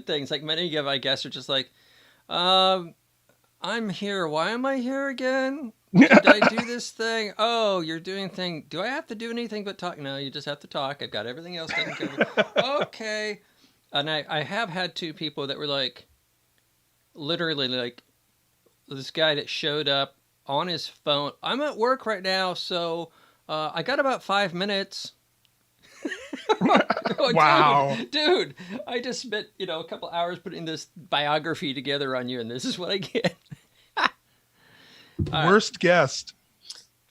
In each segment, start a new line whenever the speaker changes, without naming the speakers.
things. Like many of, I guess, are just like, um, I'm here. Why am I here again? Did I do this thing? Oh, you're doing thing. Do I have to do anything but talk? No, you just have to talk. I've got everything else taken care of. Okay. And I have had two people that were like, literally like, this guy that showed up on his phone. I'm at work right now, so I got about 5 minutes. Oh,
Wow.
dude, I just spent a couple hours putting this biography together on you, and this is what I get. All right,
Worst guest.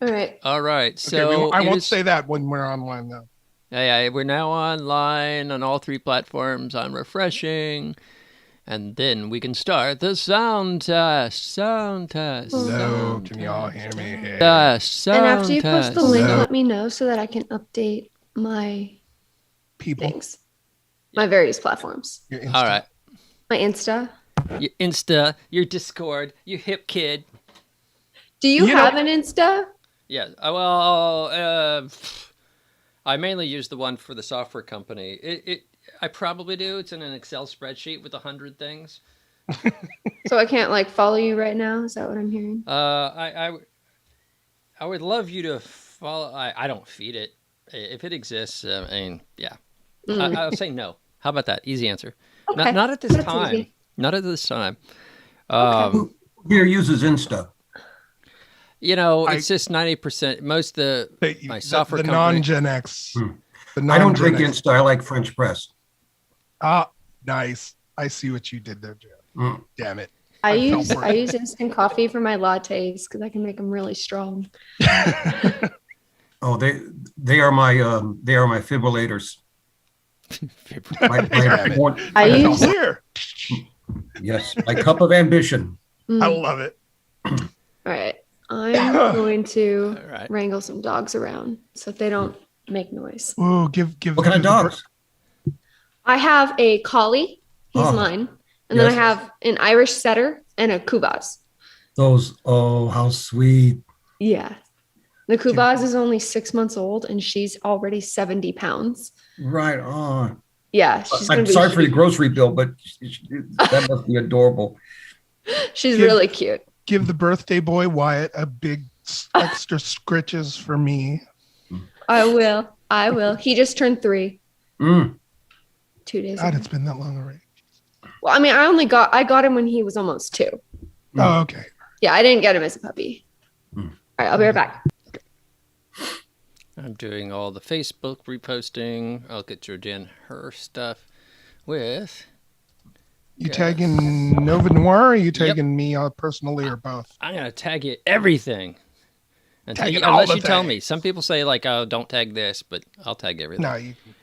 All right.
all right.
Okay,
So
I
it
won't
is.
say that when we're online though.
Yeah, we're now online on all three platforms. I'm refreshing, and then we can start the sound test. Sound test.
Oh.
Hello,
Sound
can y'all
test.
hear me? Hey.
Test.
And after
Sound
you post the
test.
link,
Hello,
let me know so that I can update my
people.
things, my various platforms,
Your
All
Insta.
right.
my Insta.
Your Insta, your Discord, you hip kid.
Do you
You know,
have an Insta?
Yeah. Well, I mainly use the one for the software company. I probably do. It's in an Excel spreadsheet with 100 things.
So I can't like follow you right now. Is that what I'm hearing?
I would love you to follow. I don't feed it. If it exists, I mean, yeah.
Mm.
I'll say no. How about that? Easy answer.
Okay,
Not at this
that's
time.
easy.
Not at this time.
Okay.
Um,
Who here uses Insta?
I
it's just 90%. Most of my software
the
company.
non-Gen X,
Hmm.
the
I don't
non-Gen
drink
X.
Insta. I like French press.
Ah, nice. I see what you did there, Jan.
Mm.
Damn it.
I
I fell
use
for
I
it.
use instant coffee for my lattes because I can make them really strong.
Oh, they are my fibrillators.
Damn it.
I
I fell
use
where?
Yes, my cup of ambition.
I
All
love it.
right. I'm going to
All right.
wrangle some dogs around so that they don't make noise.
Ooh, give
What kind of
the
dogs?
I have a collie. He's
Oh,
mine. And then I
yes.
have an Irish setter and a kubaz.
Those. Oh, how sweet.
Yeah. The kubaz is only 6 months old and she's already 70 pounds.
Right on.
Yeah, she's
I'm
going to
sorry for
be
your grocery bill, but that must be adorable.
she's
Give-
really cute.
give the birthday boy Wyatt a big extra scritches for me.
I will. I will. He just turned 3
Mm.
2 days
God,
ago.
it's been that long already.
Well, I mean, I got him when he was almost 2.
Oh, okay.
Yeah, I didn't get him as a puppy.
Mm.
All right, I'll be right back.
I'm doing all the Facebook reposting. I'll get Georgann her stuff with.
You
Yes.
tagging Nova Noir or are you tagging me personally or both?
I'm gonna tag you everything.
Tag it all
Unless
the
you tell me.
things.
Some people say like, "Oh, don't tag this," but I'll tag everything.
No, you can.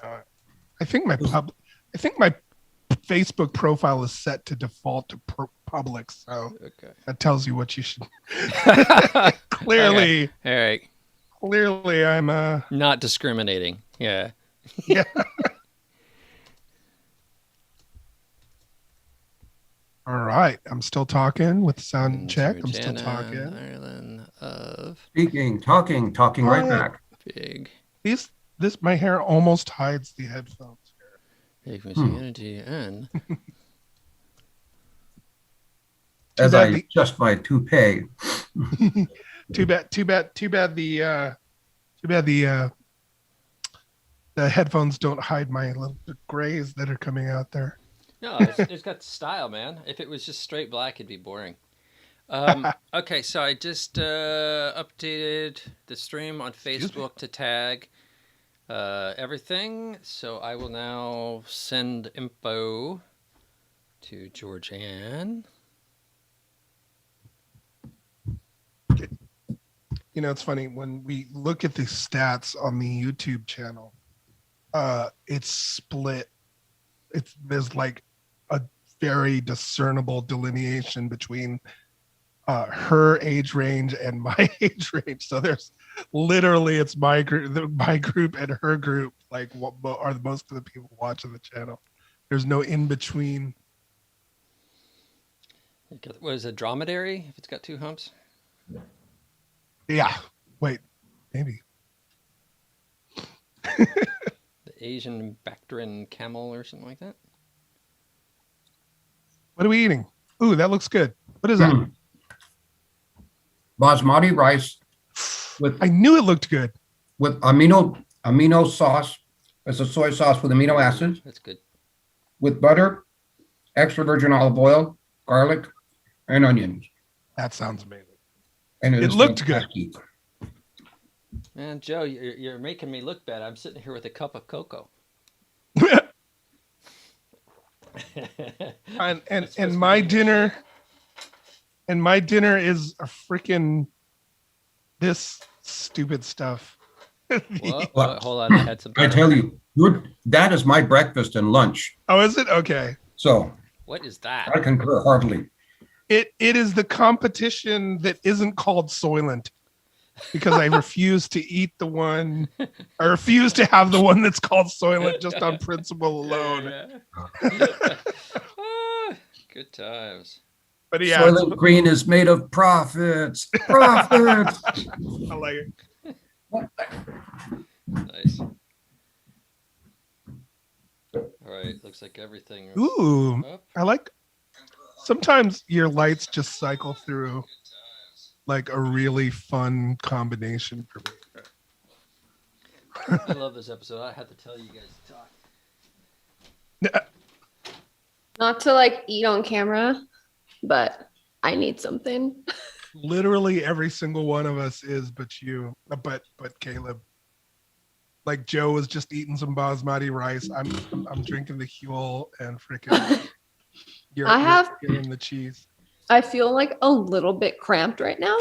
No. I think my Facebook profile is set to default to public, so
Okay.
that tells you what you should.
Okay.
Clearly,
All right.
clearly, I'm
Not discriminating. Yeah.
yeah. All right, I'm still talking with the sound check. I'm still
Georgann,
talking.
Ireland of
Speaking, talking right
Hi.
back.
big
My hair almost hides the headphones.
energy and
Too
As
bad
I adjust my toupee.
Too bad the headphones don't hide my little grays that are coming out there.
no, it's got style, man. If it was just straight black, it'd be boring. Okay, so I just updated the stream on
Excuse me.
Facebook to tag everything. So I will now send info to Georgann.
You know, it's funny when we look at the stats on the YouTube channel, it's split. There's like a very discernible delineation between her age range and my age range. So there's literally it's my group and her group like what are the most of the people watching the channel. There's no in between.
What is a dromedary if it's got 2 humps?
Yeah. Wait, maybe.
The Asian Bactrian camel or something like that?
What are we eating? Ooh, that looks good. What is that?
Basmati rice with
I knew it looked good.
amino sauce. It's a soy sauce with amino acids,
That's good.
with butter, extra virgin olive oil, garlic, and onions.
That sounds amazing.
And
It
is
looked good.
fantastic.
Man, Joe, you're making me look bad. I'm sitting here with a cup of cocoa.
and my dinner is a freaking this stupid stuff.
Well,
Well,
hold on. I had some.
I tell you, that is my breakfast and lunch.
Oh, is it? Okay.
So
What is that?
I concur heartily.
It is the competition that isn't called Soylent because I refuse to eat the one. I refuse to have the one that's called Soylent just on principle alone.
Yeah. Ah, good times.
But yeah,
Soylent Green is made of profits. Profits.
I like it.
Nice. All right. Looks like everything. is
Ooh,
up.
I like. Sometimes your lights just cycle through like a really fun combination for me.
I love this episode. I had to tell you guys to talk.
Not to like eat on camera, but I need something.
Literally every single one of us is, but you, but Caleb. Like Joe was just eating some basmati rice. I'm drinking the Huel and freaking. You're in the cheese.
I feel like a little bit cramped right now.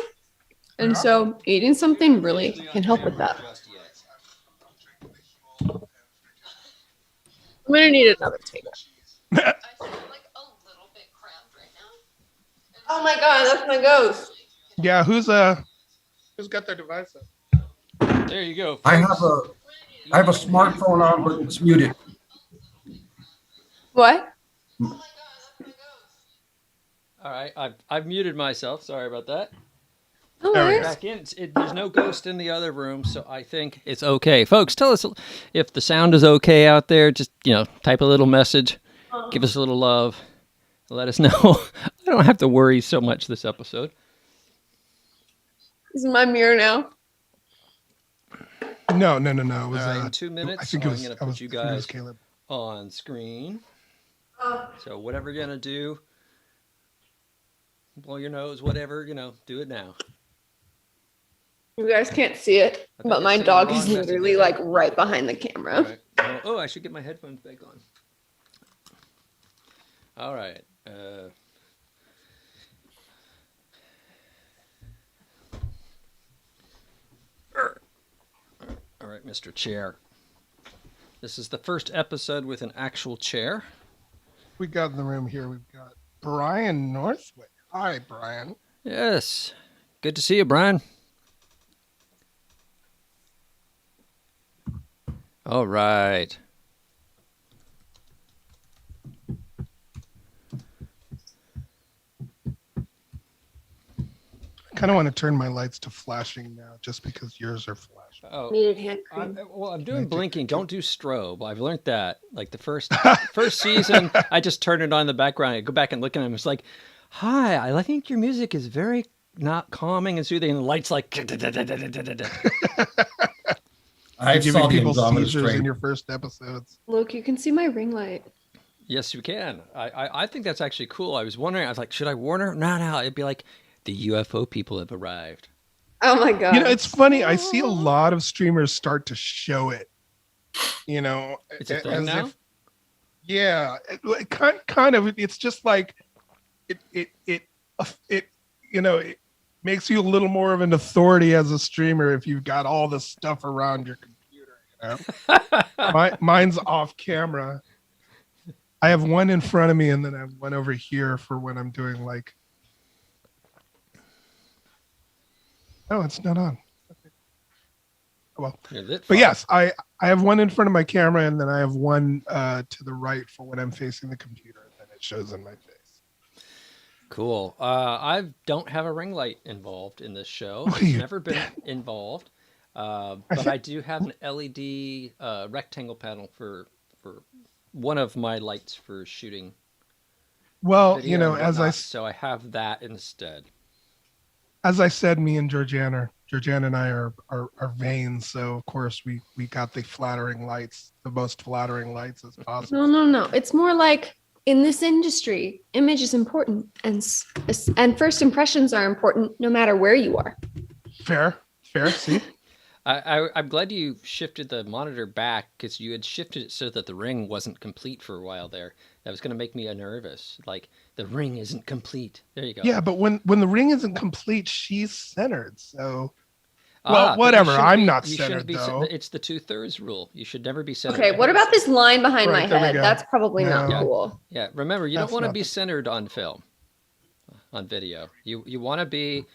And so eating something really can help with that. I'm gonna need another table. I feel like a little bit cramped right now. Oh my god, that's my ghost.
Yeah, who's got their device up?
There you go.
I have a smartphone on, but it's muted.
What?
All right. I've muted myself. Sorry about that.
No
There we
worries.
go.
Back in. There's no ghost in the other room, so I think it's okay. Folks, tell us if the sound is okay out there. Just, type a little message. Give us a little love. Let us know. I don't have to worry so much this episode.
This is my mirror now.
No. It was,
All right, in 2 minutes,
I think it was.
I'm going to
I
put
was-
you
I think it was
guys
Caleb.
on screen. So whatever you're going to do, blow your nose, whatever, do it now.
You guys can't see it,
I thought
but
you
my
said
dog
wrong
is
message.
literally like right behind the camera.
All right. Oh, I should get my headphones back on. All right. All right, Mr. Chair. This is the first episode with an actual chair.
We got in the room here. We've got Brian Northwick. Hi, Brian.
Yes. Good to see you, Brian. All right.
I kind of want to turn my lights to flashing now, just because yours are flashing.
Oh,
Needed hand cream.
I'm doing blinking. Don't do strobe. I've learned that. Like the first season, I just turn it on in the background. I go back and look at him. It's like, hi, I think your music is very not calming and soothing. And the lights like.
I've
Giving
saw the
people
andrometer
seizures
strain.
in your first episodes.
Look, you can see my ring light.
Yes, you can. I think that's actually cool. I was wondering. I was like, should I warn her? No. It'd be like the UFO people have arrived.
Oh my god.
It's funny. I see a lot of streamers start to show it.
It's a thing now?
Yeah, it kind of. It's just like it makes you a little more of an authority as a streamer if you've got all this stuff around your computer. Mine's off camera. I have one in front of me, and then I have one over here for when I'm doing like. Oh, it's not on. Okay. Oh, well,
You're lit,
but
fuck.
yes, I have one in front of my camera, and then I have one to the right for when I'm facing the computer, and then it shows in my face.
Cool. I don't have a ring light involved in this show.
What are
It's
you-
never been involved. But I do have an LED rectangle panel for one of my lights for shooting
Well,
video and
as
whatnot, so I have that instead.
I said, me and Georgann and I are vain, so of course we got the flattering lights, the most flattering lights as possible.
No. It's more like in this industry, image is important, and first impressions are important no matter where you are.
Fair. See,
I'm glad you shifted the monitor back because you had shifted it so that the ring wasn't complete for a while there. That was going to make me nervous. Like, the ring isn't complete. There you go.
yeah, but when the ring isn't complete, she's centered. So,
But
whatever.
you shouldn't
I'm
be-
not
you
centered
shouldn't be
though.
It's the 2/3 rule. You should never be centered.
Okay, what about this line behind
Right,
my
there we
head?
go.
That's probably not
No.
cool.
Yeah, remember, you don't
That's
want to
not
be
the-
centered on film, on video. You want to be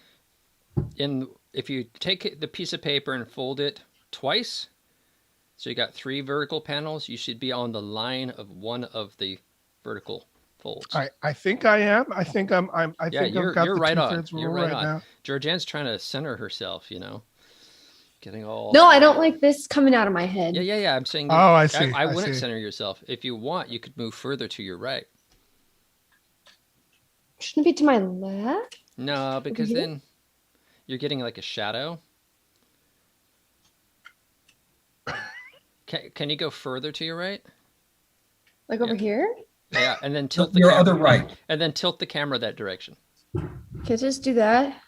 in. If you take the piece of paper and fold it twice, so you got 3 vertical panels, you should be on the line of one of the vertical folds.
I think I am. I think I'm. I
Yeah,
think I've got
you're
the
right on.
2/3 rule
You're right on.
now.
Georgann's trying to center herself, getting all.
No, I don't like this coming out of my head.
Yeah. I'm saying.
Oh, I see.
I
I
wouldn't
see.
center yourself. If you want, you could move further to your right.
Shouldn't it be to my left?
No, because
here?
then you're getting like a shadow. Can you go further to your right?
Like over here?
Yeah, and then tilt the
Your
camera,
other right.
and then tilt the camera that direction.
Can I just do that?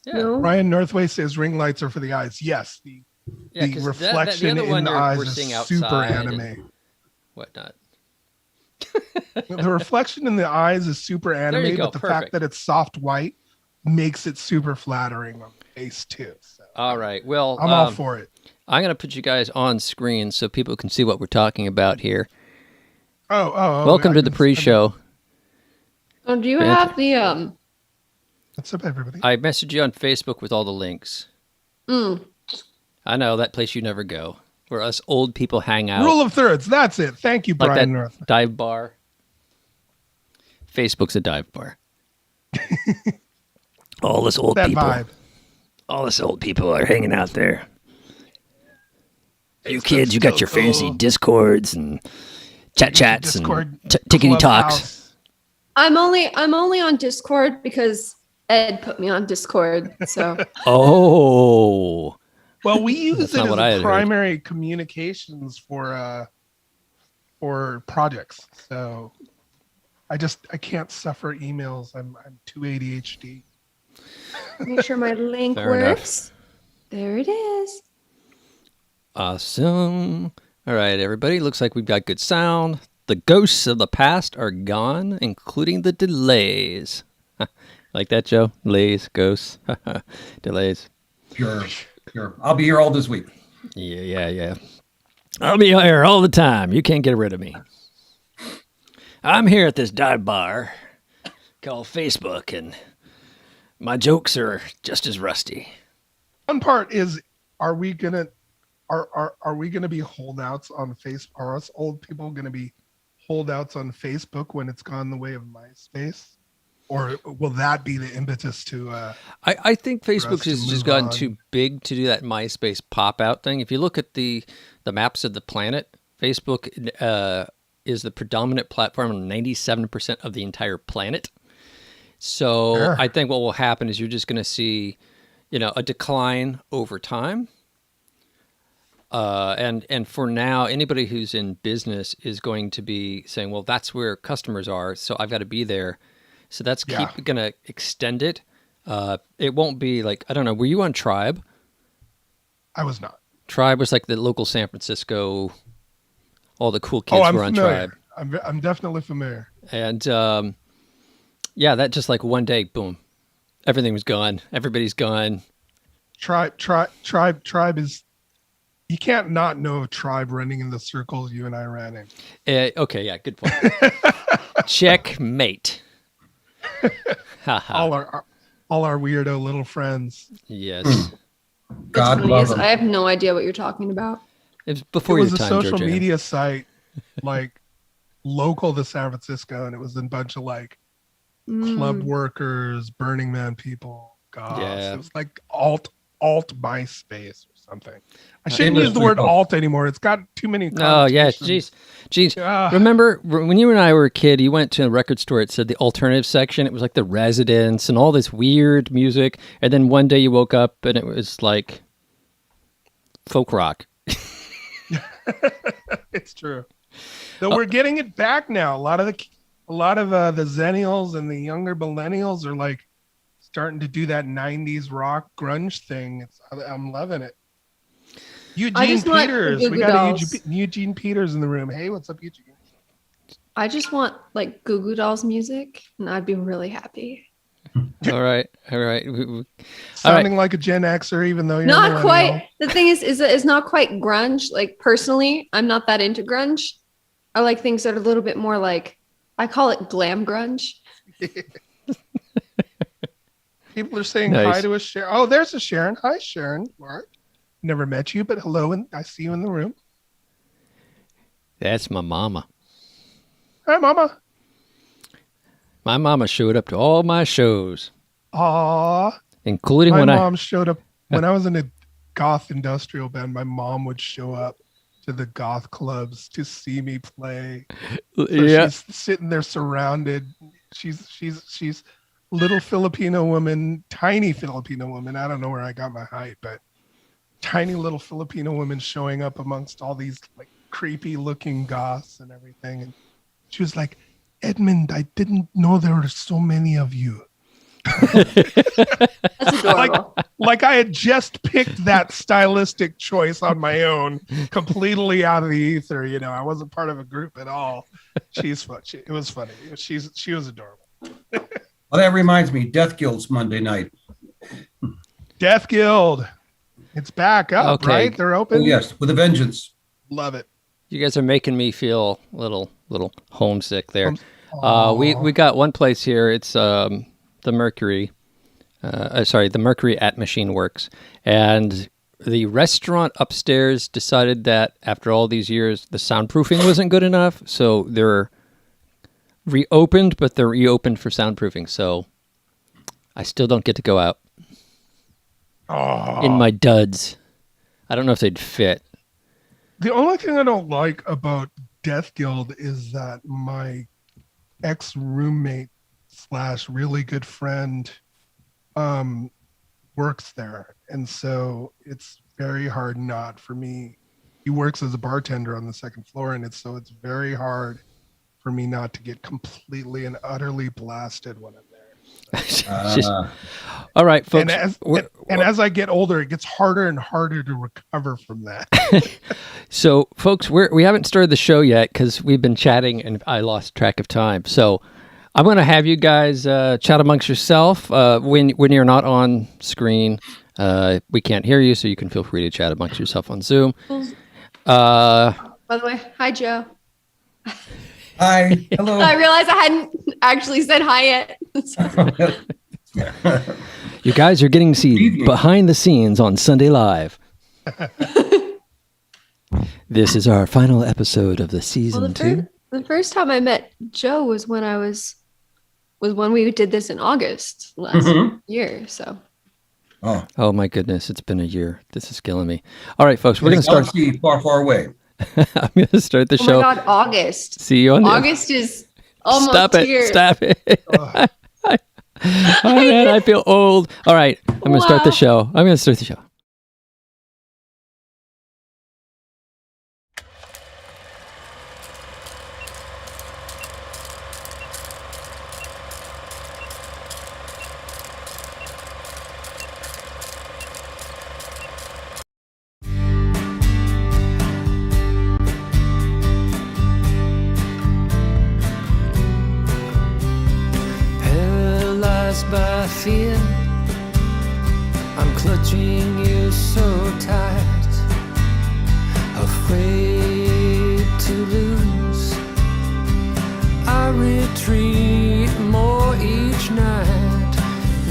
Yeah.
No.
Ryan Northway says ring lights are for the eyes. Yes, the
Yeah, 'cause
reflection
the other one
in the
we're
eyes
seeing
is super
outside and
anime.
whatnot.
The reflection in the eyes is super
you
anime,
go,
but the
perfect.
fact that it's soft white makes it super flattering on the face too. So
All right. Well,
I'm all for it.
I'm gonna put you guys on screen so people can see what we're talking about here.
Oh,
Welcome
I
to the
can-
pre-show.
Oh, do you
Fantastic.
have the
What's up, everybody?
I messaged you on Facebook with all the links. I know that place you never go, where us old people hang out.
Rule of thirds. That's it. Thank you,
like
Brian
that
Northway.
dive bar. Facebook's a dive bar. all this old
That
people.
vibe.
All us old people are hanging out there. You kids, you got your
still
fancy
cool.
discords and chats
Discord,
and tickety talks.
Clubhouse.
I'm only on Discord because Ed put me on Discord. So
Oh,
Well, we use
That's
it
not
as
what I had
a
heard.
primary communications for projects. So I can't suffer emails. I'm too ADHD.
make sure my link
Fair enough.
works. There it is.
awesome. All right, everybody. Looks like we've got good sound. The ghosts of the past are gone, including the delays. Like that, Joe? Delays, ghosts, delays.
Sure. I'll be here all this week.
Yeah. I'll be here all the time. You can't get rid of me. I'm here at this dive bar called Facebook, and my jokes are just as rusty.
One part is, are we gonna be holdouts on Facebook? Are us old people gonna be holdouts on Facebook when it's gone the way of MySpace? Or will that be the impetus to
I think
us
Facebook
to
has just
move
gotten
on?
too big to do that MySpace pop-out thing. If you look at the maps of the planet, Facebook is the predominant platform on 97% of the entire planet. So
Sure.
I think what will happen is you're just going to see, a decline over time. And for now, anybody who's in
Yeah.
business is going to be saying, well, that's where customers are, so I've got to be there. So that's
Yeah.
going to extend it. It won't be like, I don't know, were you on Tribe?
I was not.
Tribe was like the local San Francisco, all the cool kids
Oh, I'm
were on
familiar.
Tribe.
I'm definitely familiar.
And that just like one day, boom, everything was gone. Everybody's gone.
Tribe is, you can't not know of Tribe running in the circles you and I ran in.
Okay, yeah, good point. Checkmate.
all our weirdo little friends.
Yes.
God
Funny
love
is,
them.
I have no idea what you're talking about.
It was before
It was
your
a
time,
social
Georgann.
media site, like local to San Francisco, and it was a bunch of like club workers, Burning Man people. God,
Yeah.
it was like alt MySpace or something. I shouldn't
It
use the
was
word
pretty
alt anymore. It's got too many.
Oh yeah,
connotations.
jeez.
Ah.
Remember when you and I were a kid? You went to a record store. It said the alternative section. It was like the Residents and all this weird music. And then one day you woke up and it was like folk rock.
It's true. Though we're getting it back now. A lot of the Zennials and the younger millennials are like starting to do that 90s rock grunge thing. I'm loving it. Eugene Peters. We got Eugene Peters in the room. Hey, what's up, Eugene?
I just want like Goo Goo Dolls music, and I'd be really happy.
All right.
Sounding like a Gen Xer, even though you're
Not quite. The thing is it's not quite grunge. Like personally, I'm not that into grunge. I like things that are a little bit more like, I call it glam grunge.
People are saying
Nice.
hi to us, Sharon. Oh, there's a Sharon. Hi, Sharon. Mark. Never met you, but hello, and I see you in the room.
That's my mama.
Hi, Mama.
My mama showed up to all my shows,
Aw.
including
My
when
mom showed up when I was in a goth industrial band. My mom would show up to the goth clubs to see me play. So she's sitting there surrounded. She's little Filipino woman, tiny Filipino woman. I don't know where I got my height, but tiny little Filipino woman showing up amongst all these like creepy looking goths and everything. And she was like, Edmund, I didn't know there were so many of you.
That's adorable.
Like I had just picked that stylistic choice on my own, completely out of the ether. You know, I wasn't part of a group at all. She's fun. It was funny. She was adorable.
Well, that reminds me, Death Guild's Monday night.
Death Guild. It's back up,
Okay.
right? They're open.
Oh, yes, with a vengeance.
Love it.
You guys are making me feel a little homesick there.
Aw.
We got one place here. It's the Mercury. The Mercury at Machine Works. And the restaurant upstairs decided that after all these years, the soundproofing wasn't good enough. So they're reopened, but they're reopened for soundproofing. So I still don't get to go out in my duds. I don't know if they'd fit.
The only thing I don't like about Death Guild is that my ex-roommate / really good friend works there. And so it's very hard not for me. He works as a bartender on the second floor, and it's very hard for me not to get completely and utterly blasted when I'm there.
Just- all right, folks.
And as I get older, it gets harder and harder to recover from that.
So, folks, we haven't started the show yet because we've been chatting and I lost track of time. So, I'm going to have you guys chat amongst yourself when you're not on screen. We can't hear you, so you can feel free to chat amongst yourself on Zoom.
By the way, hi, Joe.
Hi, hello.
I realized I hadn't actually said hi yet.
You guys are getting to see behind the scenes on Sunday Live. This is our final episode of the season 2.
The first time I met Joe was when when we did this in August last year. So.
Oh my goodness, it's been a year. This is killing me. All right, folks, we're going to start.
Far, far away.
I'm going to start the show.
Oh my God, August.
See you on
August is almost
Stop it.
here.
Stop it. Oh man, I feel old. All right, I'm going to start the show. Paralyzed by fear, I'm clutching you so tight, afraid to lose. I retreat more each night.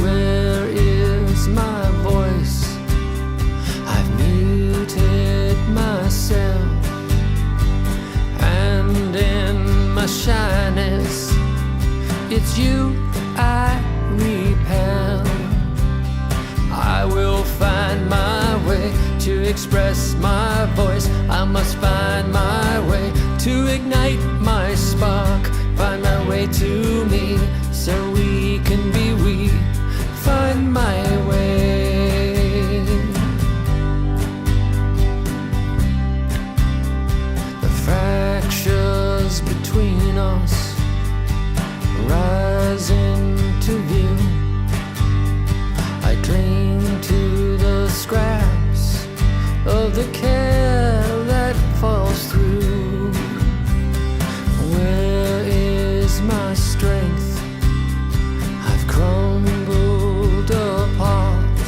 Where is my voice? I've muted myself, and in my shyness, it's you I repel. I will find my way to express my voice. I must find my way to ignite my spark, find my way to me, so we can be we. Find my way. The fractures between us rise into view. I cling to the scraps of the care that falls through. Where is my strength? I've crumbled apart,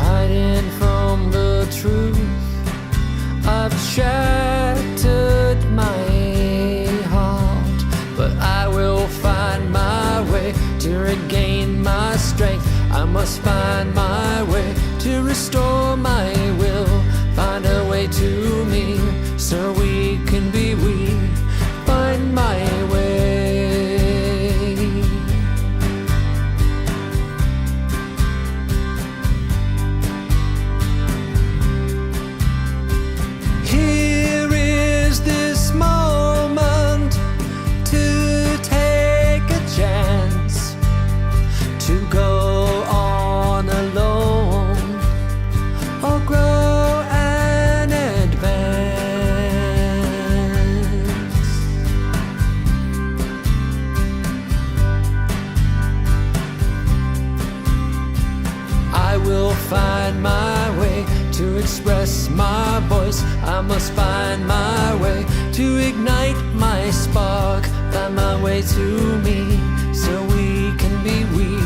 hiding from the truth. I've shattered my heart, but I will find my way to regain my strength. I must find my way to restore my will, find a way to me, so we can be we. Find my way. Here is this moment to take a chance, to go on alone or grow and advance. I will find my way to express my voice. I must find my way to ignite my spark, find my way to me, so we can be we.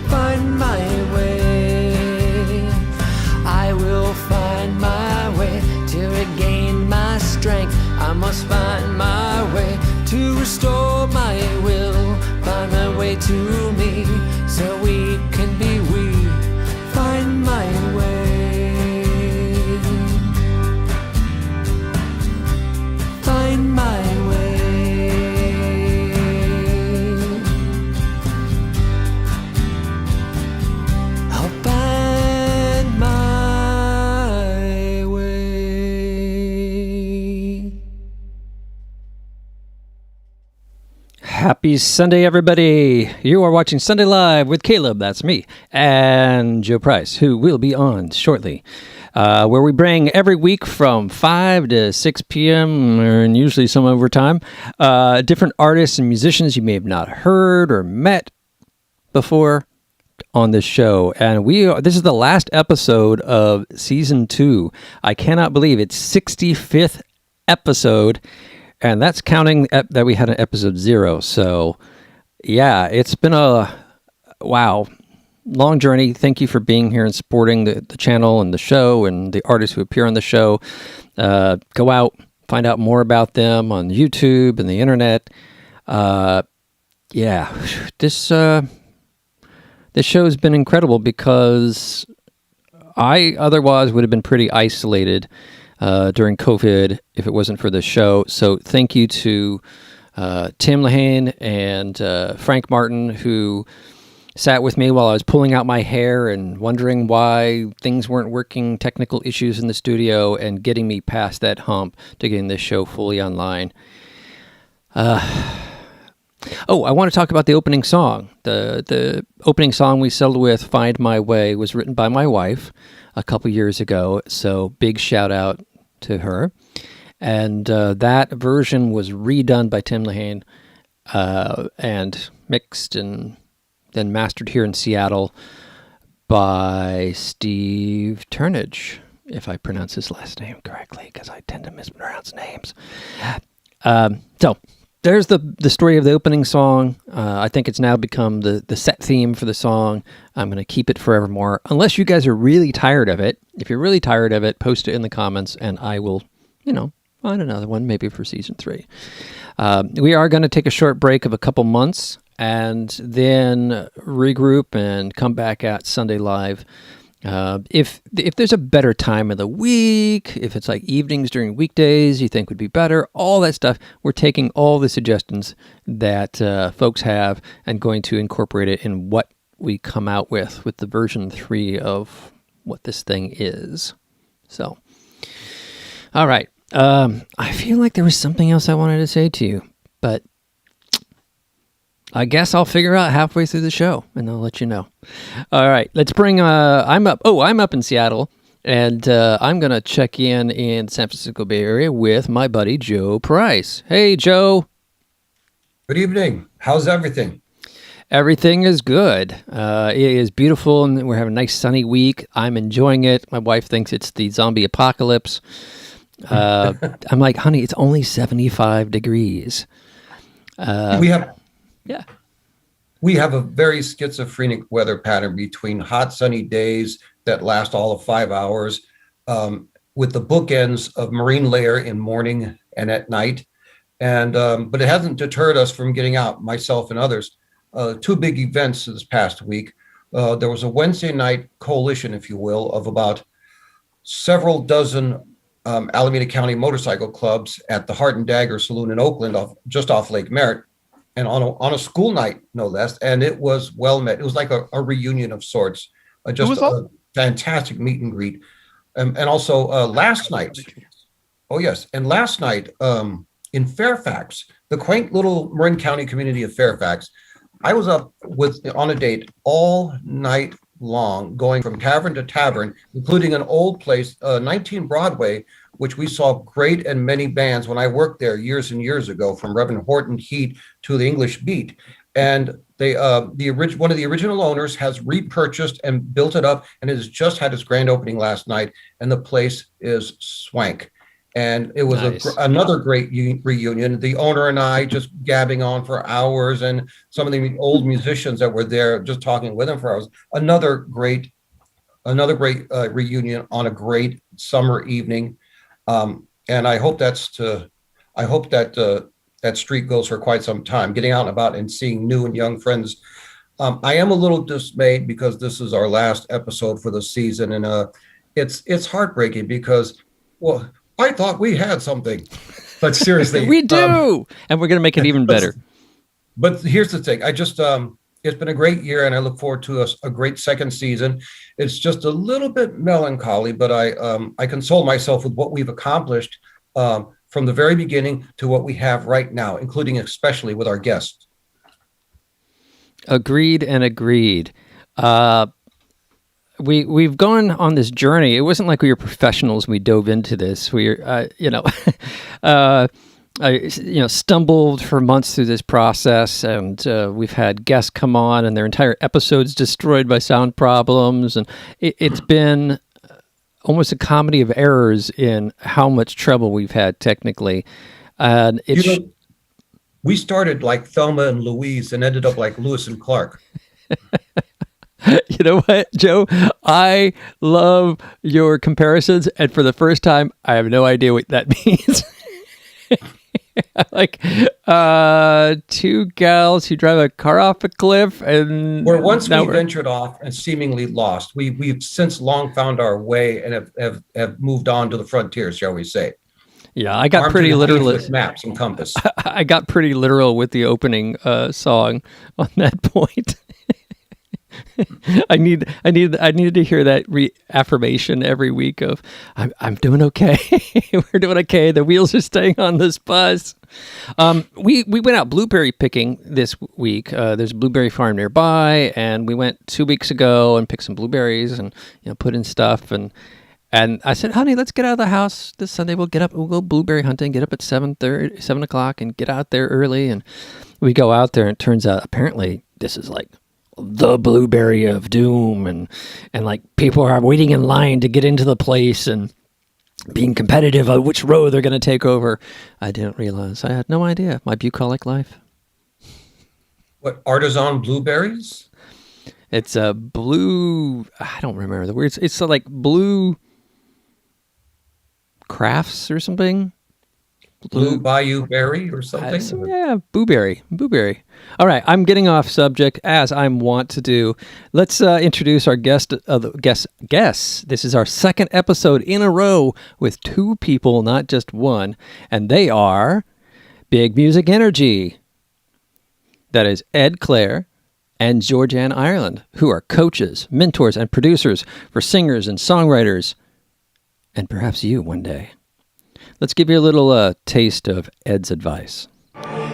Find my way. I will find my way to regain my strength. I must find my way to restore my will, find my way to me, so we can be we. Find my way. Find my way. I'll find my way.
Happy Sunday, everybody. You are watching Sunday Live with Caleb, that's me, and Joe Price, who will be on shortly, where we bring every week from 5 to 6 p.m., and usually some overtime, different artists and musicians you may have not heard or met before on this show. And this is the last episode of Season 2. I cannot believe it's 65th episode, and that's counting that we had an episode 0. So, yeah, it's been a, wow, long journey. Thank you for being here and supporting the channel and the show and the artists who appear on the show. Go out, find out more about them on YouTube and the internet. This show has been incredible because I otherwise would have been pretty isolated during COVID if it wasn't for the show. So thank you to Tim Lehane and Frank Martin, who sat with me while I was pulling out my hair and wondering why things weren't working, technical issues in the studio, and getting me past that hump to getting this show fully online. I want to talk about the opening song. The opening song we settled with, Find My Way, was written by my wife a couple years ago, so big shout out to her. And that version was redone by Tim Lehane and mixed and then mastered here in Seattle by Steve Turnage, if I pronounce his last name correctly, because I tend to mispronounce names. So there's the story of the opening song. I think it's now become the set theme for the song. I'm going to keep it forevermore, unless you guys are really tired of it. If you're really tired of it, post it in the comments, and I will, find another one, maybe for Season 3. We are going to take a short break of a couple months, and then regroup and come back at Sunday Live. If there's a better time of the week, if it's like evenings during weekdays you think would be better, all that stuff, we're taking all the suggestions that folks have and going to incorporate it in what we come out with the version 3 of what this thing is. So, all right. I feel like there was something else I wanted to say to you, but I guess I'll figure out halfway through the show, and I'll let you know. All right, let's bring. I'm up in Seattle, and I'm gonna check in the San Francisco Bay Area with my buddy Joe Price. Hey, Joe.
Good evening. How's everything?
Everything is good. It is beautiful, and we're having a nice sunny week. I'm enjoying it. My wife thinks it's the zombie apocalypse. I'm like, honey, it's only 75 degrees.
We have
Yeah.
we have a very schizophrenic weather pattern between hot sunny days that last all of 5 hours, with the bookends of marine layer in morning and at night. And but it hasn't deterred us from getting out, myself and others. Two big events this past week. There was a Wednesday night coalition, if you will, of about several dozen Alameda County motorcycle clubs at the Heart and Dagger Saloon in Oakland, just off Lake Merritt, and on a school night, no less. And it was well met. It was like a reunion of sorts, just a fantastic meet and greet. And also last night, oh yes, and last night in Fairfax, the quaint little Marin County community of Fairfax, I was up on a date all night long, going from tavern to tavern, including an old place, 19 Broadway, which we saw great and many bands when I worked there years and years ago, from Reverend Horton Heat to the English Beat. And they, one of the original owners has repurchased and built it up, and it has just had its grand opening last night, and the place is swank. And it was
Nice.
Another great reunion. The owner and I just gabbing on for hours, and some of the old musicians that were there just talking with him for hours. Another great reunion on a great summer evening. And I hope that streak goes for quite some time, getting out and about and seeing new and young friends. I am a little dismayed because this is our last episode for the season, and it's heartbreaking because, well, I thought we had something, but seriously,
We do, and we're going to make it even better.
But here's the thing: it's been a great year, and I look forward to a great second season. It's just a little bit melancholy, but I console myself with what we've accomplished from the very beginning to what we have right now, including especially with our guests.
Agreed and agreed. We've gone on this journey. It wasn't like we were professionals. We dove into this. We were, I stumbled for months through this process, and we've had guests come on, and their entire episodes destroyed by sound problems, and it's been almost a comedy of errors in how much trouble we've had technically. And
we started like Thelma and Louise and ended up like Lewis and Clark.
You know what, Joe? I love your comparisons, and for the first time, I have no idea what that means. Like two gals who drive a car off a cliff, and
where once we ventured off and seemingly lost, we've since long found our way and have moved on to the frontiers, shall we say?
Yeah, I got pretty literal
with maps and compass.
I got pretty literal with the opening song on that point. I needed to hear that reaffirmation every week of I'm doing okay. We're doing okay. The wheels are staying on this bus. We went out blueberry picking this week. There's a blueberry farm nearby, and we went 2 weeks ago and picked some blueberries and put in stuff, and I said, honey, let's get out of the house this Sunday. We'll go blueberry hunting, get up at 7 o'clock and get out there early. And we go out there, and it turns out apparently this is like the blueberry of doom, and like people are waiting in line to get into the place and being competitive on which road they're going to take over. I didn't realize. I had no idea. My bucolic life.
What, artisan blueberries?
It's a blue, I don't remember the words. It's like blue crafts or something.
Blue Bayou Berry or something?
Yeah, blueberry. All right, I'm getting off subject, as I'm wont to do. Let's introduce our guest. This is our second episode in a row with two people, not just one, and they are Big Music Energy. That is Ed Clare and Georgann Ireland, who are coaches, mentors, and producers for singers and songwriters and perhaps you one day. Let's give you a little taste of Ed's advice.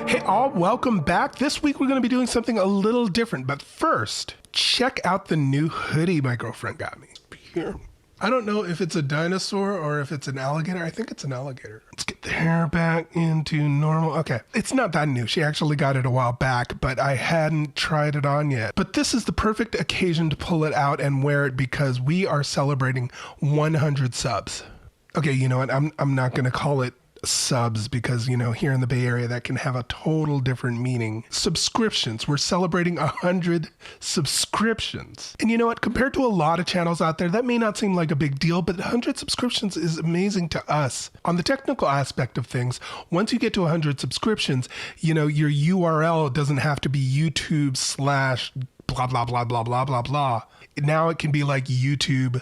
Hey all, welcome back. This week we're going to be doing something a little different, but first, check out the new hoodie my girlfriend got me. Here. I don't know if it's a dinosaur or if it's an alligator. I think it's an alligator. Let's get the hair back into normal. Okay, it's not that new. She actually got it a while back, but I hadn't tried it on yet. But this is the perfect occasion to pull it out and wear it because we are celebrating 100 subs. Okay, you know what? I'm not going to call it subs because, you know, here in the Bay Area that can have a total different meaning. Subscriptions. We're celebrating 100 subscriptions. And you know what? Compared to a lot of channels out there, that may not seem like a big deal, but 100 subscriptions is amazing to us. On the technical aspect of things, once you get to 100 subscriptions, you know, your URL doesn't have to be YouTube / blah, blah, blah, blah, blah, blah, blah. Now it can be like YouTube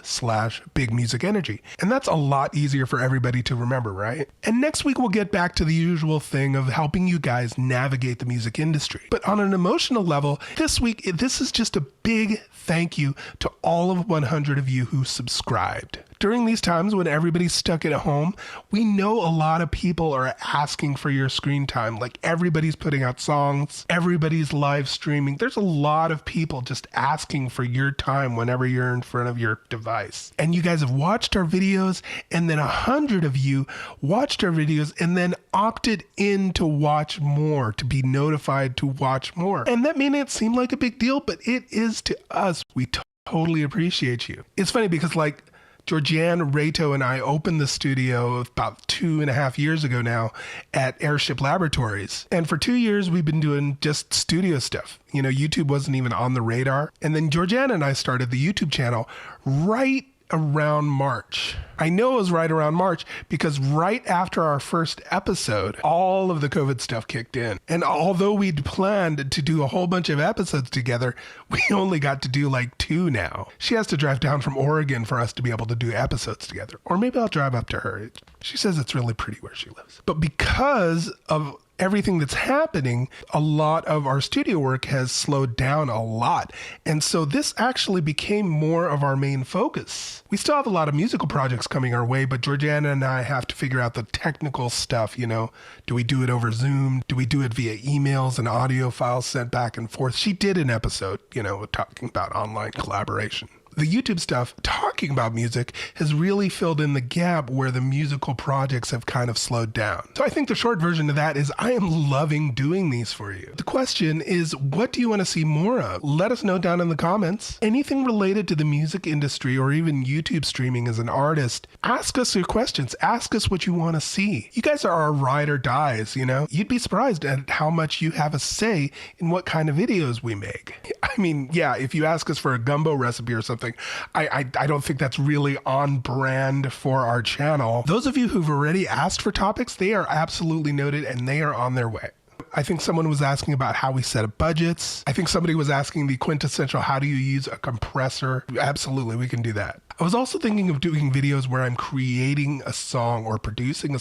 / Big Music Energy. And that's a lot easier for everybody to remember, right? And next week we'll get back to the usual thing of helping you guys navigate the music industry. But on an emotional level, this week, this is just a big thank you to all of 100 of you who subscribed. During these times when everybody's stuck at home, we know a lot of people are asking for your screen time. Like everybody's putting out songs, everybody's live streaming. There's a lot of people just asking for your time whenever you're in front of your device. And you guys have watched our videos, and then 100 of you watched our videos and then opted in to watch more, to be notified to watch more. And that may not seem like a big deal, but it is to us. We totally appreciate you. It's funny because like Georgann, Reto, and I opened the studio about 2.5 years ago now at Airship Laboratories. And for 2 years, we've been doing just studio stuff. You know, YouTube wasn't even on the radar. And then Georgann and I started the YouTube channel right around March. I know it was right around March because right after our first episode, all of the COVID stuff kicked in. And although we'd planned to do a whole bunch of episodes together, we only got to do like 2 now. She has to drive down from Oregon for us to be able to do episodes together. Or maybe I'll drive up to her. She says it's really pretty where she lives. But because of everything that's happening, a lot of our studio work has slowed down a lot. And so this actually became more of our main focus. We still have a lot of musical projects coming our way, but Georgann and I have to figure out the technical stuff, you know. Do we do it over Zoom? Do we do it via emails and audio files sent back and forth? She did an episode, you know, talking about online collaboration. The YouTube stuff, talking about music, has really filled in the gap where the musical projects have kind of slowed down. So I think the short version of that is I am loving doing these for you. The question is, what do you want to see more of? Let us know down in the comments. Anything related to the music industry or even YouTube streaming as an artist, ask us your questions. Ask us what you want to see. You guys are our ride or dies, you know? You'd be surprised at how much you have a say in what kind of videos we make. I mean, yeah, if you ask us for a gumbo recipe or something, I don't think that's really on brand for our channel. Those of you who've already asked for topics, they are absolutely noted and they are on their way. I think someone was asking about how we set up budgets. I think somebody was asking the quintessential, how do you use a compressor? Absolutely, we can do that. I was also thinking of doing videos where I'm creating a song or producing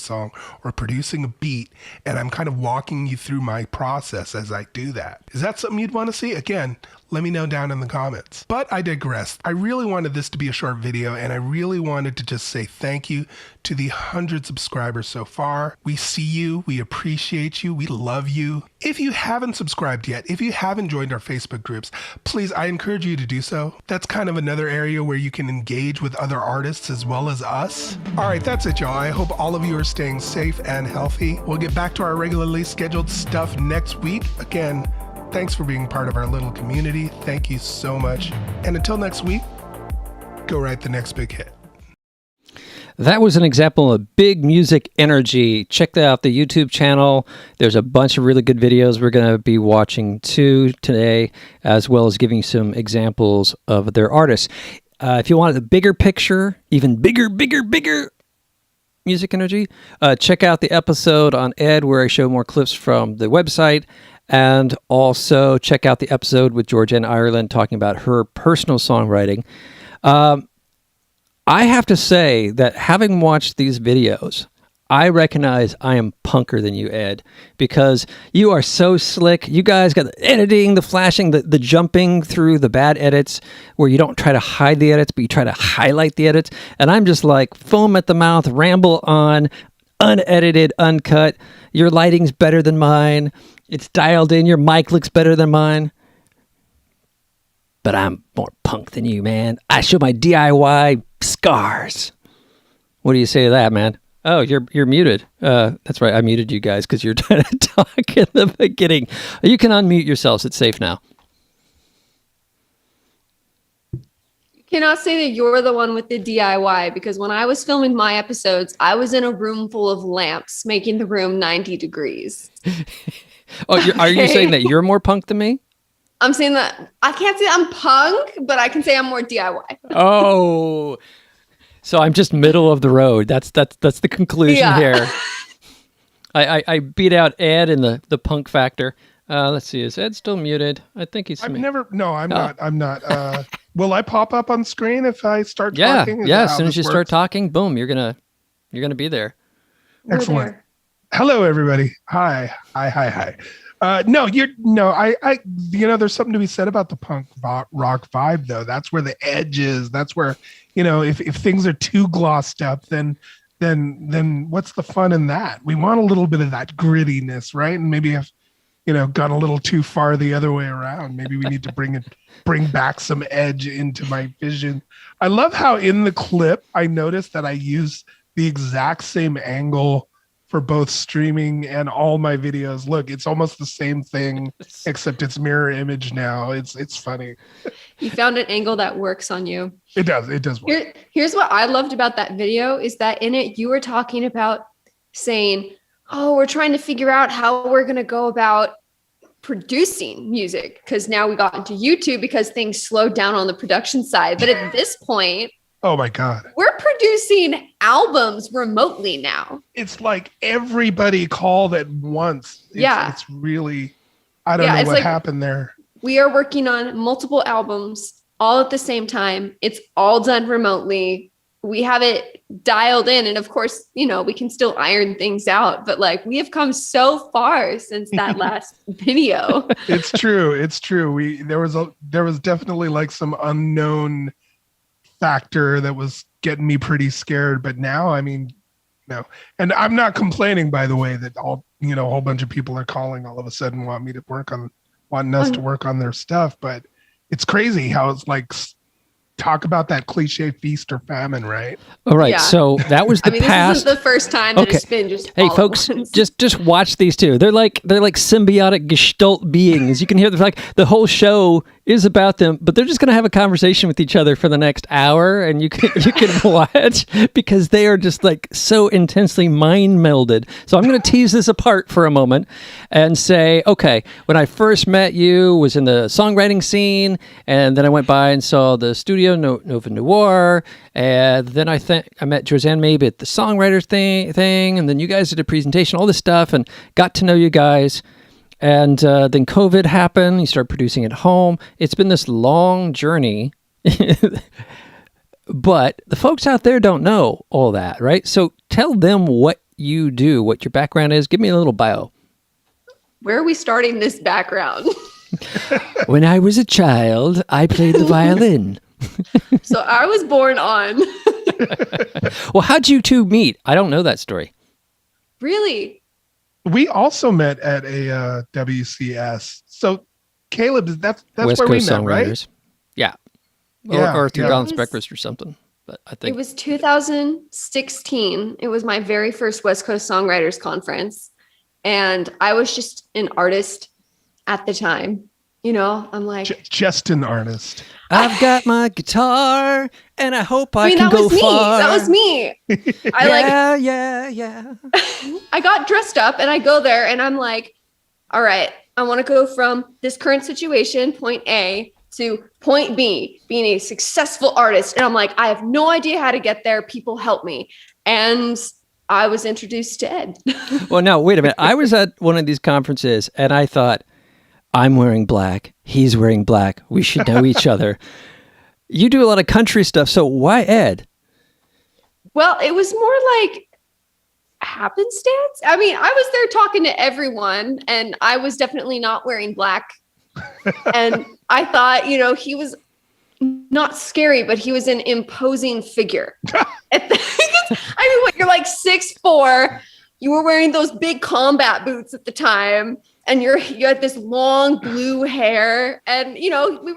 a beat, and I'm kind of walking you through my process as I do that. Is that something you'd want to see? Again, let me know down in the comments. But I digress. I really wanted this to be a short video, and I really wanted to just say thank you to the 100 subscribers so far. We see you, we appreciate you, we love you. If you haven't subscribed yet, if you haven't joined our Facebook groups, please, I encourage you to do so. That's kind of another area where you can engage with other artists as well as us. All right, that's it, y'all. I hope all of you are staying safe and healthy. We'll get back to our regularly scheduled stuff next week. Again, thanks for being part of our little community. Thank you so much. And until next week, go write the next big hit.
That was an example of Big Music Energy. Check out the YouTube channel. There's a bunch of really good videos we're going to be watching too today, as well as giving some examples of their artists. If you want the bigger picture, even bigger Music Energy, check out the episode on Ed where I show more clips from the website. And also check out the episode with Georgann Ireland talking about her personal songwriting. I have to say that having watched these videos, I recognize I am punker than you, Ed, because you are so slick. You guys got the editing, the flashing, the jumping through the bad edits where you don't try to hide the edits, but you try to highlight the edits. And I'm just like foam at the mouth, ramble on, unedited, uncut. Your lighting's better than mine. It's dialed in. Your mic looks better than mine. But I'm more punk than you, man. I show my DIY scars. What do you say to that, man? Oh, you're muted. That's right. I muted you guys because you're trying to talk in the beginning. You can unmute yourselves. It's safe now.
You cannot say that you're the one with the DIY because when I was filming my episodes, I was in a room full of lamps making the room 90 degrees.
Oh, are you saying that you're more punk than me?
I'm saying that I can't say I'm punk, but I can say I'm more DIY.
Oh, so I'm just middle of the road. That's the conclusion here. I beat out Ed in the punk factor. Let's see, is Ed still muted? I think he's.
I'm not. I'm not. Will I pop up on screen if I start talking?
Yeah. As soon as you start talking, boom, you're gonna be there.
Excellent. Hello, everybody. Hi. There's something to be said about the punk rock vibe, though. That's where the edge is. That's where, if things are too glossed up, then what's the fun in that? We want a little bit of that grittiness, right? And maybe I've, gone a little too far the other way around. Maybe we need to bring back some edge into my vision. I love how in the clip I noticed that I use the exact same angle for both streaming and all my videos. Look, it's almost the same thing, except it's mirror image now. It's funny.
You found an angle that works on you.
It does work.
Here's what I loved about that video is that in it, you were talking about saying, we're trying to figure out how we're going to go about producing music because now we got into YouTube because things slowed down on the production side. But at this point,
oh my God,
we're producing albums remotely now.
It's like everybody called at once. It's really, I don't know what happened there.
We are working on multiple albums all at the same time. It's all done remotely. We have it dialed in. And of course, we can still iron things out, but we have come so far since that last video.
It's true. There was definitely some unknown factor that was getting me pretty scared, but now, no. And I'm not complaining, by the way, that a whole bunch of people are calling all of a sudden wanting us to work on their stuff, but it's crazy how it's talk about that cliche feast or famine, right?
All right. Yeah. So that was the past.
This isn't the first time that it's been just.
Hey, folks, just watch these two. They're like symbiotic gestalt beings. You can hear the whole show is about them, but they're just going to have a conversation with each other for the next hour, and you can watch because they are just so intensely mind melded. So I'm going to tease this apart for a moment and say, okay, when I first met you was in the songwriting scene, and then I went by and saw the studio Noir, and then I met Georgann maybe at the songwriters thing, and then you guys did a presentation, all this stuff, and got to know you guys. And then COVID happened. You started producing at home. It's been this long journey, but the folks out there don't know all that, right? So tell them what you do, what your background is. Give me a little bio.
Where are we starting this background?
When I was a child, I played the violin.
So I was born on.
Well, how'd you two meet? I don't know that story.
Really?
We also met at a WCS. So, Caleb, that's
West
where
Coast
we met,
Songwriters.
right?
Yeah. Or through Balance Breakfast or something. But I think
it was 2016. It was my very first West Coast Songwriters Conference. And I was just an artist at the time. I'm like...
Just an artist.
I've got my guitar, and I hope I can go far.
That was me.
Yeah.
I got dressed up, and I go there, and I'm like, all right, I want to go from this current situation, point A, to point B, being a successful artist. And I'm like, I have no idea how to get there. People help me. And I was introduced to Ed.
Well, no, wait a minute. I was at one of these conferences, and I thought, I'm wearing black. He's wearing black. We should know each other. You do a lot of country stuff, so why Ed?
Well, it was more like happenstance. I mean, I was there talking to everyone, and I was definitely not wearing black. And I thought, you know, he was not scary, but he was an imposing figure. I mean, what, you're like 6'4", you were wearing those big combat boots at the time, and you had this long blue hair, and you know, we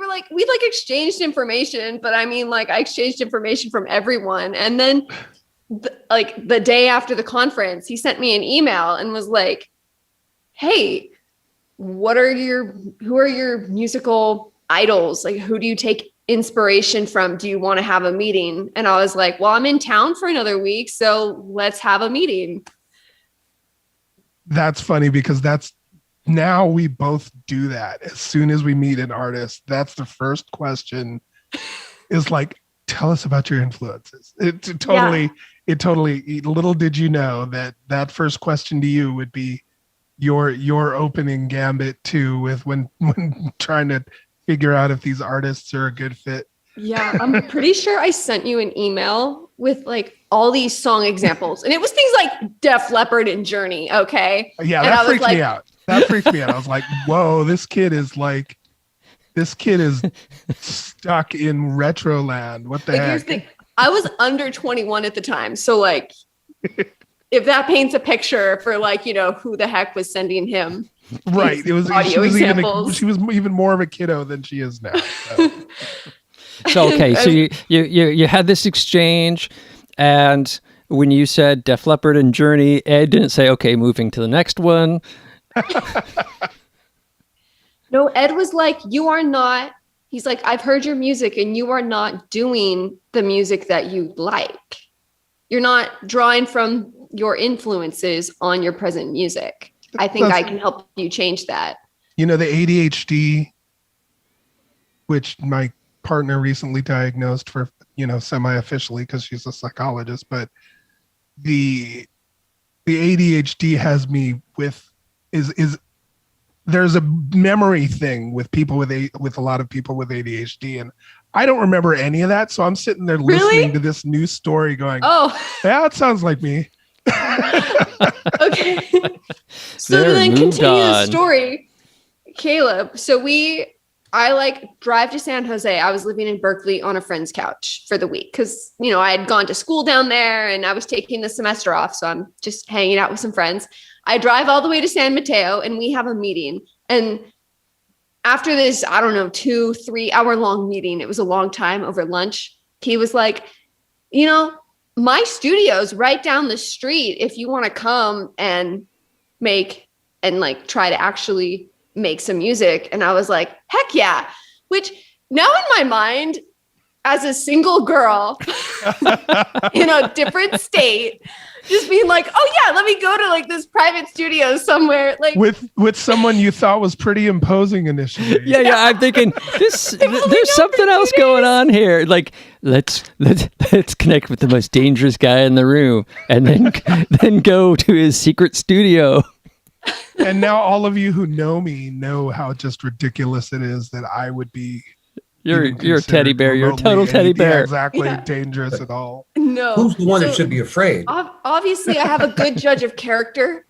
exchanged information, but I mean, like, I exchanged information from everyone. And then like the day after the conference, he sent me an email and was like, hey, who are your musical idols? Like, who do you take inspiration from? Do you want to have a meeting? And I was like, well, I'm in town for another week, so let's have a meeting.
That's funny because now we both do that. As soon as we meet an artist, that's the first question is like, tell us about your influences. Little did you know that first question to you would be your opening gambit too, with when trying to figure out if these artists are a good fit.
Yeah, I'm pretty sure I sent you an email with like all these song examples, and it was things like Def Leppard and Journey. Okay.
Yeah, that freaked me out. That freaked me out. I was like, whoa, this kid is stuck in retro land. What the heck?
I was under 21 at the time. So like, if that paints a picture for like, you know, who the heck was sending him.
Right. It was, she was even more of a kiddo than she is now.
So okay, so you had this exchange, and when you said Def Leppard and Journey, Ed didn't say, okay, moving to the next one.
No, Ed was like, he's like, I've heard your music and you are not doing the music that you like. You're not drawing from your influences on your present music. I think I can help you change that.
You know, the ADHD, which my partner recently diagnosed for, you know, semi-officially because she's a psychologist, but the ADHD has me with there's a memory thing with people with a lot of people with ADHD, and I don't remember any of that. So I'm sitting there listening to this new story going, oh, yeah, it sounds like me.
Okay. So to then continue the story, Caleb. So I like drive to San Jose. I was living in Berkeley on a friend's couch for the week because, you know, I had gone to school down there and I was taking the semester off. So I'm just hanging out with some friends. I drive all the way to San Mateo and we have a meeting. And after this, I don't know, 2-3 hour long meeting, it was a long time over lunch. He was like, you know, my studio's right down the street if you want to come and try to actually make some music. And I was like, heck yeah. Which now in my mind, as a single girl in a different state, just being like, oh yeah, let me go to like this private studio somewhere, like
with someone you thought was pretty imposing initially.
Yeah. I'm thinking there's something else going on here. Like let's connect with the most dangerous guy in the room, and then go to his secret studio.
And now all of you who know me know how just ridiculous it is that I would be.
You're a teddy bear. You're a total teddy bear.
Yeah, exactly. Dangerous at all.
No.
Who's the one that should be afraid?
Obviously, I have a good judge of character.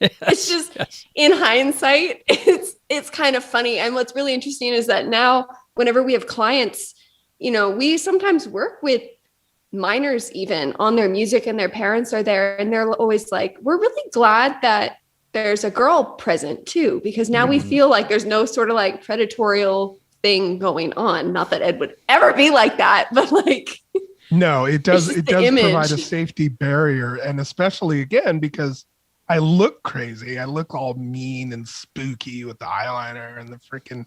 It's just in hindsight, it's kind of funny. And what's really interesting is that now, whenever we have clients, you know, we sometimes work with minors even on their music, and their parents are there, and they're always like, we're really glad that there's a girl present too, because now we feel like there's no sort of like predatorial thing going on. Not that Ed would ever be like that, but like,
no, it does provide a safety barrier. And especially again, because I look crazy. I look all mean and spooky with the eyeliner and the freaking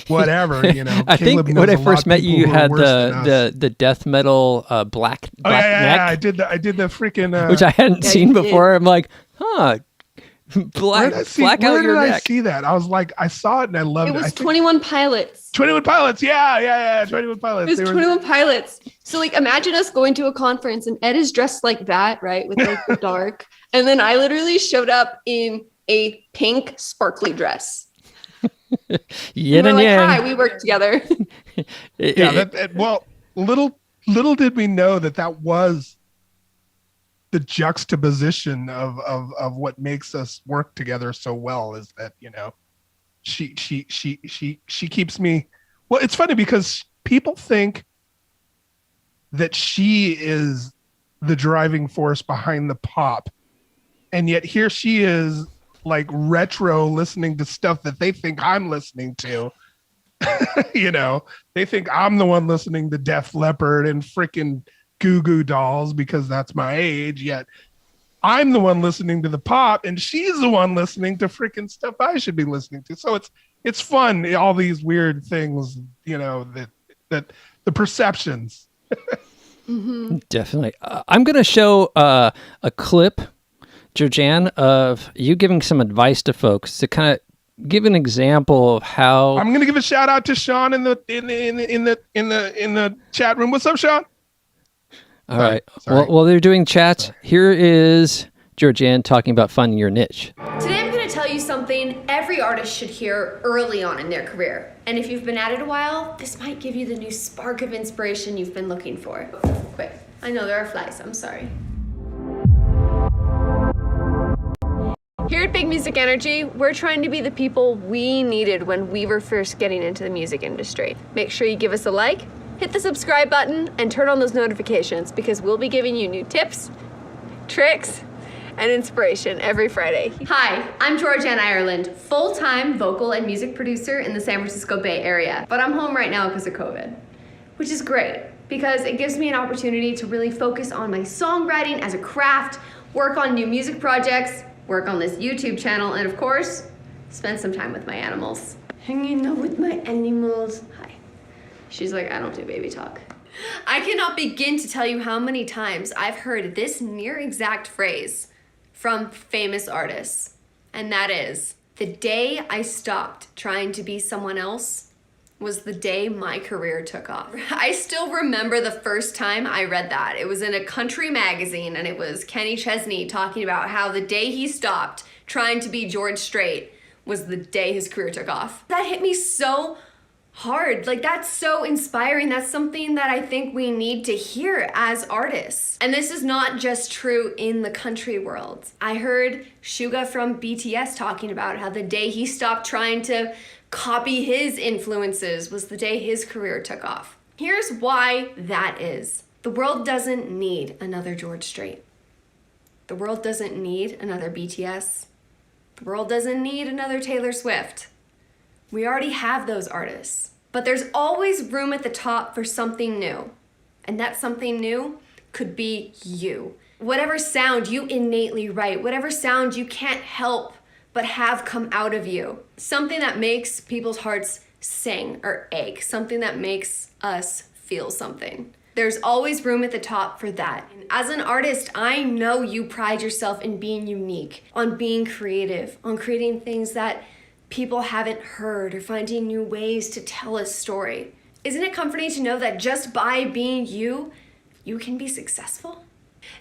whatever, you know.
I think when I first met you, you had the death metal black neck.
Yeah, I did the freaking
which I hadn't seen before. I'm like, black out your neck.
Where did I see that? I was like, I saw it and I loved it.
It was 21 Pilots.
21 Pilots. Yeah. 21 Pilots.
It was 21 Pilots. So like, imagine us going to a conference and Ed is dressed like that, right? With like the dark. And then I literally showed up in a pink sparkly dress.
Yin and yang.
Hi, we work together.
Yeah. Well, little did we know that was the juxtaposition of what makes us work together so well is that, you know, she keeps me. Well, it's funny because people think that she is the driving force behind the pop, and yet here she is, like, retro listening to stuff that they think I'm listening to. You know, they think I'm the one listening to Def Leppard and freaking Goo Goo Dolls because that's my age, yet I'm the one listening to the pop and she's the one listening to freaking stuff I should be listening to. So it's fun, all these weird things, you know, that the perceptions.
Mm-hmm.
Definitely. I'm going to show a clip, Georgann, of you giving some advice to folks to kind of give an example of how.
I'm going to give a shout out to Sean in the chat room. What's up, Sean?
All right. Well, they're doing chats. Sorry. Here is Georgann talking about finding your niche.
Today I'm going to tell you something every artist should hear early on in their career. And if you've been at it a while, this might give you the new spark of inspiration you've been looking for. Quick. I know there are flies. I'm sorry. Here at Big Music Energy, we're trying to be the people we needed when we were first getting into the music industry. Make sure you give us a like, hit the subscribe button, and turn on those notifications because we'll be giving you new tips, tricks, and inspiration every Friday. Hi, I'm Georgann Ireland, full-time vocal and music producer in the San Francisco Bay Area, but I'm home right now because of COVID, which is great because it gives me an opportunity to really focus on my songwriting as a craft, work on new music projects, work on this YouTube channel, and of course, spend some time with my animals. Hanging out with my animals. Hi. She's like, I don't do baby talk. I cannot begin to tell you how many times I've heard this near exact phrase from famous artists, and that is, the day I stopped trying to be someone else was the day my career took off. I still remember the first time I read that. It was in a country magazine, and it was Kenny Chesney talking about how the day he stopped trying to be George Strait was the day his career took off. That hit me so hard. Like, that's so inspiring. That's something that I think we need to hear as artists. And this is not just true in the country world. I heard Suga from BTS talking about how the day he stopped trying to copy his influences was the day his career took off. Here's why that is. The world doesn't need another George Strait. The world doesn't need another BTS. The world doesn't need another Taylor Swift. We already have those artists. But there's always room at the top for something new. And that something new could be you. Whatever sound you innately write, whatever sound you can't help but have come out of you. Something that makes people's hearts sing or ache. Something that makes us feel something. There's always room at the top for that. And as an artist, I know you pride yourself in being unique, on being creative, on creating things that people haven't heard, or finding new ways to tell a story. Isn't it comforting to know that just by being you, you can be successful?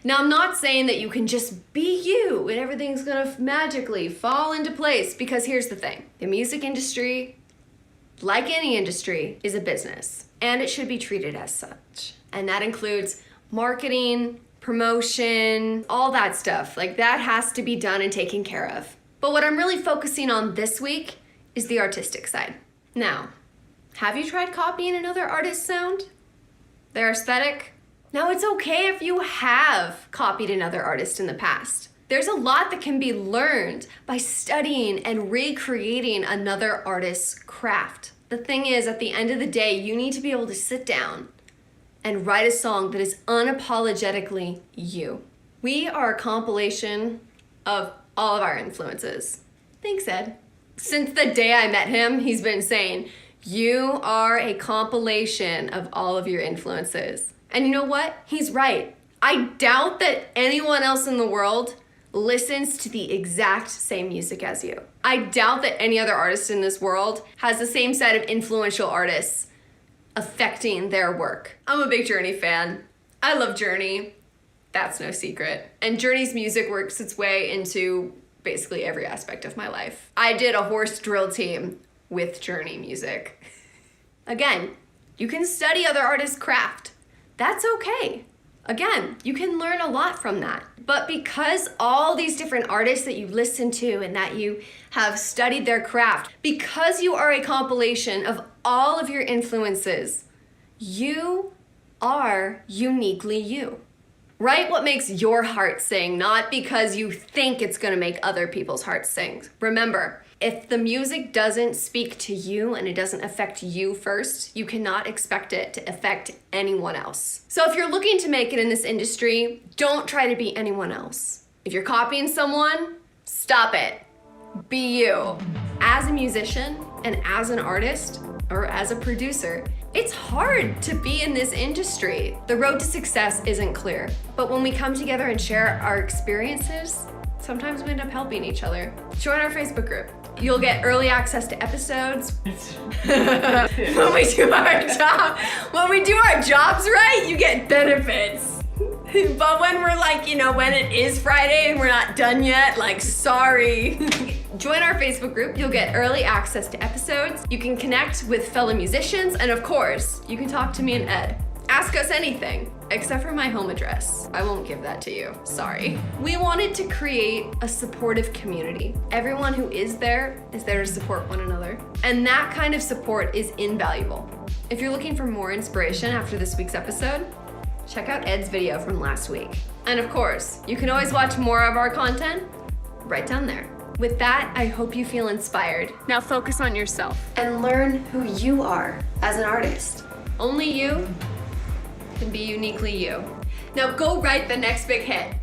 Now, I'm not saying that you can just be you and everything's gonna magically fall into place, because here's the thing. The music industry, like any industry, is a business, and it should be treated as such. And that includes marketing, promotion, all that stuff. Like, that has to be done and taken care of. But what I'm really focusing on this week is the artistic side. Now, have you tried copying another artist's sound? Their aesthetic? Now, it's okay if you have copied another artist in the past. There's a lot that can be learned by studying and recreating another artist's craft. The thing is, at the end of the day, you need to be able to sit down and write a song that is unapologetically you. We are a compilation of all of our influences. Thanks, Ed. Since the day I met him, he's been saying, you are a compilation of all of your influences. And you know what? He's right. I doubt that anyone else in the world listens to the exact same music as you. I doubt that any other artist in this world has the same set of influential artists affecting their work. I'm a big Journey fan. I love Journey. That's no secret. And Journey's music works its way into basically every aspect of my life. I did a horse drill team with Journey music. Again, you can study other artists' craft. That's okay. Again, you can learn a lot from that. But because all these different artists that you listen to and that you have studied their craft, because you are a compilation of all of your influences, you are uniquely you. Write what makes your heart sing, not because you think it's gonna make other people's hearts sing. Remember, if the music doesn't speak to you and it doesn't affect you first, you cannot expect it to affect anyone else. So if you're looking to make it in this industry, don't try to be anyone else. If you're copying someone, stop it. Be you. As a musician and as an artist or as a producer, it's hard to be in this industry. The road to success isn't clear, but when we come together and share our experiences, sometimes we end up helping each other. Join our Facebook group. You'll get early access to episodes. When we do our jobs right, you get benefits. But when we're like, when it is Friday and we're not done yet, like, sorry. Join our Facebook group. You'll get early access to episodes. You can connect with fellow musicians. And of course, you can talk to me and Ed. Ask us anything, except for my home address. I won't give that to you, sorry. We wanted to create a supportive community. Everyone who is there to support one another. And that kind of support is invaluable. If you're looking for more inspiration after this week's episode, check out Ed's video from last week. And of course, you can always watch more of our content right down there. With that, I hope you feel inspired. Now focus on yourself and learn who you are as an artist. Only you can be uniquely you. Now go write the next big hit.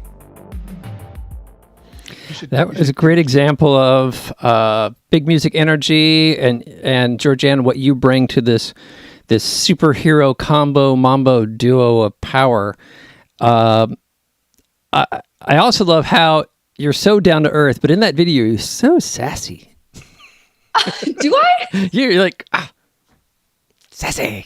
That was a great example of big music energy and Georgann, what you bring to this superhero combo mambo duo of power. I also love how you're so down to earth, but in that video you're so sassy.
Do I?
You're like sassy.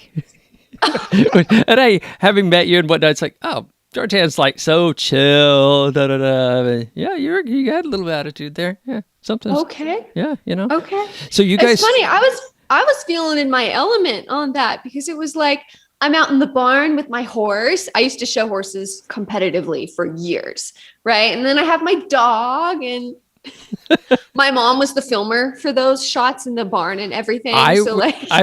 And having met you and whatnot, it's like, oh, Georgann's like so chill, da da da. Yeah, you had a little attitude there. Yeah, something.
Okay.
Yeah,
Okay.
So you guys.
It's funny. I was feeling in my element on that because it was like I'm out in the barn with my horse. I used to show horses competitively for years, right? And then I have my dog, and my mom was the filmer for those shots in the barn and everything. I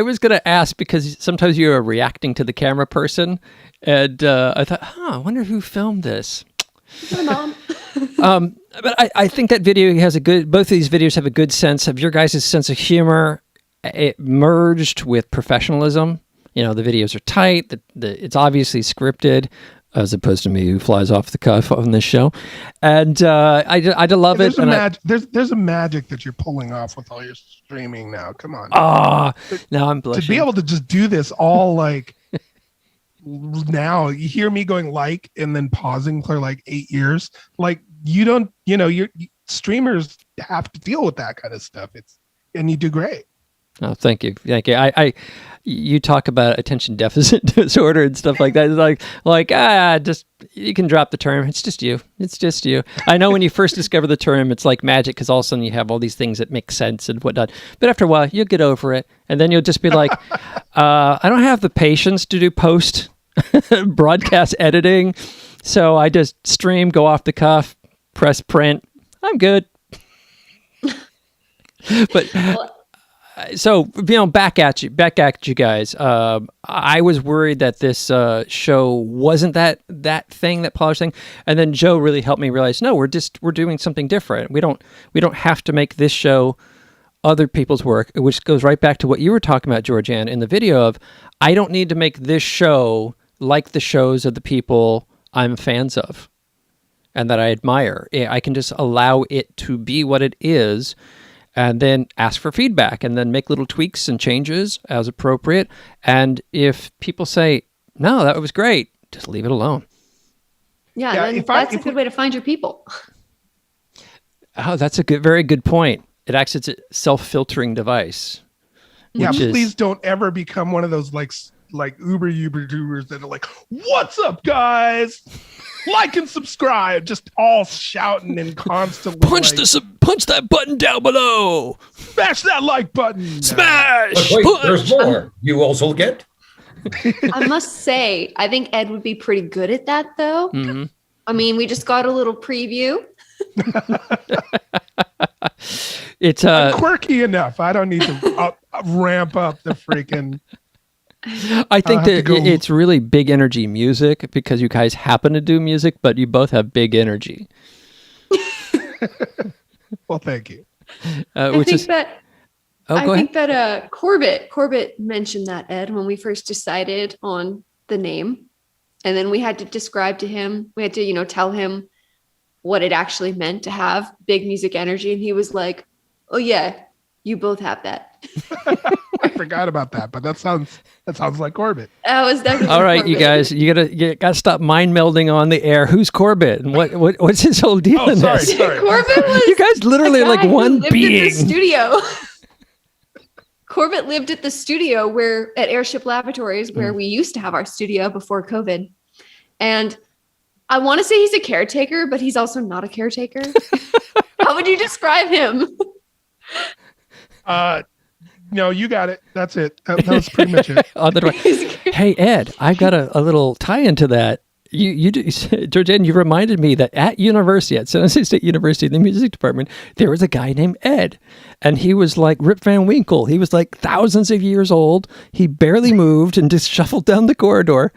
was
gonna ask because sometimes you're reacting to the camera person, and I thought, I wonder who filmed this.
My mom.
But I think that video both of these videos have a good sense of your guys' sense of humor. It merged with professionalism. The videos are tight. It's obviously scripted, as opposed to me who flies off the cuff on this show. And I love it.
There's a magic that you're pulling off with all your streaming now. Come on.
Now I'm blushing.
To be able to just do this all like now, you hear me going like and then pausing for like 8 years. Like you don't, your streamers have to deal with that kind of stuff. And you do great.
Oh, thank you. You talk about attention deficit disorder and stuff like that. It's just you can drop the term. It's just you. I know when you first discover the term, it's like magic because all of a sudden you have all these things that make sense and whatnot. But after a while, you'll get over it, and then you'll just be like, I don't have the patience to do post broadcast editing, so I just stream, go off the cuff, press print. I'm good. But. So, back at you guys. I was worried that this show wasn't that thing, that polished thing, and then Joe really helped me realize, no, we're doing something different. We don't have to make this show other people's work, which goes right back to what you were talking about, Georgann, in the video of, I don't need to make this show like the shows of the people I'm fans of and that I admire. I can just allow it to be what it is, and then ask for feedback, and then make little tweaks and changes as appropriate. And if people say, no, that was great, just leave it alone.
Yeah, that's a good way to find your people.
Oh, that's a very good point. It acts as a self-filtering device.
Yeah, please don't ever become one of those like Uber YouTubers that are like, what's up, guys? Like and subscribe, just all shouting and constantly
punch that button down below.
Smash that like button.
Smash.
But wait, there's more. You also get
I must say, I think Ed would be pretty good at that, though.
Mm-hmm.
I mean, we just got a little preview.
It's
I'm quirky enough. I don't need to ramp up the freaking.
I think
have
that
to go-
it's really big energy music because you guys happen to do music, but you both have big energy.
Well, thank you.
I
Which
think
is
that
oh,
I
go ahead.
think that Corbett mentioned that, Ed, when we first decided on the name. And then we had to describe to him, we had to, tell him what it actually meant to have big music energy. And he was like, oh yeah, you both have that.
I forgot about that, but that sounds like Corbett.
That was definitely
All right, you
Corbett.
guys, you gotta stop mind melding on the air. Who's Corbett and what's his whole deal
Oh,
in
sorry,
this?
sorry.
Corbett was
You guys literally
a
like
guy who
one
lived
being.
at the studio. Corbett lived at the studio at Airship Laboratories, where we used to have our studio before COVID. And I want to say he's a caretaker, but he's also not a caretaker. How would you describe him?
No, you got it. That's it. That was pretty much it.
On the door. Hey Ed, I've got a little tie into that. Georgann, you reminded me that at San Jose State University, in the music department, there was a guy named Ed, and he was like Rip Van Winkle. He was like thousands of years old. He barely moved and just shuffled down the corridor,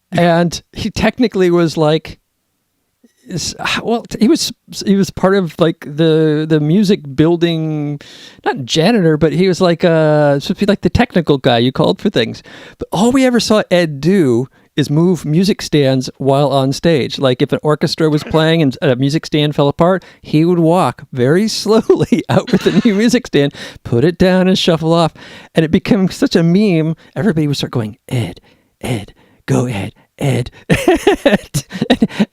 and he technically was like, well, he was part of like the music building, not janitor, but he was like supposed to be like the technical guy you called for things. But all we ever saw Ed do is move music stands while on stage. Like if an orchestra was playing and a music stand fell apart, he would walk very slowly out with a new music stand, put it down and shuffle off. And it became such a meme. Everybody would start going, Ed, go Ed, Ed.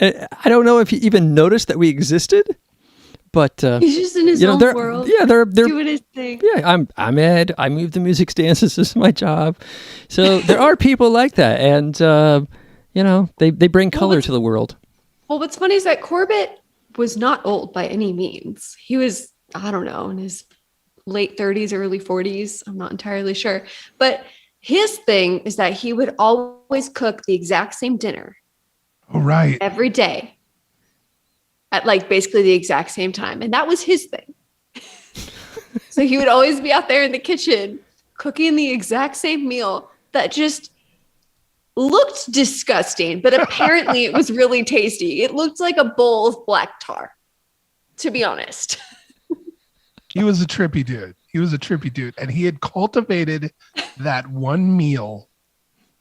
And I don't know if you even noticed that we existed, but
He's just in his own world.
Yeah, they're
doing his thing.
yeah, I'm Ed. I move the music stands. This is my job. So there are people like that, and they bring color to the world.
Well, what's funny is that Corbett was not old by any means. He was, I don't know, in his late 30s, early 40s. I'm not entirely sure. But his thing is that he would always cook the exact same dinner
Oh, right.
every day at like basically the exact same time. And that was his thing. So he would always be out there in the kitchen cooking the exact same meal that just looked disgusting, but apparently it was really tasty. It looked like a bowl of black tar, to be honest.
He was a trippy dude. And he had cultivated that one meal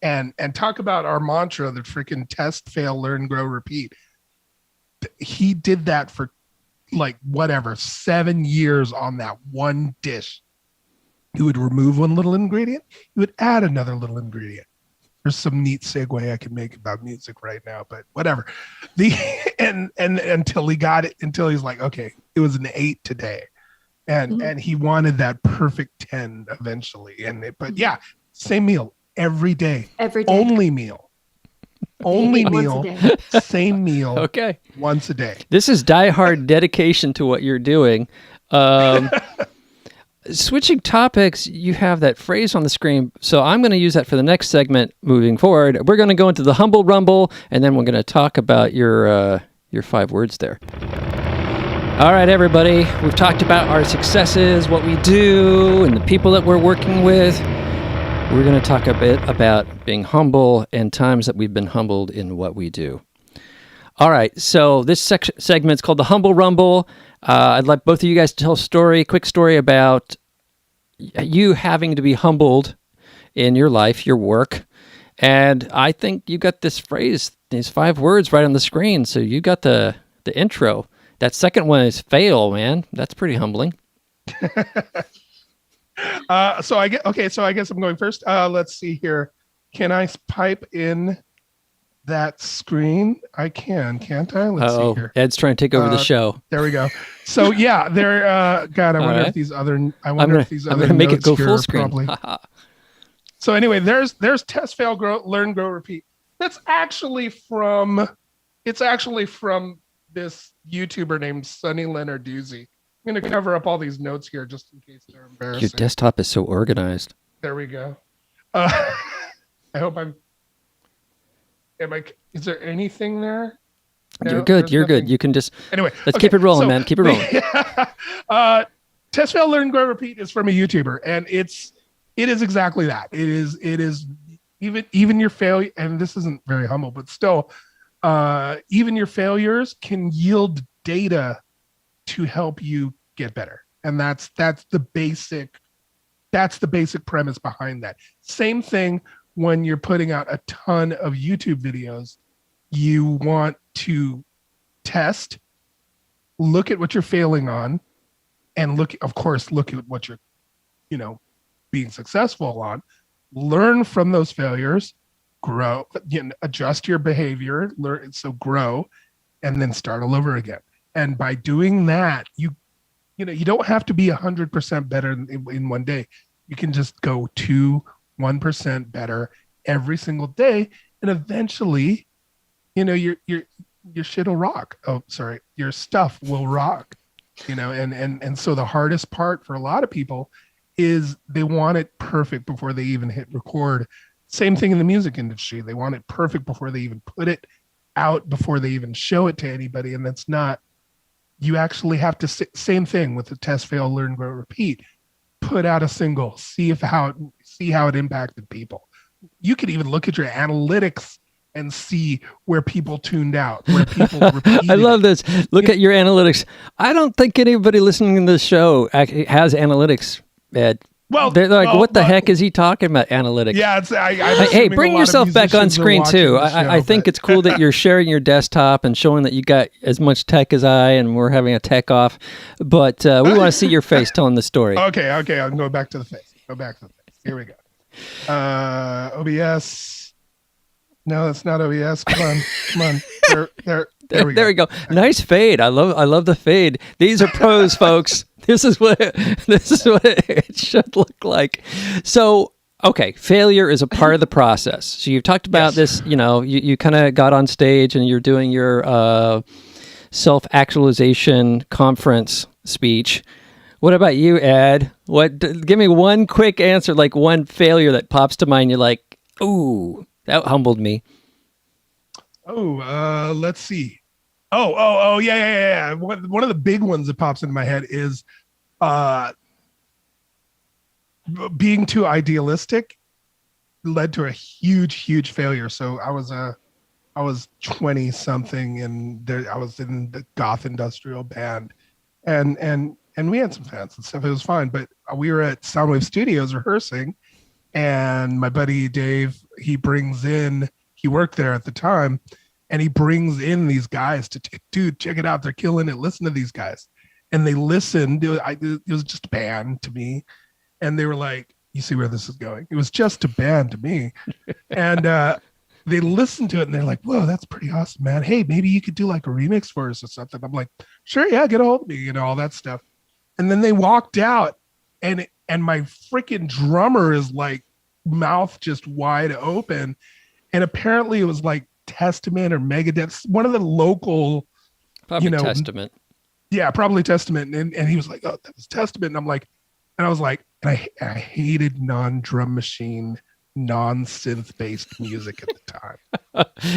and talk about our mantra, the freaking test, fail, learn, grow, repeat. He did that for like 7 years on that one dish. He would remove one little ingredient. He would add another little ingredient. There's some neat segue I can make about music right now, but whatever. And until he's like, okay, it was an 8 today. And he wanted that perfect 10 eventually. But yeah, same meal every day.
Every day.
Only meal. Only meal. Same meal.
Okay.
Once a day.
This is diehard dedication to what you're doing. Switching topics, you have that phrase on the screen, so I'm going to use that for the next segment moving forward. We're going to go into the Humble Rumble, and then we're going to talk about your 5 words there. All right, everybody, we've talked about our successes, what we do, and the people that we're working with. We're going to talk a bit about being humble and times that we've been humbled in what we do. All right, so this segment's called the Humble Rumble. I'd like both of you guys to tell a quick story about you having to be humbled in your life, your work. And I think you got this phrase, these 5 words right on the screen. So you got the intro. That second one is fail, man. That's pretty humbling.
So I guess I'm going first. Let's see here. Can I pipe in that screen? I can, can't I? Let's see here.
Ed's trying to take over the show.
There we go. So yeah, there. God, I wonder if these other. I'm gonna
make it go full
screen.
screen.
So anyway, there's test, fail, grow, learn, grow, repeat. That's actually from. It's actually from this YouTuber named Sunny Lenarduzzi. I'm going to cover up all these notes here just in case they're embarrassing.
Your desktop is so organized.
There we go. I hope is there anything there?
You're
No,
good.
there's
You're good.
nothing.
You can just
Anyway,
let's
okay,
keep it rolling,
so
man. Keep it rolling.
Test Fail Learn Grow Repeat is from a YouTuber, and it is exactly that. It is even your failure, and this isn't very humble, but still, even your failures can yield data to help you get better, and that's the basic premise behind that. Same thing when you're putting out a ton of YouTube videos. You want to test, look at what you're failing on, and look at what you're, being successful on. Learn from those failures, grow, adjust your behavior, grow, and then start all over again. And by doing that, you don't have to be 100% better in one day. You can just go 1% better every single day, and eventually, your shit will rock. Oh, sorry, your stuff will rock. And so the hardest part for a lot of people is they want it perfect before they even hit record. Same thing in the music industry. They want it perfect before they even put it out, before they even show it to anybody. And that's not, you actually have to, same thing with the test, fail, learn, grow, repeat. Put out a single, see how it impacted people. You could even look at your analytics and see where people tuned out, where people repeated.
I love this. Look at your analytics. I don't think anybody listening to this show actually has analytics, Ed.
Well,
they're like, what the heck is he talking about, analytics?
Yeah,
hey, bring yourself back on screen too. I think it's cool that you're sharing your desktop and showing that you got as much tech as I, and we're having a tech off. But we want to see your face telling the story.
Okay, I'll go back to the face. Here we go. OBS. No, that's not OBS. Come on. There we go.
Nice fade. I love the fade. These are pros, folks. This is what it should look like. So, okay, failure is a part of the process. So you've talked about this. You kind of got on stage and you're doing your self-actualization conference speech. What about you, Ed? Give me one quick answer, like one failure that pops to mind. You're like, ooh. That humbled me.
Oh, let's see. Oh, yeah. One of the big ones that pops into my head is being too idealistic led to a huge failure. So I was 20 something, and I was in the goth industrial band, and we had some fans and stuff. It was fine, but we were at Soundwave Studios rehearsing. And my buddy Dave, he worked there at the time, and he brings in these guys dude, check it out. They're killing it. Listen to these guys. And they listened. It was just a band to me. And they were like, you see where this is going? It was just a band to me. And they listened to it, and they're like, whoa, that's pretty awesome, man. Hey, maybe you could do like a remix for us or something. I'm like, sure, yeah, get a hold of me, all that stuff. And then they walked out, and my freaking drummer is like mouth just wide open. And apparently it was like Testament or Megadeth, one of the local,
probably Testament.
Yeah, probably Testament. And he was like, oh, that was Testament. And I was like, I hated non-drum machine, non-synth based music at the time.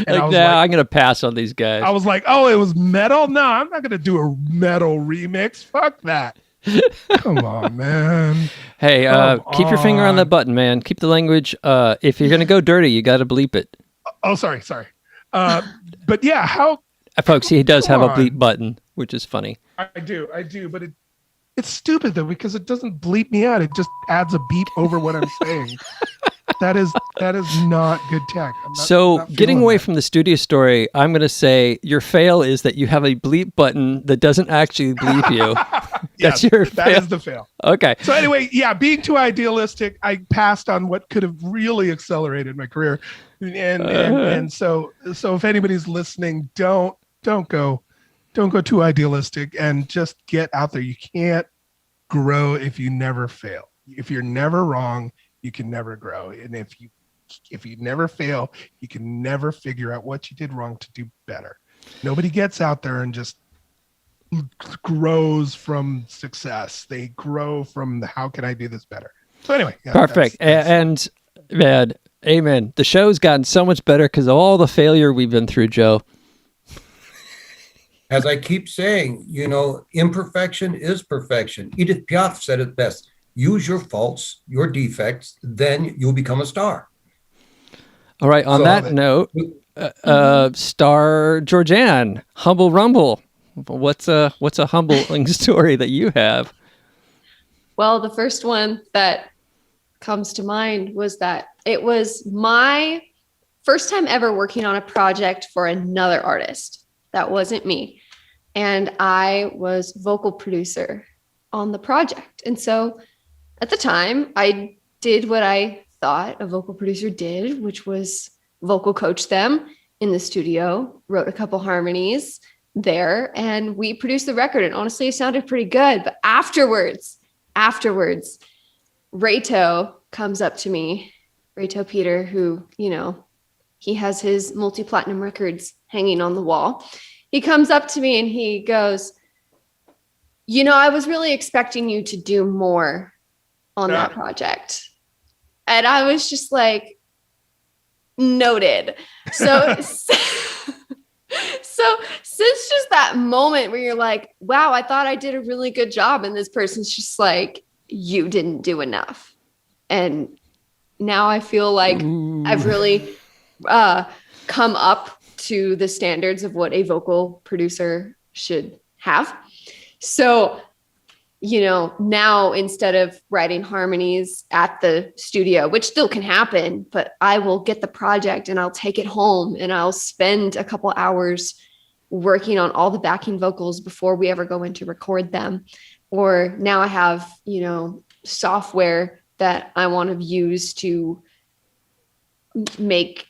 And
I'm going to pass on these guys.
I was like, oh, it was metal? No, I'm not going to do a metal remix. Fuck that. Come on, man.
Hey, keep your finger on the button, man. Keep the language. If you're gonna go dirty, you got to bleep it.
Oh, sorry. But yeah, how?
Folks, he does have a bleep button, which is funny.
I do, but it's stupid though, because it doesn't bleep me out. It just adds a beep over what I'm saying. That is not good tech.
So getting away from the studio story, I'm going to say your fail is that you have a bleep button that doesn't actually bleep you.
That is the fail.
Okay.
So anyway, yeah, being too idealistic, I passed on what could have really accelerated my career. And so if anybody's listening, don't go too idealistic, and just get out there. You can't grow if you never fail. If you're never wrong, you can never grow. And if you never fail, you can never figure out what you did wrong to do better. Nobody gets out there and just grows from success. They grow from how can I do this better? So anyway. Yeah,
perfect. And Ed, Amen. The show's gotten so much better because of all the failure we've been through, Joe.
As I keep saying, imperfection is perfection. Edith Piaf said it best. Use your faults, your defects, then you'll become a star.
All right. On that note, star Georgann, Humble Rumble. What's a humbling story that you have?
Well, the first one that comes to mind was that it was my first time ever working on a project for another artist. That wasn't me. And I was vocal producer on the project. And so at the time, I did what I thought a vocal producer did, which was vocal coach them in the studio, wrote a couple harmonies there, and we produced the record. And honestly, it sounded pretty good. But afterwards, Rayto comes up to me, Rayto Peter, who, he has his multi-platinum records hanging on the wall. He comes up to me and he goes, I was really expecting you to do more on that project. And I was just like, noted. So since just that moment where you're like, wow, I thought I did a really good job. And this person's just like, you didn't do enough. And now I feel like I've really come up to the standards of what a vocal producer should have. So, now instead of writing harmonies at the studio, which still can happen, but I will get the project and I'll take it home and I'll spend a couple hours working on all the backing vocals before we ever go in to record them. Or now I have, software that I want to use to make,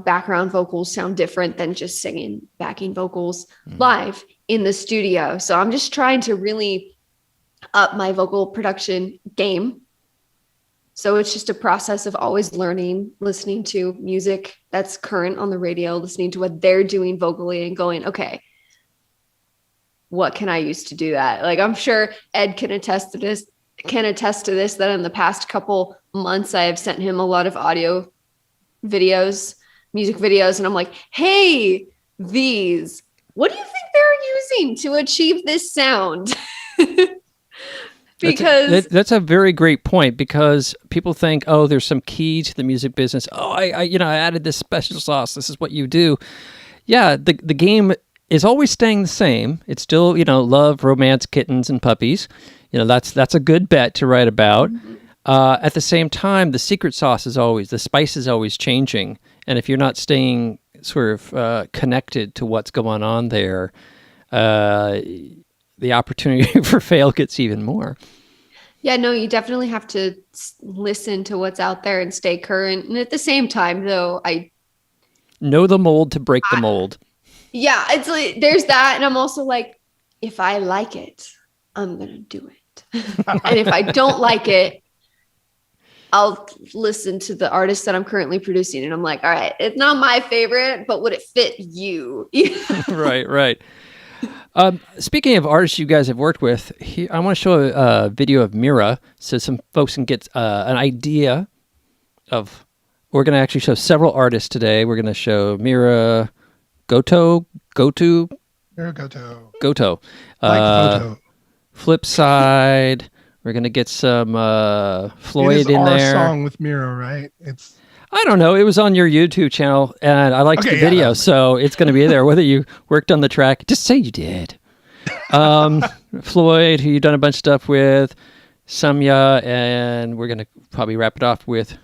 background vocals sound different than just singing backing vocals live in the studio. So I'm just trying to really up my vocal production game. So it's just a process of always learning, listening to music that's current on the radio, listening to what they're doing vocally and going, okay, what can I use to do that? Like, I'm sure Ed can attest to this, that in the past couple months, I have sent him a lot of audio videos, music videos. And I'm like, hey, what do you think they're using to achieve this sound? Because
that's a very great point, because people think, oh, there's some key to the music business. Oh, I added this special sauce. This is what you do. Yeah, the game is always staying the same. It's still, love, romance, kittens, and puppies. That's a good bet to write about. Mm-hmm. At the same time, the secret sauce the spice is always changing. And if you're not staying sort of connected to what's going on there, the opportunity for fail gets even more.
Yeah, no, you definitely have to listen to what's out there and stay current. And at the same time, though, I
know the mold to break the mold.
Yeah, it's like, there's that. And I'm also like, if I like it, I'm going to do it. And if I don't like it, I'll listen to the artist that I'm currently producing. And I'm like, all right, it's not my favorite, but would it fit you?
Right. Speaking of artists you guys have worked with, I want to show a video of Mira so some folks can get an idea of. We're going to actually show several artists today. We're going to show Mira Goto.
Mira Goto.
Photo. Flip Side. We're going to get some Floyd in there.
Our song with Mira, right?
I don't know. It was on your YouTube channel, and I liked the video, so it's going to be there. Whether you worked on the track, just say you did. Floyd, who you've done a bunch of stuff with, Samya, and we're going to probably wrap it off with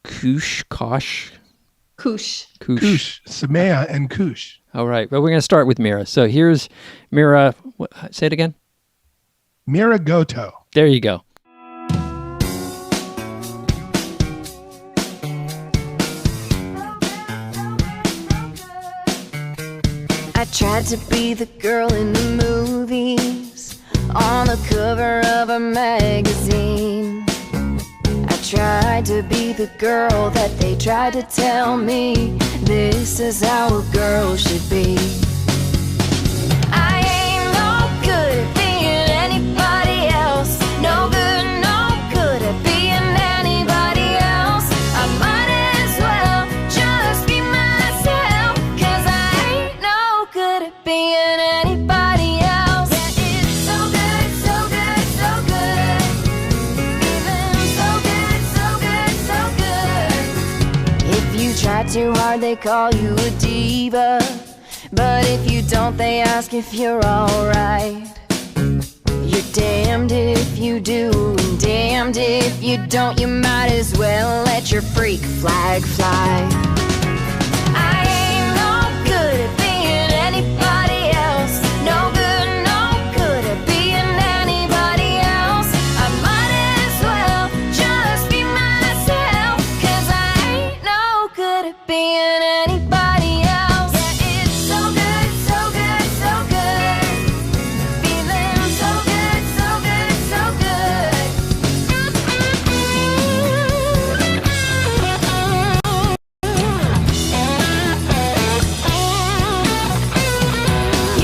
Kush.
Samaya and Kush.
All right. Well, we're going to start with Mira. So here's Mira. Say it again.
Mira Goto.
There you go.
I tried to be the girl in the movies, on the cover of a magazine. I tried to be the girl that they tried to tell me this is how a girl should be. I ain't no good at being anybody else, no good at being anybody else. I might try too hard, they call you a diva. But if you don't, they ask if you're alright. You're damned if you do and damned if you don't. You might as well let your freak flag fly. I ain't no good at being anybody else. No good, no good at being anybody else. I might as well just be myself, 'cause I ain't no good at being anybody else. Yeah, it's so good, so good, so good. Feeling so good, so good, so good.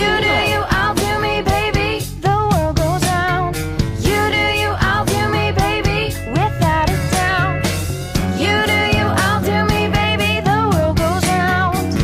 You do you, I'll do me, baby. The world goes round. You do you, I'll do me, baby. Without a doubt. You do you, I'll do me, baby. The world goes round.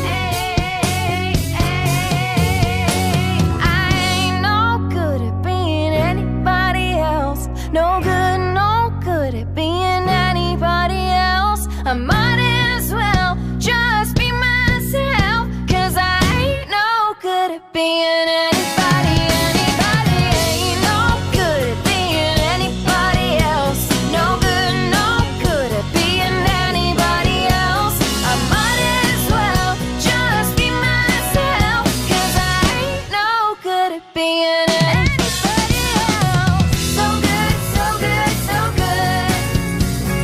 Hey, hey. I ain't no good at being anybody else. No good, no good at being anybody else. I might as well just be myself, 'cause I ain't no good at being anybody. Anybody ain't no good at being anybody else. No good, no good at being anybody else. I might as well just be myself, 'cause I ain't no good at being anybody else. So good, so good, so good.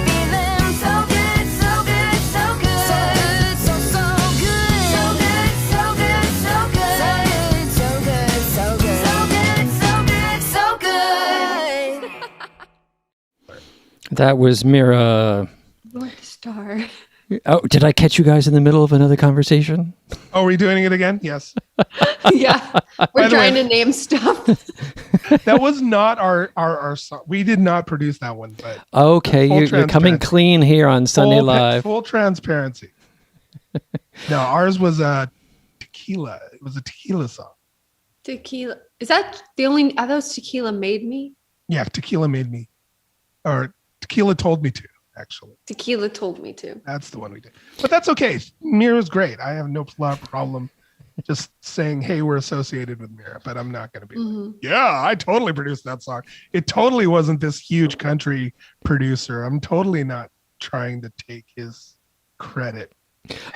Feeling so good, so good, so good. So good, so good. So good, so good, so good. So good, so good, so good. So good, so good, so good.
That was Mira.
North Star.
Oh, did I catch you guys in the middle of another conversation?
Oh, are we doing it again? Yes.
Yeah.
By
We're
the
trying
way-
to name stuff.
That was not our song. We did not produce that one, but
Okay,
Full
you're coming
transparency.
clean here on Sunday
full,
Live.
full transparency. No, ours was a tequila. It was a tequila song.
Tequila. Is that the only? Are those Tequila Made Me?
Yeah, tequila made me, or tequila told me to. Actually,
Tequila Told Me to.
that's the one we did. But that's okay. Mira's great. I have no problem just saying, "Hey, we're associated with Mira," but I'm not going to be.
Mhm.
Yeah, I totally produced that song. It totally wasn't this huge country producer. I'm totally not trying to take his credit.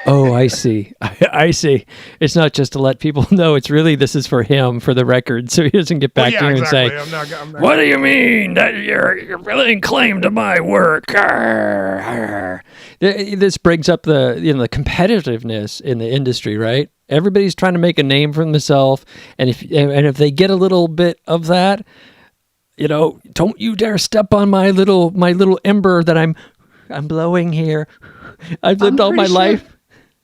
Oh, I see. I see. It's not just to let people know. It's really, this is for him, for the record, so he doesn't get back
Well,
to you
exactly.
and say,
I'm not
"What do you mean that you're laying claim to my work?" Arr, arr. This brings up the the competitiveness in the industry, right? Everybody's trying to make a name for themselves, and if they get a little bit of that, don't you dare step on my little ember that I'm blowing here. I've lived
I'm
all my
pretty sure-
life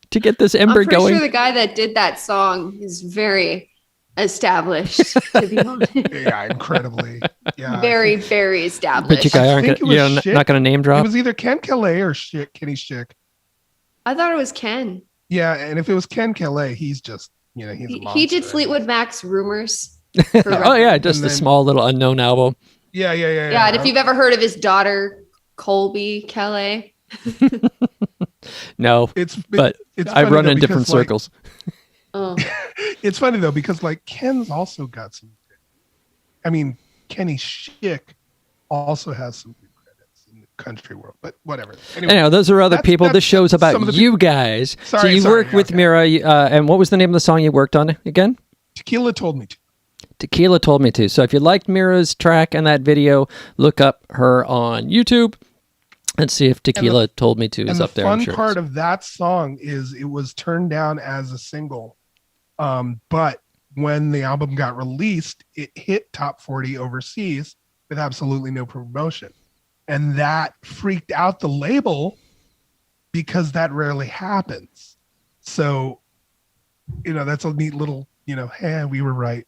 to get this ember
I'm pretty
going.
sure the guy that did that song is very established, to be honest.
Yeah, incredibly. Yeah.
Very, very
But
established.
you guys
I
aren't
think
gonna,
it was Schick.
not going to name
It
drop.
was either Ken Calais or Kenny Schick.
I thought it was Ken.
Yeah, and if it was Ken Calais, he's just he's a
He
monster.
did Fleetwood Mac's Rumors. for
Oh yeah,
record.
just
And
a
then-
small little unknown album.
Yeah.
Yeah, and if you've ever heard of his daughter, Colby Calais.
No,
but it's
I
funny
run
though,
in different
because, like,
circles.
Oh,
It's funny though because like Ken's also got some. I mean, Kenny Schick also has some good credits in the country world, but whatever. Anyway,
Anyhow, those are other
that's-
people.
that's
This show's
some
about
of the
you guys. So
Sorry,
you worked with
okay.
Mira, and what was the name of the song you worked on again?
Tequila told me to.
Tequila Told Me To. So if you liked Mira's track and that video, look up her on YouTube and see if Tequila Told Me To is
And the
up there. I'm
fun
sure it
part
is.
of that song is it was turned down as a single, but when the album got released, it hit top 40 overseas with absolutely no promotion, and that freaked out the label because that rarely happens. So, that's a neat little, hey, we were right.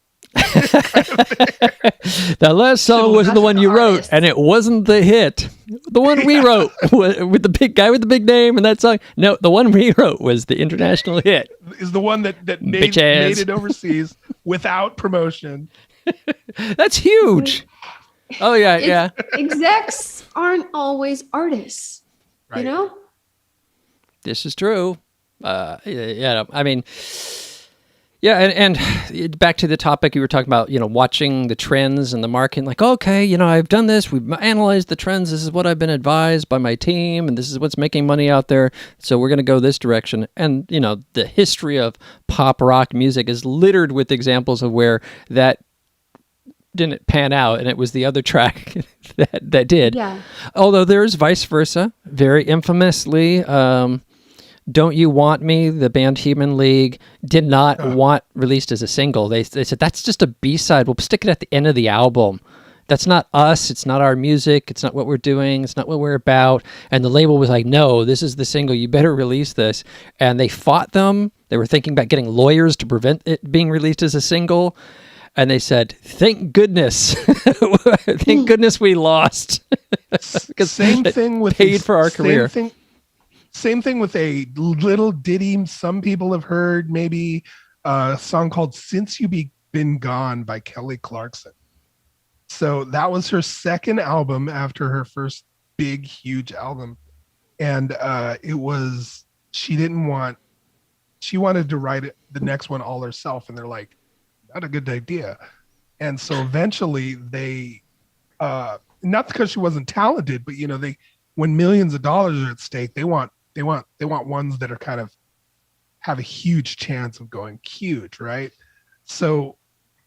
That last song wasn't the
that's
one
an
you wrote,
artist.
and it wasn't the hit. The one we wrote with the big guy with the big name and that song. No, the one we wrote was the international hit.
Is the one that made
Bitches.
it overseas without promotion.
That's huge. Oh yeah, yeah.
execs aren't always artists,
Right.
you know?
This is true. Yeah, I mean, yeah, and back to the topic you were talking about, watching the trends in the market, like, okay, I've done this, we've analyzed the trends, this is what I've been advised by my team, and this is what's making money out there, so we're going to go this direction. And, the history of pop rock music is littered with examples of where that didn't pan out, and it was the other track that did.
Yeah.
Although there's vice versa, very infamously, Don't You Want Me, the band Human League, did not want released as a single. They said, that's just a B-side. We'll stick it at the end of the album. That's not us. It's not our music. It's not what we're doing. It's not what we're about. And the label was like, no, this is the single. You better release this. And they fought them. They were thinking about getting lawyers to prevent it being released as a single. And they said, thank goodness. Thank goodness we lost.
Same thing with
paid for our career.
Same thing with a little ditty some people have heard, maybe a song called Since You Been Gone by Kelly Clarkson. So that was her second album after her first big, huge album. And she wanted to write the next one all herself. And they're like, not a good idea. And so eventually they, not because she wasn't talented, but when millions of dollars are at stake, they want ones that are kind of have a huge chance of going huge, right? So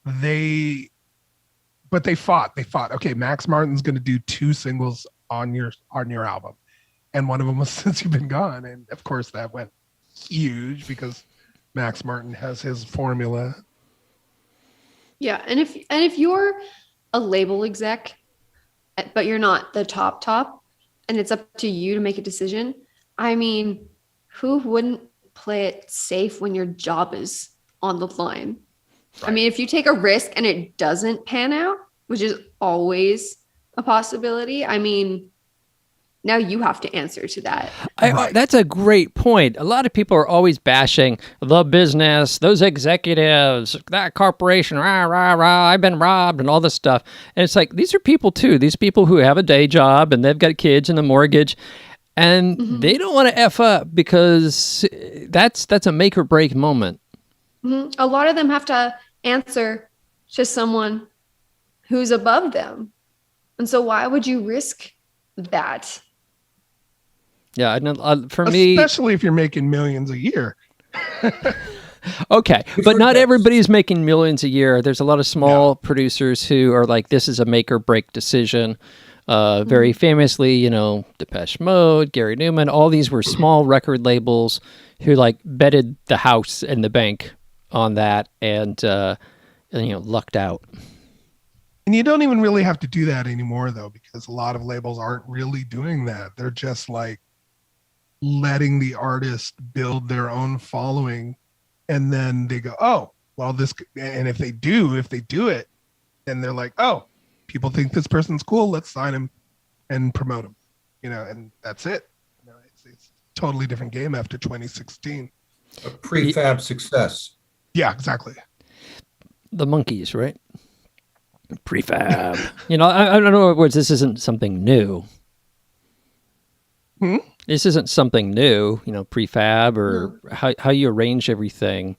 they fought. Okay, Max Martin's going to do 2 singles on your album, and one of them was Since You've Been Gone, and of course that went huge because Max Martin has his formula.
Yeah, and if you're a label exec, but you're not the top, and it's up to you to make a decision. I mean, who wouldn't play it safe when your job is on the line? Right. I mean, if you take a risk and it doesn't pan out, which is always a possibility, I mean, now you have to answer to that.
That's a great point. A lot of people are always bashing the business, those executives, that corporation, rah, rah, rah, I've been robbed and all this stuff. And it's like, these are people too. These people who have a day job and they've got kids and a mortgage. And they don't want to F up because that's a make or break moment.
Mm-hmm. A lot of them have to answer to someone who's above them. And so why would you risk that?
Yeah, I know, for me...
Especially if you're making millions a year.
Okay, but not everybody's making millions a year. There's a lot of small producers who are like, this is a make or break decision. Very famously, Depeche Mode, Gary Newman, all these were small record labels who betted the house and the bank on that and lucked out.
And you don't even really have to do that anymore, though, because a lot of labels aren't really doing that. They're just letting the artist build their own following. And then they go, oh, well, and if they do it, then they're like, oh, people think this person's cool. Let's sign him and promote him, and that's it. It's a totally different game after 2016.
A prefab success.
Yeah, exactly.
The Monkees, right? Prefab. In other words, this isn't something new. This isn't something new, prefab or how you arrange everything.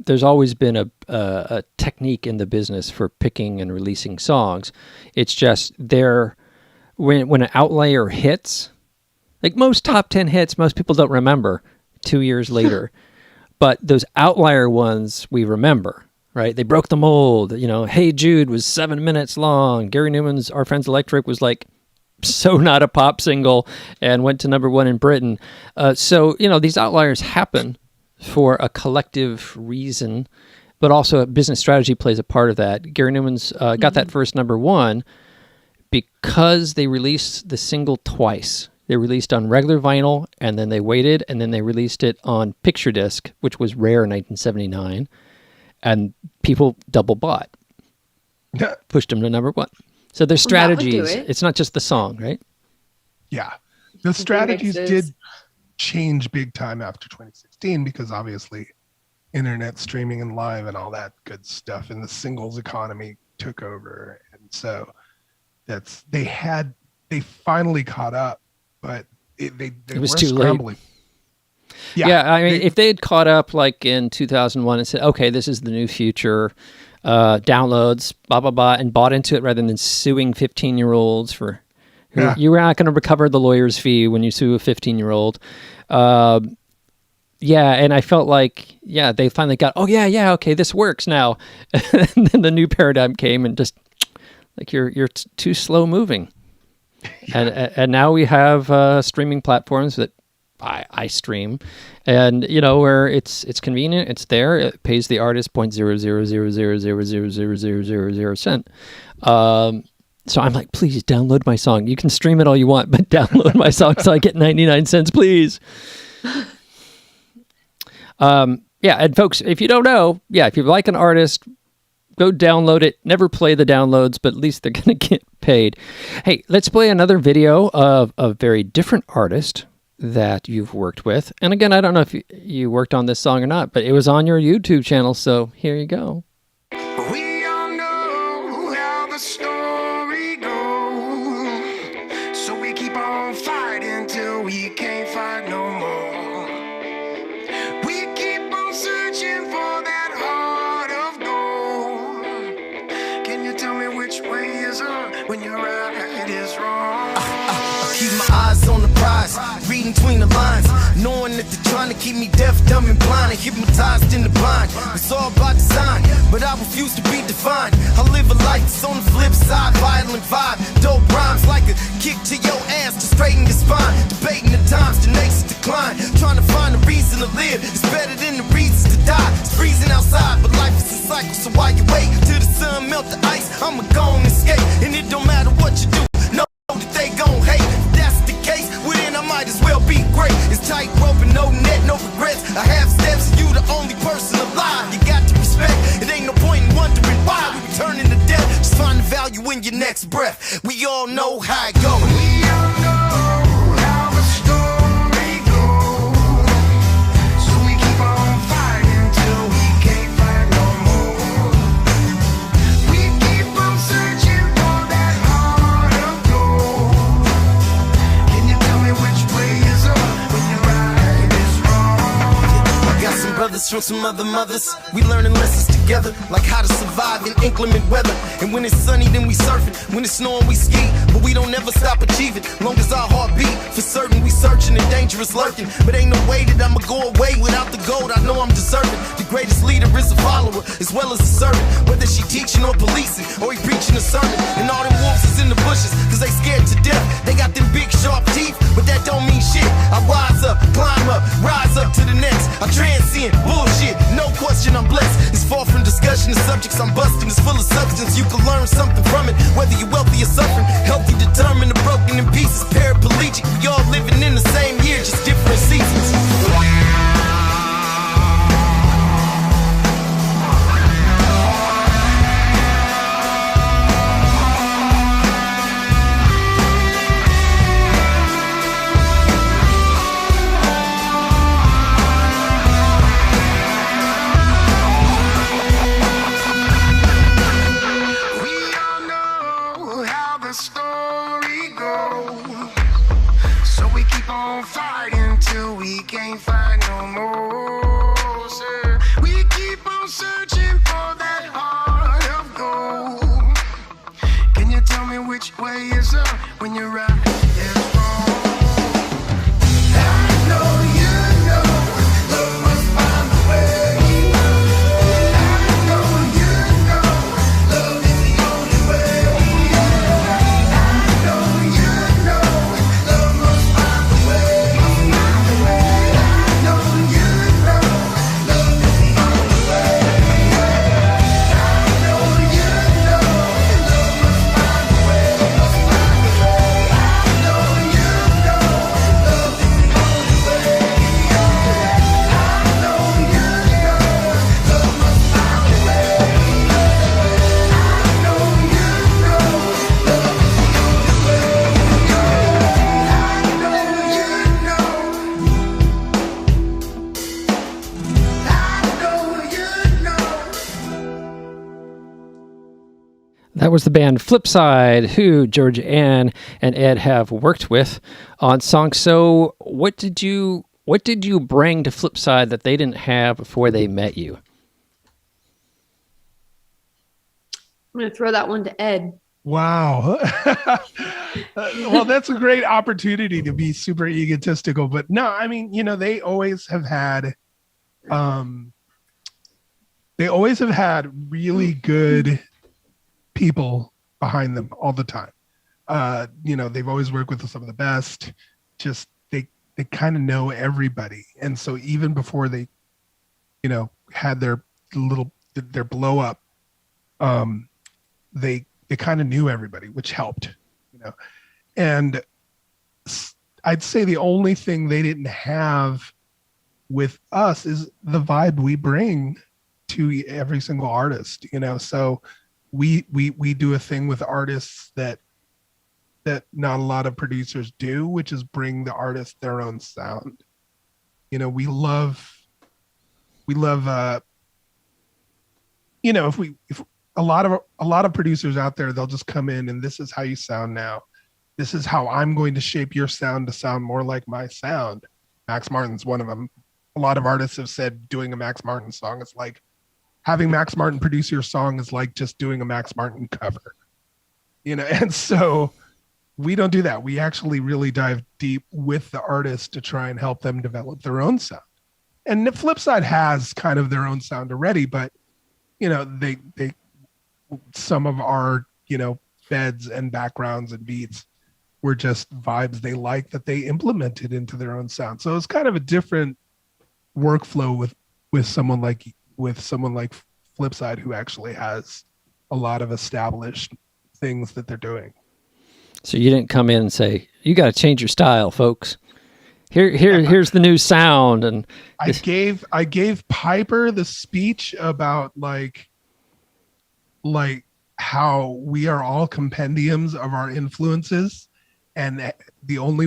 There's always been a technique in the business for picking and releasing songs. It's just when an outlier hits, like most top 10 hits, most people don't remember 2 years later. But those outlier ones we remember, right? They broke the mold. Hey Jude was 7 minutes long. Gary Newman's Our Friends Electric was so not a pop single and went to #1 in Britain. So these outliers happen for a collective reason, but also a business strategy plays a part of that. Gary Newman's got that first #1 because they released the single twice. They released on regular vinyl, and then they waited, and then they released it on picture disc, which was rare in 1979, and people double bought. Pushed them to #1. So there's strategies. It's not just the song, right?
Yeah. The strategies did change big time after 2016 because obviously internet streaming and live and all that good stuff and the singles economy took over. And so they finally caught up, but they
was
were
too late.
scrambling.
Yeah, I mean, if they had caught up like in 2001 and said, okay, this is the new future, downloads, blah, blah, blah, and bought into it rather than suing 15-year-olds for, you were not going to recover the lawyer's fee when you sue a 15-year-old. Yeah, and I felt like, they finally got, okay, this works now. And then the new paradigm came and just, like, you're too slow moving. And now we have streaming platforms that I stream, and where it's convenient, it's there, it pays the artist 0.00000000000 so I'm like, please download my song. You can stream it all you want, but download my song so I get 99 cents, please. And folks, if you don't know, if you like an artist, go download it. Never play the downloads, but at least they're going to get paid. Hey, let's play another video of a very different artist that you've worked with. And again, I don't know if you worked on this song or not, but it was on your YouTube channel, so here you go.
We all know how the story goes, so we keep on fighting till we can't fight no more. We keep on searching for that heart of gold. Can you tell me which way is up when your right is wrong?
Keep my eyes on the prize, reading between the lines, knowing that they're trying to keep me deaf, dumb, and blind, and hypnotized in the blind. It's all by design, but I refuse to be defined. I live a life that's on the flip side, violent vibe, dope rhymes like a kick to your ass to straighten your spine. Debating the times, the nations decline, trying to find a reason to live. It's better than the reasons to die. It's freezing outside, but life is a cycle, so while you wait till the sun melt the ice, I'ma go and escape. And it don't matter what you do, know that they gon' hate. If that's the case, well then I might as well be great. It's tight rope and no net, no regrets. I have steps, and you the only person alive. You got to respect, it ain't no point in wondering why we returning to death. Just find the value in your next breath. We all know how it goes.
We all know how the story goes, so we keep on fighting till we can't fight no more. We keep on searching for that heart of gold. Can you tell me which way is up when your right is wrong?
I got some brothers from some other mothers. We learning lessons together, like how to survive in inclement weather. And when it's sunny, then we surfing. When it's snowing, we ski. But we don't ever stop achieving. Long as our heart beat, for certain we searching and dangerous lurking. But ain't no way that I'ma go away without the gold. I know I'm deserving. The greatest leader is a follower, as well as a servant. Whether she teaching or policing, or he preaching a sermon. And all them wolves is in the bushes, cause they scared to death. They got them big sharp teeth, but that don't mean shit. I rise up, climb up, rise up to the next. I transcend bullshit, no question I'm blessed. It's far from discussion, the subjects I'm busting is full of substance. You can learn something from it, whether you're wealthy or suffering. Healthy, determined, or broken in pieces. Paraplegic, we all living in the same year, just different seasons.
We all know how the story goes, so we keep on fighting till we can't fight no more. Sir, we keep on searching for that heart of gold. Can you tell me which way is up when you're right is wrong? I know you know love must find a way. I know you know love is the only way. I know you know love must find a way. I know you know love is the only way. I know you know love must find a way. I know you
That was the band Flipside, who Georgann and Ed have worked with on songs. So what did you bring to Flipside that they didn't have before they met you?
I'm going to throw that one to Ed.
Wow. Well, that's a great opportunity to be super egotistical, but no, I mean, they always have had really good people behind them all the time. They've always worked with some of the best. Just they kind of know everybody, and so even before they, had their blow up, they kind of knew everybody, which helped, And I'd say the only thing they didn't have with us is the vibe we bring to every single artist, So we do a thing with artists that not a lot of producers do, which is bring the artist their own sound. We love if a lot of producers out there, they'll just come in and this is how you sound now. This is how I'm going to shape your sound to sound more like my sound. Max Martin's one of them. A lot of artists have said doing a Max Martin song is like having Max Martin produce your song is like just doing a Max Martin cover. And so we don't do that. We actually really dive deep with the artist to try and help them develop their own sound. And the Flipside has kind of their own sound already, but they some of our beds and backgrounds and beats were just vibes they like that they implemented into their own sound. So it's kind of a different workflow with someone like Flipside, who actually has a lot of established things that they're doing.
So you didn't come in and say, you got to change your style, folks. Here's the new sound. And
I gave Piper the speech about like how we are all compendiums of our influences, and the only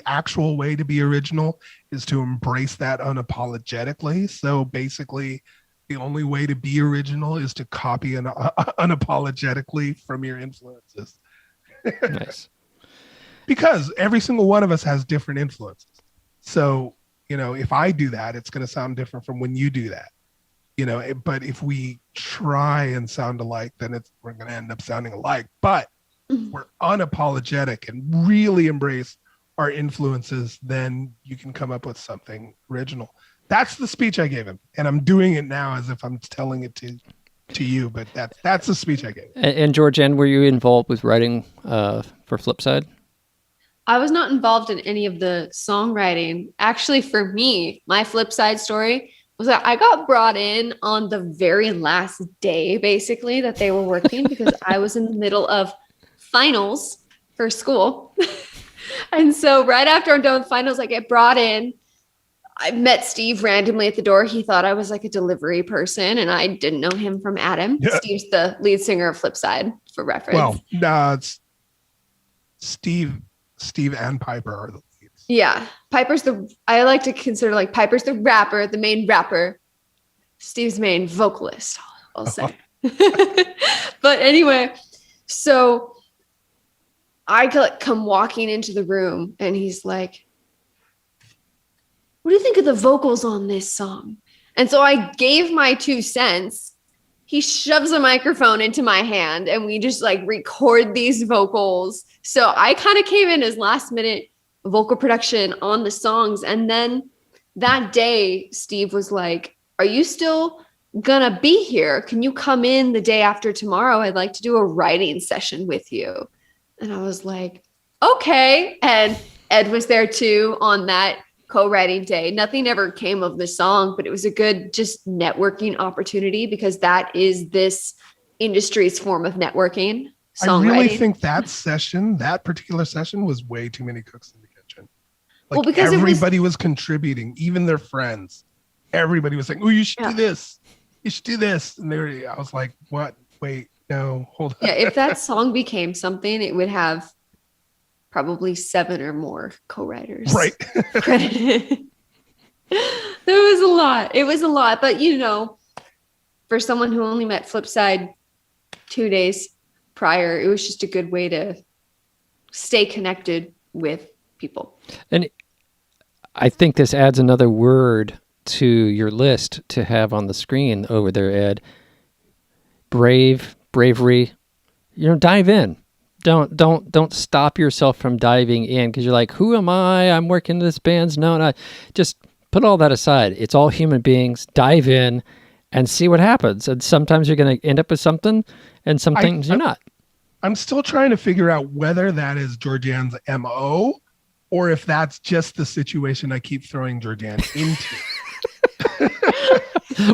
actual way to be original is to embrace that unapologetically. So basically, the only way to be original is to copy unapologetically from your influences.
Nice.
Because every single one of us has different influences. So, if I do that, it's going to sound different from when you do that. But if we try and sound alike, then we're going to end up sounding alike. But we're unapologetic and really embrace our influences, then you can come up with something original. That's the speech I gave him, and I'm doing it now as if I'm telling it to you. But that's the speech I gave him.
And Georgann, were you involved with writing for Flipside?
I was not involved in any of the songwriting. Actually, for me, my Flipside story was that I got brought in on the very last day, basically, that they were working because I was in the middle of finals for school. And so right after I'm done with finals, I get brought in. I met Steve randomly at the door. He thought I was like a delivery person, and I didn't know him from Adam. Yeah. Steve's the lead singer of Flipside, for reference.
Well, it's Steve and Piper are the leads.
Yeah. I like to consider like Piper's the rapper, the main rapper. Steve's main vocalist, I'll say. But anyway, so I come walking into the room and he's like, what do you think of the vocals on this song? And so I gave my 2 cents. He shoves a microphone into my hand and we just like record these vocals. So I kind of came in as last minute vocal production on the songs. And then that day, Steve was like, are you still gonna be here? Can you come in the day after tomorrow? I'd like to do a writing session with you. And I was like, okay. And Ed was there too on that co-writing day. Nothing ever came of the song, but it was a good just networking opportunity because that is this industry's form of networking.
I really think that particular session was way too many cooks in the kitchen. Like, well, because everybody was contributing, even their friends. Everybody was saying, oh, you should do this. You should do this. And I was like, what? Wait, no, hold on.
Yeah, if that song became something, it would have probably 7 or more co-writers.
Right.
Credited. It was a lot. But for someone who only met Flipside 2 days prior, it was just a good way to stay connected with people.
And I think this adds another word to your list to have on the screen over there, Ed. Bravery. Dive in. Don't stop yourself from diving in because you're like, who am I? I'm working in this band's no. Just put all that aside. It's all human beings. Dive in and see what happens. And sometimes you're going to end up with something, and some things you're not.
I'm still trying to figure out whether that is Georgann's MO or if that's just the situation I keep throwing Georgann into.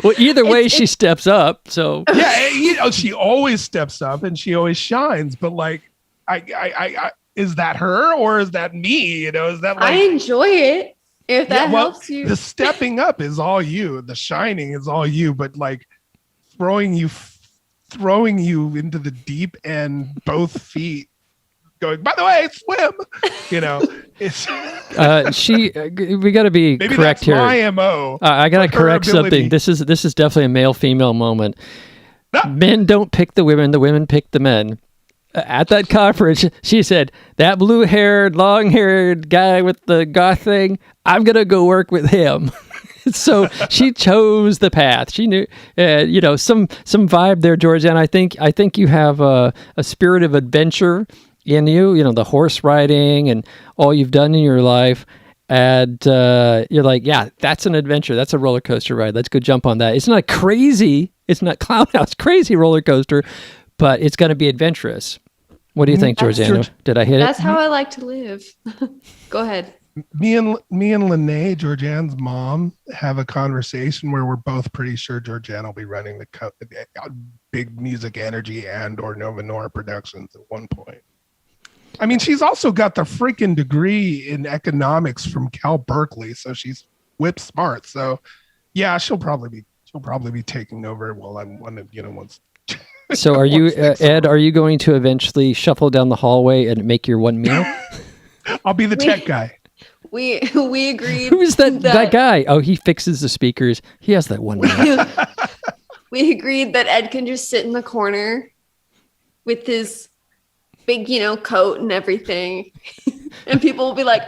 Well, either way, she steps up. So
yeah, she always steps up and she always shines. But like, I is that her or is that me? Is that like?
I enjoy it. If that helps you.
The stepping up is all you. The shining is all you. But like, throwing you into the deep end, both feet. Going, by the way, swim. It's
we got to be
maybe
correct
that's
here.
My MO.
I got to correct something. This is definitely a male female moment. Men don't pick the women pick the men. At that conference, she said, "That blue-haired, long-haired guy with the goth thing, I'm gonna go work with him." So she chose the path. She knew, some vibe there, Georgann. I think you have a spirit of adventure in you, the horse riding and all you've done in your life. And you're like, yeah, that's an adventure. That's a roller coaster ride. Let's go jump on that. It's not crazy. It's not clown house crazy roller coaster, but it's going to be adventurous. What do you think, Georgann? Did I hit it?
That's how I like to live. Go ahead.
Me and Lene, Georgann's mom, have a conversation where we're both pretty sure Georgann will be running the Big Music Energy and or Nova Noir Productions at one point. I mean, she's also got the freaking degree in economics from Cal Berkeley, so she's whip smart. So, yeah, she'll probably be taking over while I'm once.
So, are you Ed? Are you going to eventually shuffle down the hallway and make your one meal?
I'll be the tech guy.
We agreed.
Who's that guy? Oh, he fixes the speakers. He has that one meal.
We agreed that Ed can just sit in the corner with his big, coat and everything. And people will be like,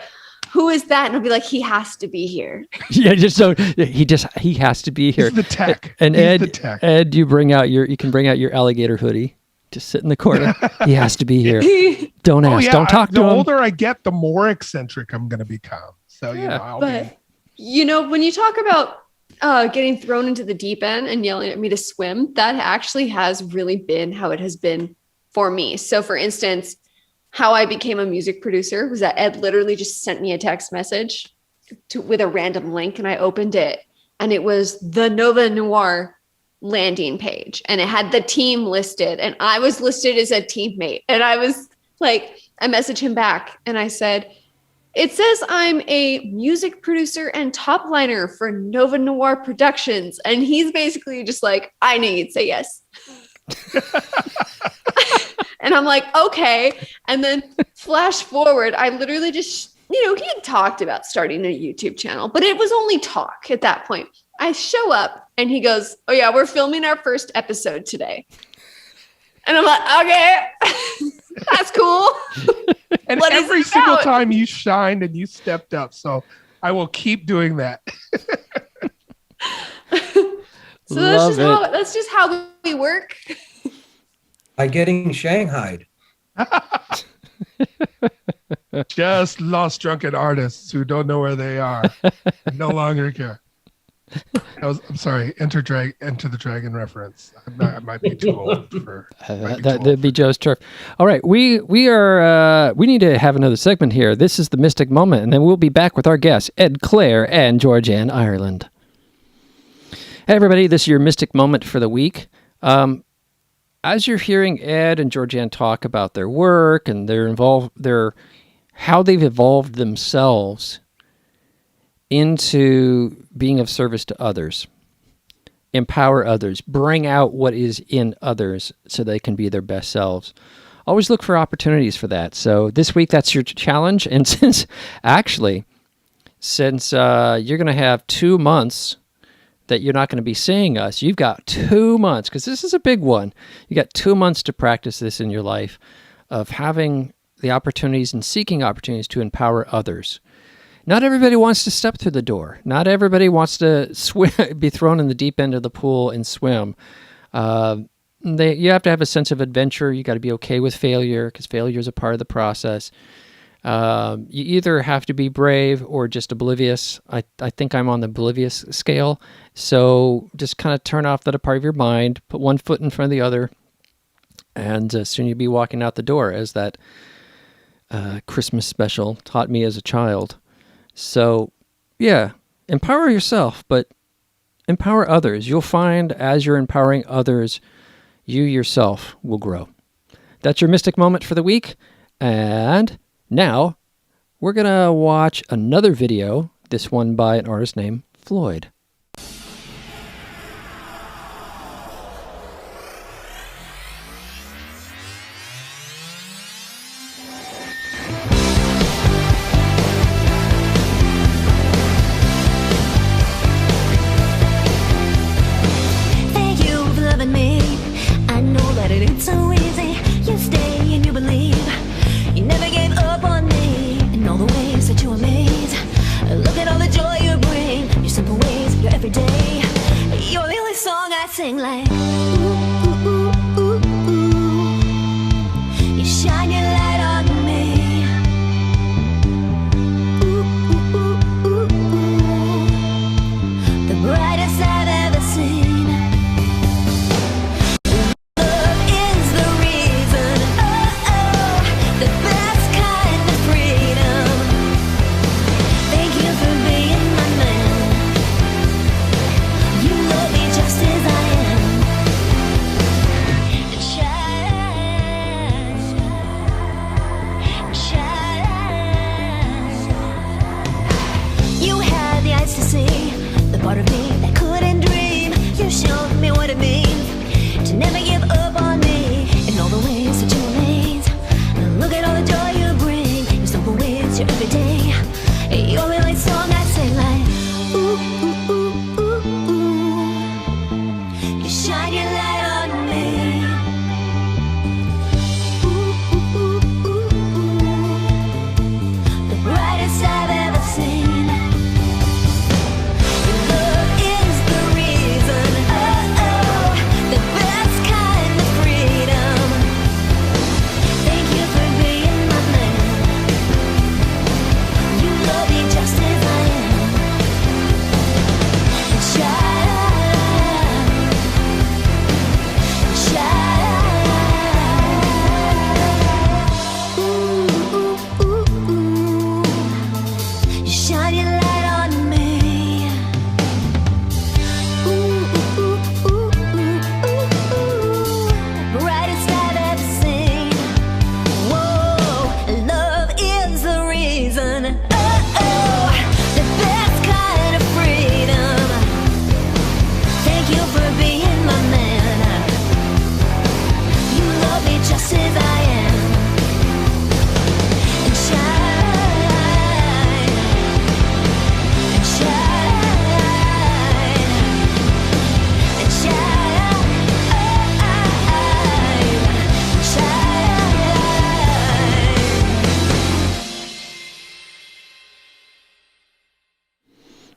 who is that? And I'll be like, he has to be here.
Yeah, he has to be here.
He's the tech.
And
He's
Ed,
the tech.
Ed, you can bring out your alligator hoodie. Just sit in the corner. He has to be here. Don't ask.
Yeah,
don't talk to him.
The older I get, the more eccentric I'm going to become. So, when
you talk about getting thrown into the deep end and yelling at me to swim, that actually has really been how it has been for me. So for instance, how I became a music producer was that Ed literally just sent me a text message with a random link, and I opened it, and it was the Nova Noir landing page, and it had the team listed, and I was listed as a teammate. And I was like, I messaged him back and I said, it says I'm a music producer and top liner for Nova Noir Productions. And he's basically just like, I knew you'd say yes. And I'm like, okay. And then flash forward, I literally just, he had talked about starting a YouTube channel, but it was only talk at that point. I show up and he goes, oh yeah, we're filming our first episode today. And I'm like, okay, that's cool.
And every single time you shined and you stepped up. So I will keep doing that.
So that's just how we work.
By getting shanghaied.
Just lost drunken artists who don't know where they are. No longer care. I'm sorry. Enter the Dragon reference. I might be too old for
that'd be Joe's turf. All right, we need to have another segment here. This is the Mystic Moment, and then we'll be back with our guests, Ed Clare and Georgann Ireland. Hey everybody, this is your Mystic Moment for the week. As you're hearing Ed and Georgann talk about their work and how they've evolved themselves into being of service to others, empower others, bring out what is in others so they can be their best selves. Always look for opportunities for that. So this week, that's your challenge. And since you're going to have 2 months that you're not going to be seeing us, you've got 2 months, because this is a big one. You got 2 months to practice this in your life, of having the opportunities and seeking opportunities to empower others. Not everybody wants to step through the door. Not everybody wants to swim, be thrown in the deep end of the pool and swim. You have to have a sense of adventure. You got to be okay with failure, because failure is a part of the process. You either have to be brave or just oblivious. I think I'm on the oblivious scale. So just kind of turn off that part of your mind, put one foot in front of the other, and soon you'll be walking out the door, as that Christmas special taught me as a child. So yeah, empower yourself, but empower others. You'll find as you're empowering others, you yourself will grow. That's your Mystic Moment for the week. And now we're going to watch another video, this one by an artist named Floyd.
Thank you for loving me. I know that it ain't so easy. You stay and you believe. You never gave up on me in all the ways that you amaze. Look at all the joy you bring. Your simple ways, your everyday. You're the only song I sing like. Ooh, ooh, ooh, ooh, ooh. You shine your light on me. Ooh, ooh, ooh, ooh, ooh. The brightest I've ever seen. Part of me that couldn't dream. You showed me what it means to never give up on me in all the ways that you amaze. And look at all the joy you bring. Your simple ways, your everyday. You're the only song I sing like. Ooh, ooh, ooh, ooh, ooh. You shine your light on me. Ooh, ooh, ooh, ooh, ooh. The brightest I've ever seen.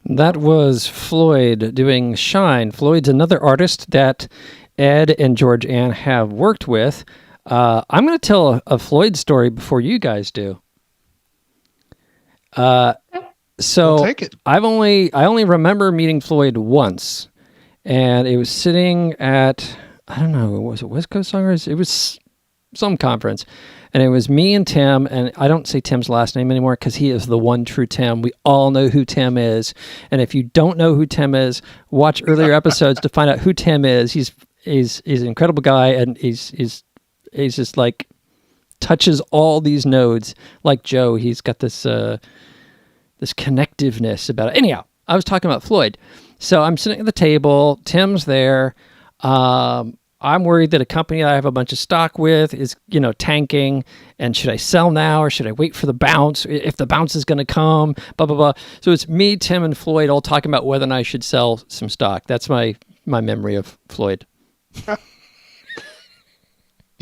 That was Floyd doing Shine. Floyd's another artist that Ed and Georgann have worked with. I'm going to tell a Floyd story before you guys do. So
We'll take it.
I only remember meeting Floyd once, and it was sitting at, I don't know, was it West Coast Songwriters? It was some conference. And it was me and Tim, and I don't say Tim's last name anymore because he is the one true Tim. We all know who Tim is. And if you don't know who Tim is, watch earlier episodes to find out who Tim is. He's an incredible guy, and he's just like touches all these nodes like Joe. He's got this this connectiveness about it. Anyhow, I was talking about Floyd. So I'm sitting at the table. Tim's there. I'm worried that a company I have a bunch of stock with is, tanking. And should I sell now or should I wait for the bounce? If the bounce is going to come, blah, blah, blah. So it's me, Tim, and Floyd all talking about whether or not I should sell some stock. That's my memory of Floyd.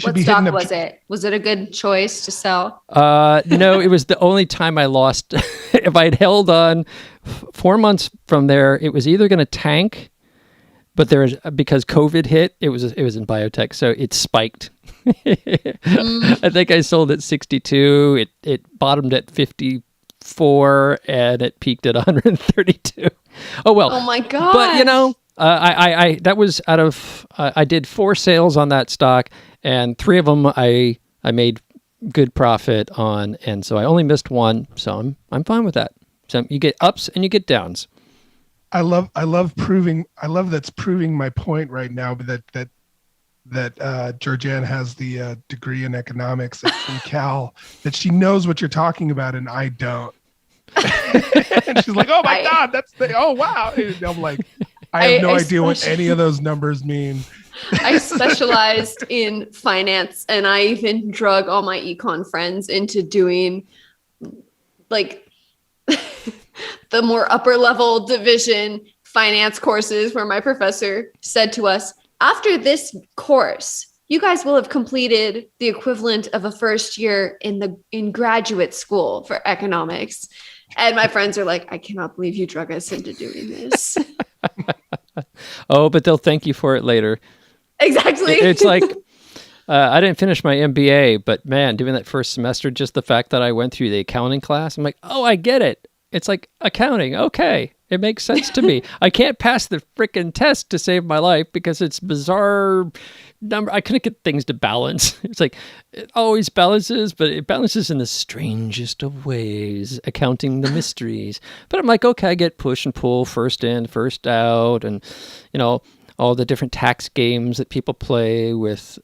What stock was it? Was it a good choice to sell?
No, it was the only time I lost. If I'd held on 4 months from there, it was either going to tank, but because COVID hit, it was in biotech, so it spiked. I think I sold at 62. It bottomed at 54, and it peaked at 132. Oh well.
Oh my god!
But I that was out of I did 4 sales on that stock. And 3 of them I made good profit on, and so I only missed 1. So I'm fine with that. So you get ups and you get downs.
I love that's proving my point right now. That Georgann has the degree in economics from Cal. That she knows what you're talking about, and I don't. And she's like, "Oh my god, oh wow!" And I'm like, I have no idea what any of those numbers mean.
I specialized in finance, and I even drug all my econ friends into doing like the more upper level division finance courses, where my professor said to us, after this course, you guys will have completed the equivalent of a first year in graduate school for economics. And my friends are like, I cannot believe you drug us into doing this.
Oh, but they'll thank you for it later.
Exactly.
It's like, I didn't finish my MBA, but man, doing that first semester, just the fact that I went through the accounting class, I'm like, oh, I get it. It's like accounting. Okay. It makes sense to me. I can't pass the freaking test to save my life because it's bizarre number. I couldn't get things to balance. It's like, it always balances, but it balances in the strangest of ways, accounting the mysteries. But I'm like, okay, I get push and pull, first in, first out, and, all the different tax games that people play with.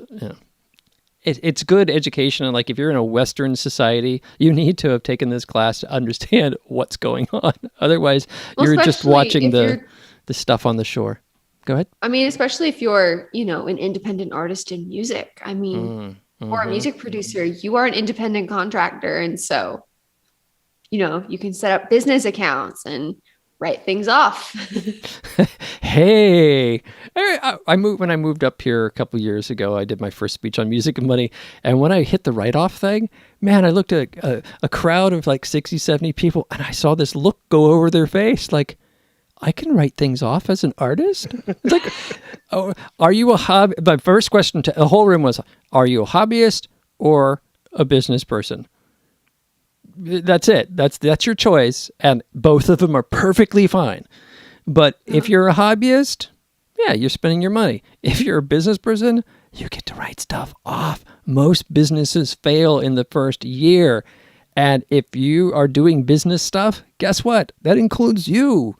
It's good education. And like, if you're in a Western society, you need to have taken this class to understand what's going on. Otherwise, you're just watching the stuff on the shore. Go ahead.
I mean, especially if you're, an independent artist in music. I mean, or a music producer, you are an independent contractor. And so, you can set up business accounts and write things off.
Hey, when I moved up here a couple years ago, I did my first speech on music and money. And when I hit the write-off thing, man, I looked at a crowd of like 60, 70 people, and I saw this look go over their face. Like, I can write things off as an artist? It's like, oh, are you a hobby? My first question to the whole room was, are you a hobbyist or a business person? That's it. That's your choice. And both of them are perfectly fine. But if you're a hobbyist, yeah, you're spending your money. If you're a business person, you get to write stuff off. Most businesses fail in the first year. And if you are doing business stuff, guess what? That includes you.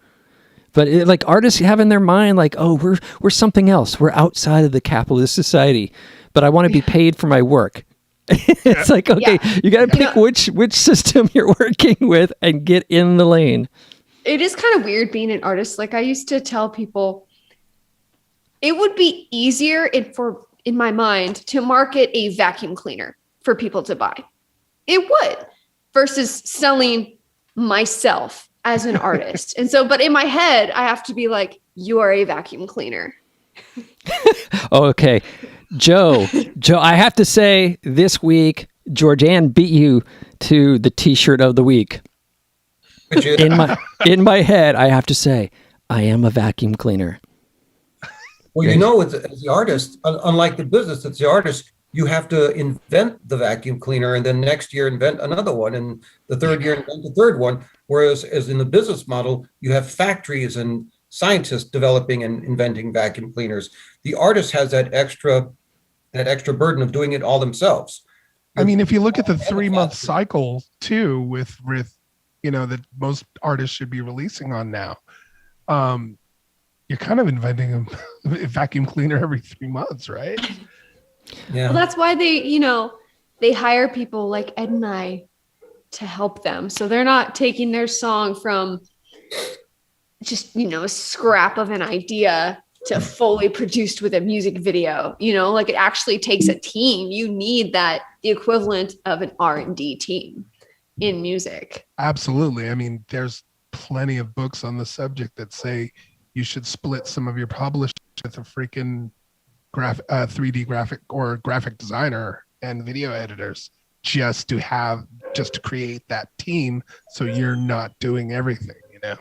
But like artists have in their mind, like, oh, we're something else. We're outside of the capitalist society. But I want to be paid for my work. It's like, okay, you got to pick which system you're working with and get in the lane.
It is kind of weird being an artist. Like, I used to tell people it would be easier in my mind to market a vacuum cleaner for people to buy. It would, versus selling myself as an artist. And so, but in my head, I have to be like, you are a vacuum cleaner.
Okay. Joe, I have to say this week, Georgann beat you to the t-shirt of the week. In my head, I have to say, I am a vacuum cleaner.
Well, as the artist, unlike the business, it's the artist, you have to invent the vacuum cleaner and then next year invent another one and the third year invent the third one. Whereas as in the business model, you have factories and scientists developing and inventing vacuum cleaners. The artist has that extra burden of doing it all themselves.
I mean, if you look at the 3-month cycle too, with that most artists should be releasing on now, you're kind of inventing a vacuum cleaner every 3 months, right?
Yeah. Well, that's why they hire people like Ed and I to help them. So they're not taking their song from just, a scrap of an idea to fully produced with a music video. You know, like it actually takes a team. You need the equivalent of an R&D team in music.
Absolutely. I mean, there's plenty of books on the subject that say you should split some of your publishing with a freaking 3D graphic or graphic designer and video editors just to create that team, so you're not doing everything, you know.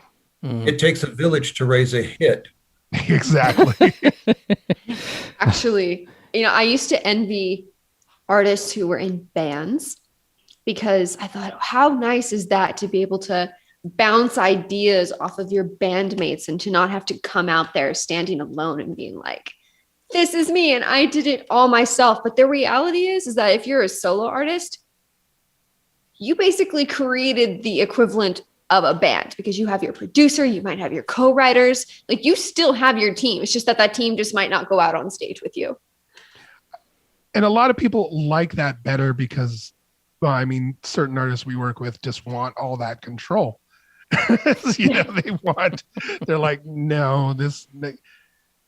It takes a village to raise a hit.
Exactly.
Actually, you know, I used to envy artists who were in bands, because I thought, how nice is that to be able to bounce ideas off of your bandmates and to not have to come out there standing alone and being like, this is me and I did it all myself. But the reality is that if you're a solo artist, you basically created the equivalent of a band, because you have your producer, you might have your co-writers, like you still have your team. It's just that team just might not go out on stage with you.
And a lot of people like that better because, well, I mean, certain artists we work with just want all that control. You know, they're like, no,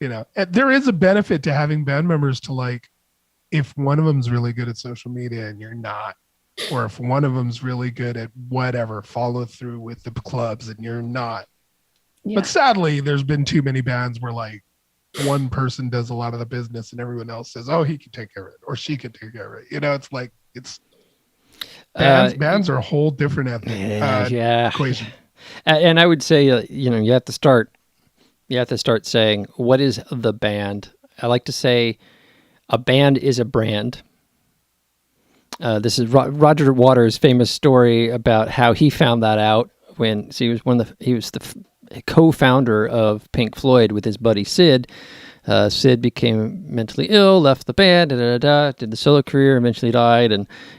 you know, and there is a benefit to having band members to, like, if one of them's really good at social media and you're not, or if one of them's really good at whatever, follow through with the clubs and you're not. Yeah. But sadly, there's been too many bands where, like, one person does a lot of the business and everyone else says, oh, he can take care of it or she can take care of it. You know, it's like, bands are a whole different equation.
And I would say, you know, you have to start saying, what is the band? I like to say a band is a brand. This is Roger Waters' famous story about how he found that out when he was the co-founder of Pink Floyd with his buddy Sid. Sid became mentally ill, left the band, did the solo career, eventually died,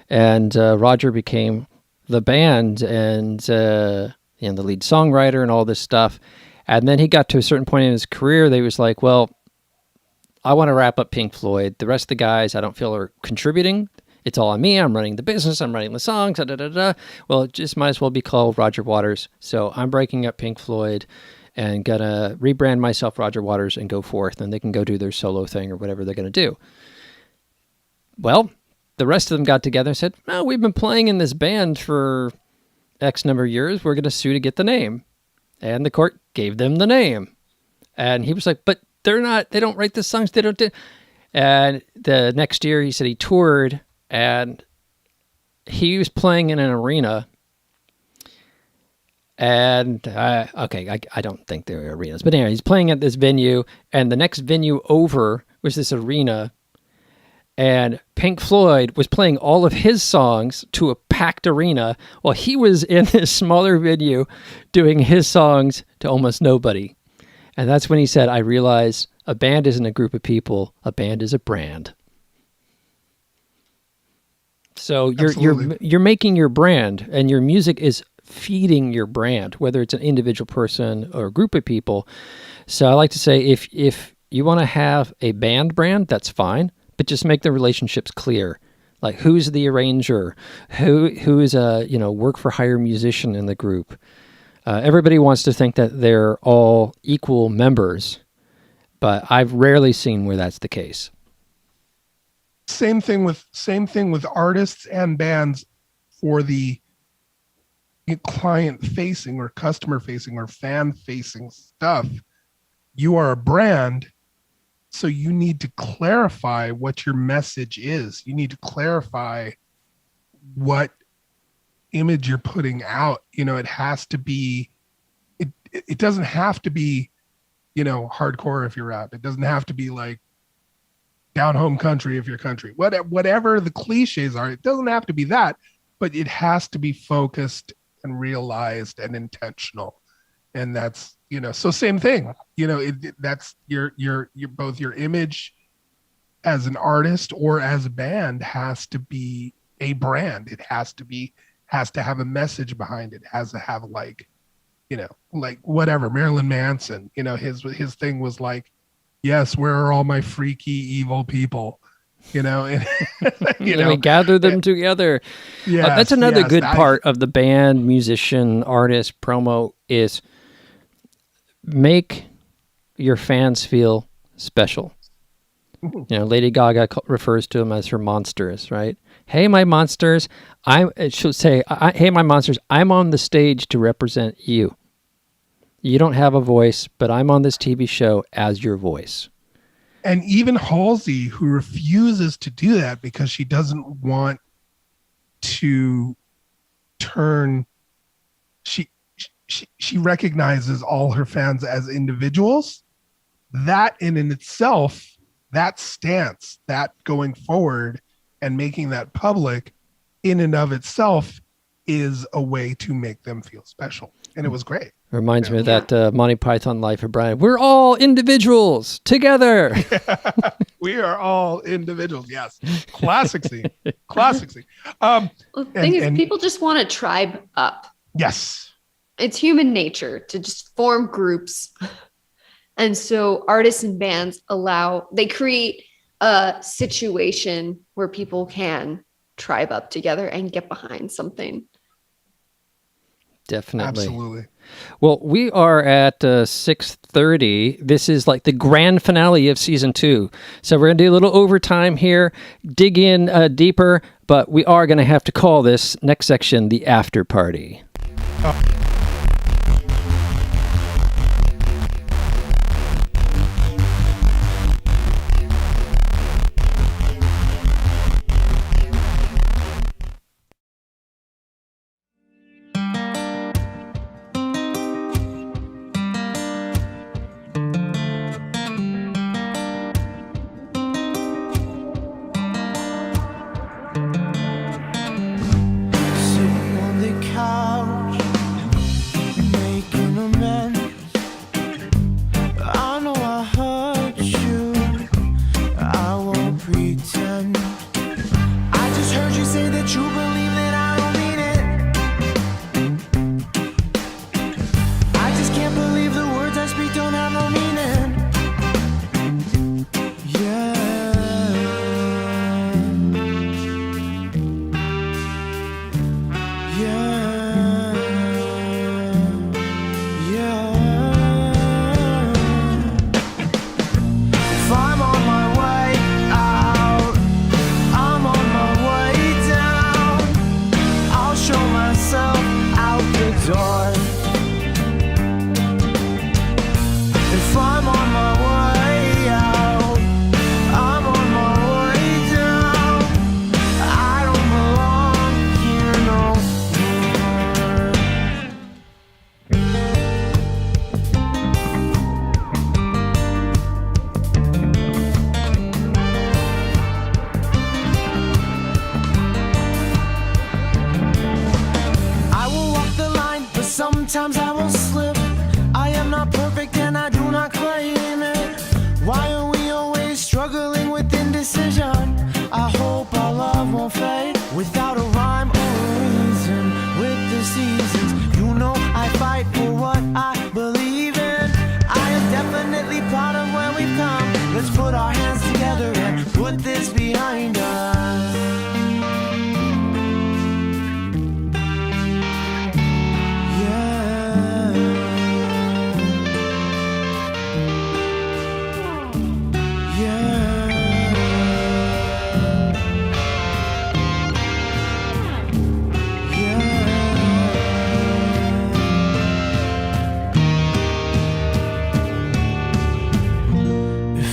and Roger became the band and the lead songwriter and all this stuff. And then he got to a certain point in his career, they was like, well, I want to wrap up Pink Floyd. The rest of the guys I don't feel are contributing. It's all on me. I'm running the business. I'm writing the songs. Well, it just might as well be called Roger Waters. So I'm breaking up Pink Floyd and gonna rebrand myself Roger Waters and go forth, and they can go do their solo thing or whatever they're gonna do. Well, the rest of them got together and said, no, we've been playing in this band for X number of years. We're gonna sue to get the name. And the court gave them the name. And he was like, but they don't write the songs. They don't do. And the next year he said he toured and he was playing in an arena. And, I don't think they were arenas. But anyway, he's playing at this venue. And the next venue over was this arena. And Pink Floyd was playing all of his songs to a packed arena while he was in this smaller venue doing his songs to almost nobody. And that's when he said, I realized a band isn't a group of people. A band is a brand. So you're making your brand, and your music is feeding your brand, whether it's an individual person or a group of people. So I like to say, if you want to have a band brand, that's fine, but just make the relationships clear. Like, who's the arranger? Who is a work for hire musician in the group? Everybody wants to think that they're all equal members, but I've rarely seen where that's the case.
Same thing with artists and bands for the client facing or customer facing or fan facing stuff. You are a brand, so you need to clarify what your message is. You need to clarify what image you're putting out. You know, it has to be, it doesn't have to be, hardcore if you're rap. It doesn't have to be like down home country if you're country. Whatever the cliches are, it doesn't have to be that, but it has to be focused and realized and intentional. And that's, so same thing, that's your both your image as an artist or as a band has to be a brand. It has to have a message behind it. It has to have like whatever, Marilyn Manson, his thing was like, yes, where are all my freaky evil people? And
we gather them together. Yeah, that's another good part of the band, musician, artist promo is make your fans feel special. Lady Gaga refers to them as her monsters, right? Hey, my monsters. She'll say, hey, my monsters, I'm on the stage to represent you. You don't have a voice, but I'm on this TV show as your voice.
And even Halsey, who refuses to do that because she doesn't want to turn, she recognizes all her fans as individuals. That in itself, that stance, that going forward and making that public in and of itself is a way to make them feel special. And it was great.
Reminds me of that Monty Python Life of Brian. We're all individuals together.
We are all individuals. Yes. Classic scene. Classic scene.
The thing is, people just want to tribe up.
Yes.
It's human nature to just form groups. And so artists and bands they create a situation where people can tribe up together and get behind something.
Definitely.
Absolutely.
Well, we are at 6:30. This is like the grand finale of season 2. So we're going to do a little overtime here, dig in deeper, but we are going to have to call this next section the after party.
Sometimes I will slip. I am not perfect and I do not claim it. Why are we always struggling with indecision? I hope our love won't fade without a rhyme or a reason. With the seasons, you know I fight for what I believe in. I am definitely proud of where we've come. Let's put our hands together and put this behind us.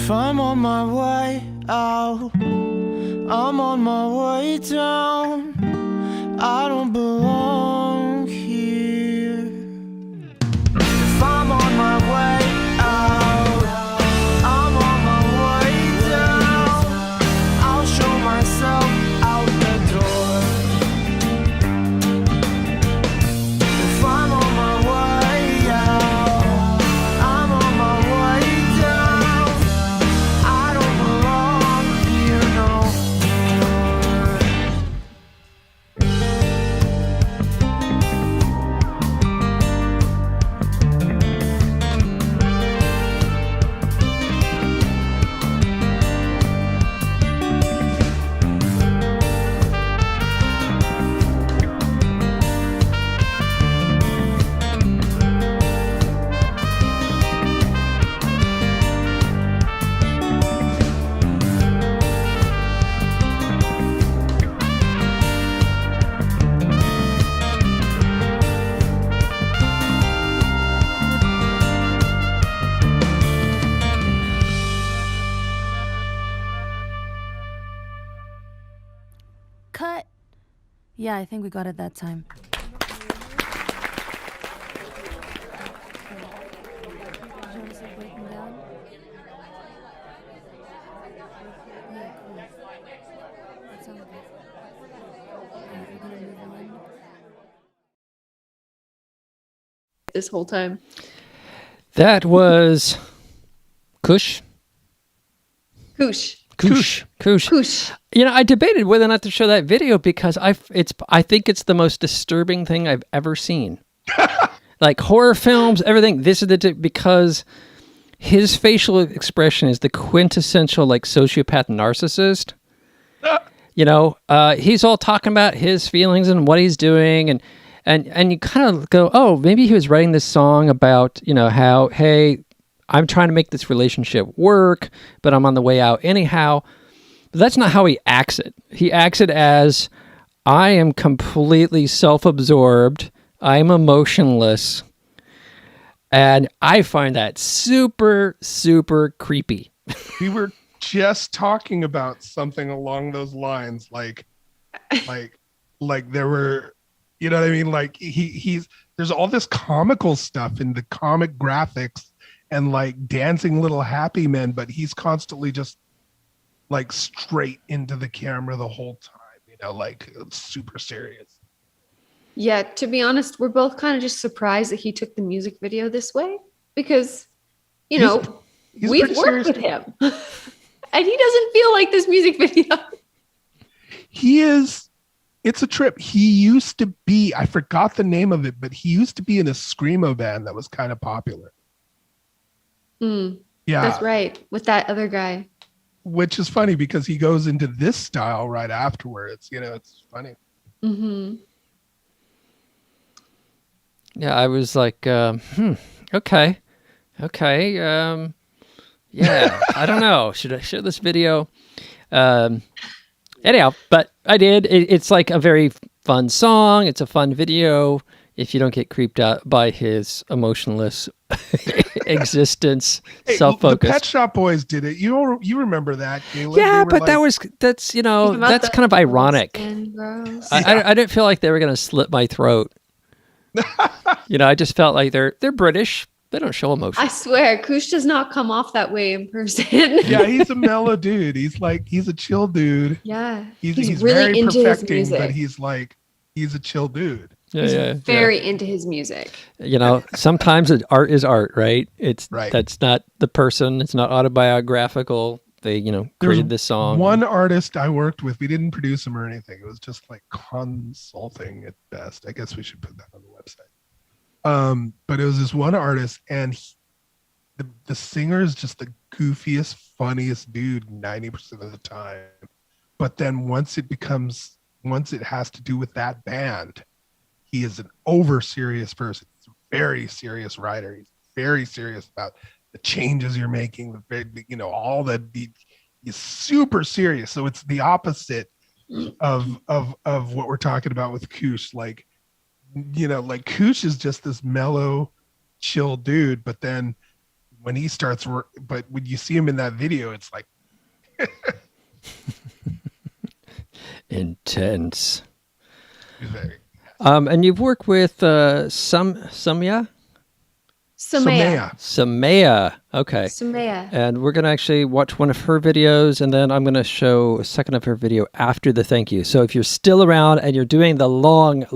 If I'm on my way out, I'm on my way down. I don't belong here. If I'm on my way out, I'm on my way down. I'll show myself out the door. If I'm on my way out, I'm on my way down. I don't belong here no more.
Yeah, I think we got it that time.
This whole time.
That was Kush.
Koosh.
Kush. You know, I debated whether or not to show that video because I think it's the most disturbing thing I've ever seen. Like horror films, everything. This is because his facial expression is the quintessential like sociopath narcissist. You know, he's all talking about his feelings and what he's doing, and you kind of go, oh, maybe he was writing this song about, you know, how, hey, I'm trying to make this relationship work, but I'm on the way out anyhow. But that's not how he acts it. He acts it as, I am completely self-absorbed, I'm emotionless, and I find that super, super creepy.
We were just talking about something along those lines, like there were, you know what I mean? Like there's all this comical stuff in the comic graphics and like dancing little happy men, but he's constantly just like straight into the camera the whole time, you know, like super serious.
Yeah, to be honest, we're both kind of just surprised that he took the music video this way because, you know, we've worked with him and he doesn't feel like this music video.
It's a trip. He used to be, I forgot the name of it, but he used to be in a screamo band that was kind of popular.
Yeah, that's right. With that other guy.
Which is funny because he goes into this style right afterwards. You know, it's funny.
Mm-hmm.
Yeah, I was like, okay. Yeah, I don't know. Should I show this video? Anyhow, but I did. It's like a very fun song. It's a fun video. If you don't get creeped out by his emotionless existence, self-focused.
The Pet Shop Boys did it. You remember that, Caleb?
Yeah, but like, that's kind of ironic. I didn't feel like they were going to slit my throat. You know, I just felt like they're British. They don't show emotion.
I swear, Koosh does not come off that way in person.
Yeah, he's a mellow dude. He's a chill dude.
Yeah.
He's
really
very
into
perfecting,
his music.
but he's a chill dude.
He's very into his music.
You know, sometimes art is art, right? It's
right.
That's not the person. It's not autobiographical. They, you know, created this song.
One artist I worked with, we didn't produce him or anything. It was just like consulting at best. I guess we should put that on the website. But it was this one artist, and the singer is just the goofiest, funniest dude 90% of the time. But then once it has to do with that band, he is an over serious person. He's a very serious writer. He's very serious about the changes you're making. All that. He's super serious. So it's the opposite of what we're talking about with Koosh. Like, you know, like Koosh is just this mellow, chill dude. But then when he starts but when you see him in that video, it's like
intense.
Very.
And you've worked with Samaya. Okay.
Samaya.
And we're going to actually watch one of her videos, and then I'm going to show a second of her video after the thank you. So if you're still around and you're doing the long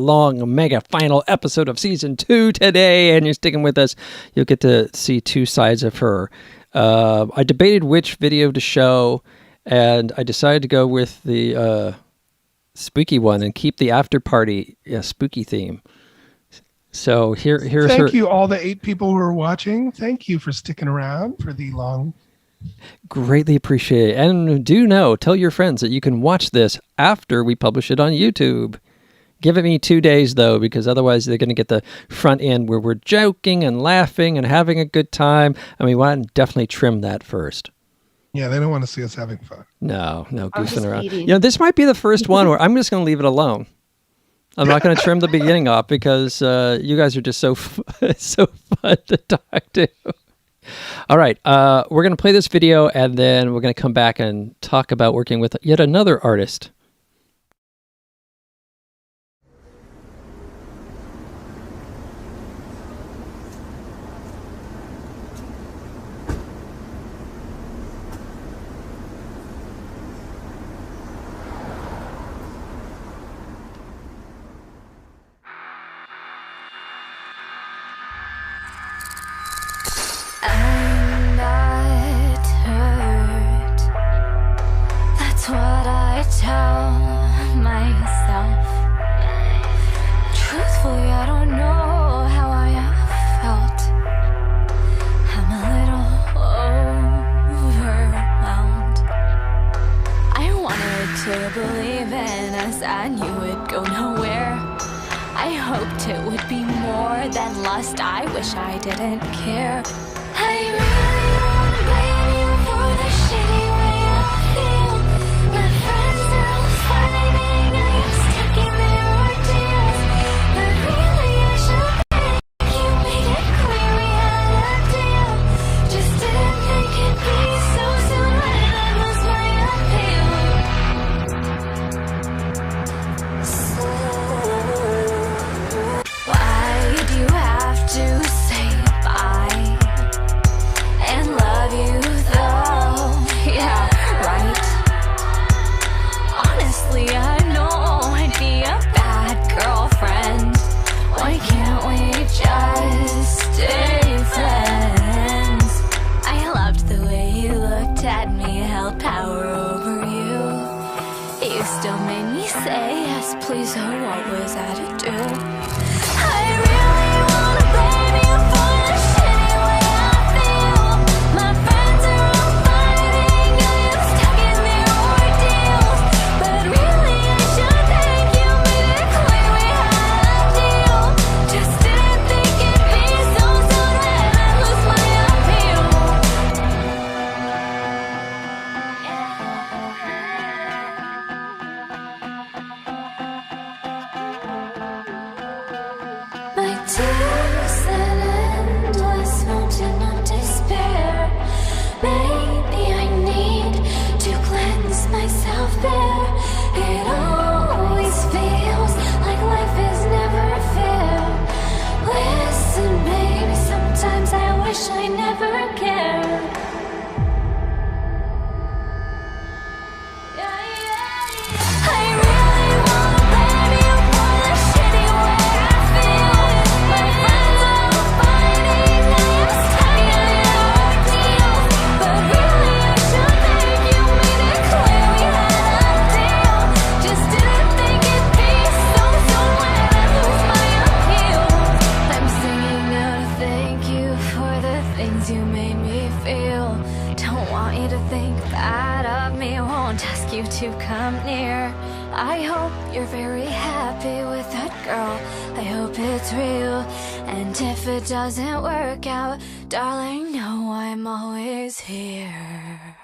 mega final episode of season 2 today, and you're sticking with us, you'll get to see two sides of her. I debated which video to show, and I decided to go with the spooky one and keep the after party spooky theme. So here's
Thank you, all the 8 people who are watching. Thank you for sticking around for the long.
Greatly appreciate it. And tell your friends that you can watch this after we publish it on YouTube. Give it me 2 days, though, because otherwise they're going to get the front end where we're joking and laughing and having a good time. And we want to definitely trim that first.
Yeah, they don't want to see us having fun.
No, goofing around. You know, this might be the first one where I'm just going to leave it alone. I'm not going to trim the beginning off because you guys are just so fun to talk to. All right, we're going to play this video, and then we're going to come back and talk about working with yet another artist.
I'm not hurt. That's what I tell myself. Truthfully, I don't know how I have felt. I'm a little overwhelmed. I wanted to believe in us, I knew it'd go nowhere. I hoped it would be more than lust, I wish I didn't care. I really wanna blame you for the shitty way I feel. My friends are all fighting, I am stuck in their ordeals. But really I should thank you, made it clear we had a deal. Just didn't think it'd be so soon when I lost my appeal. So why'd you have to say bye and love you though? Yeah, right. Honestly, I know I'd be a bad girlfriend. Why can't we just stay friends? I loved the way you looked at me, held power over you. You still made me say yes, please, oh, what was I to do? I really wanna blame you for the shitty way I feel. My friends are all fighting, I am stuck in their ordeals. But really I should thank you, made it clear we had a deal. Just didn't think it'd be so soon when I lose my appeal. My tears an endless mountain of despair. Maybe I need to cleanse myself there. It always feels like life is never fair. Listen, baby, sometimes I wish I never cared. I really wanna blame you for the shitty way I feel. My friends are all fighting, I am stuck in their ordeals. But really I should thank you, made it clear we had a deal. Just didn't think it'd be so soon when I lose my appeal. I'm singing out a thank you for the things you made me feel. Don't want you to think bad of me, won't ask you to come near. I hope you're very happy with that girl, I hope it's real. And if it doesn't work out, darling, know I'm always here.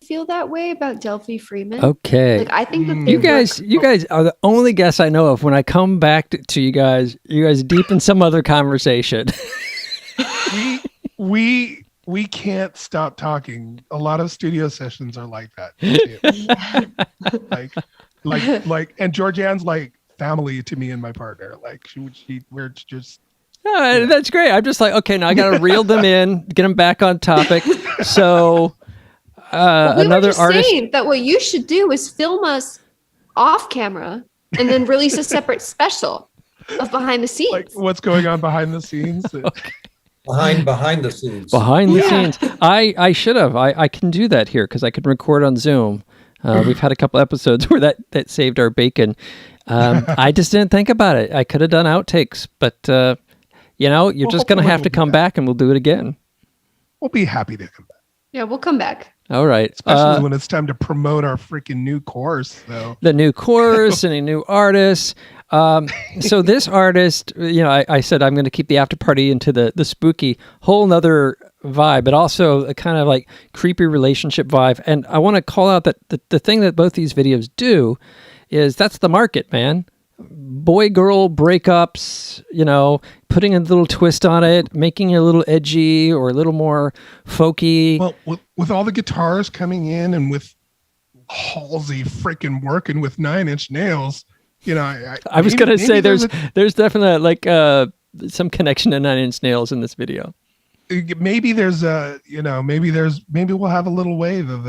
Feel that way about Delphi Freeman?
Okay.
Like, I think that they
You guys are the only guests I know of. When I come back to you guys deep in some other conversation.
We can't stop talking. A lot of studio sessions are like that too. like and Georgann's like family to me and my partner. Like we're just
That's great. I'm just like, okay, now I got to reel them in, get them back on topic. So
we
another
were just
artist.
saying that what you should do is film us off camera and then release a separate special of behind the scenes.
like what's going on behind the scenes.
Okay.
Behind the scenes.
Behind the scenes. I should have. I can do that here because I can record on Zoom. We've had a couple episodes where that saved our bacon. I just didn't think about it. I could have done outtakes, but you're just going to have to come back and we'll do it again.
We'll be happy to come back.
Yeah, we'll come back.
All right.
Especially when it's time to promote our freaking new course, though.
The new course and a new artist. So this artist, I said I'm going to keep the after party into the spooky, whole nother vibe, but also a kind of like creepy relationship vibe. And I want to call out that the thing that both these videos do is that's the market, man. Boy-girl breakups, putting a little twist on it, making it a little edgy or a little more folky.
Well, with all the guitars coming in and with Halsey freaking working with 9 Inch Nails,
I was going to say there's definitely like some connection to 9 Inch Nails in this video.
Maybe there's maybe we'll have a little wave of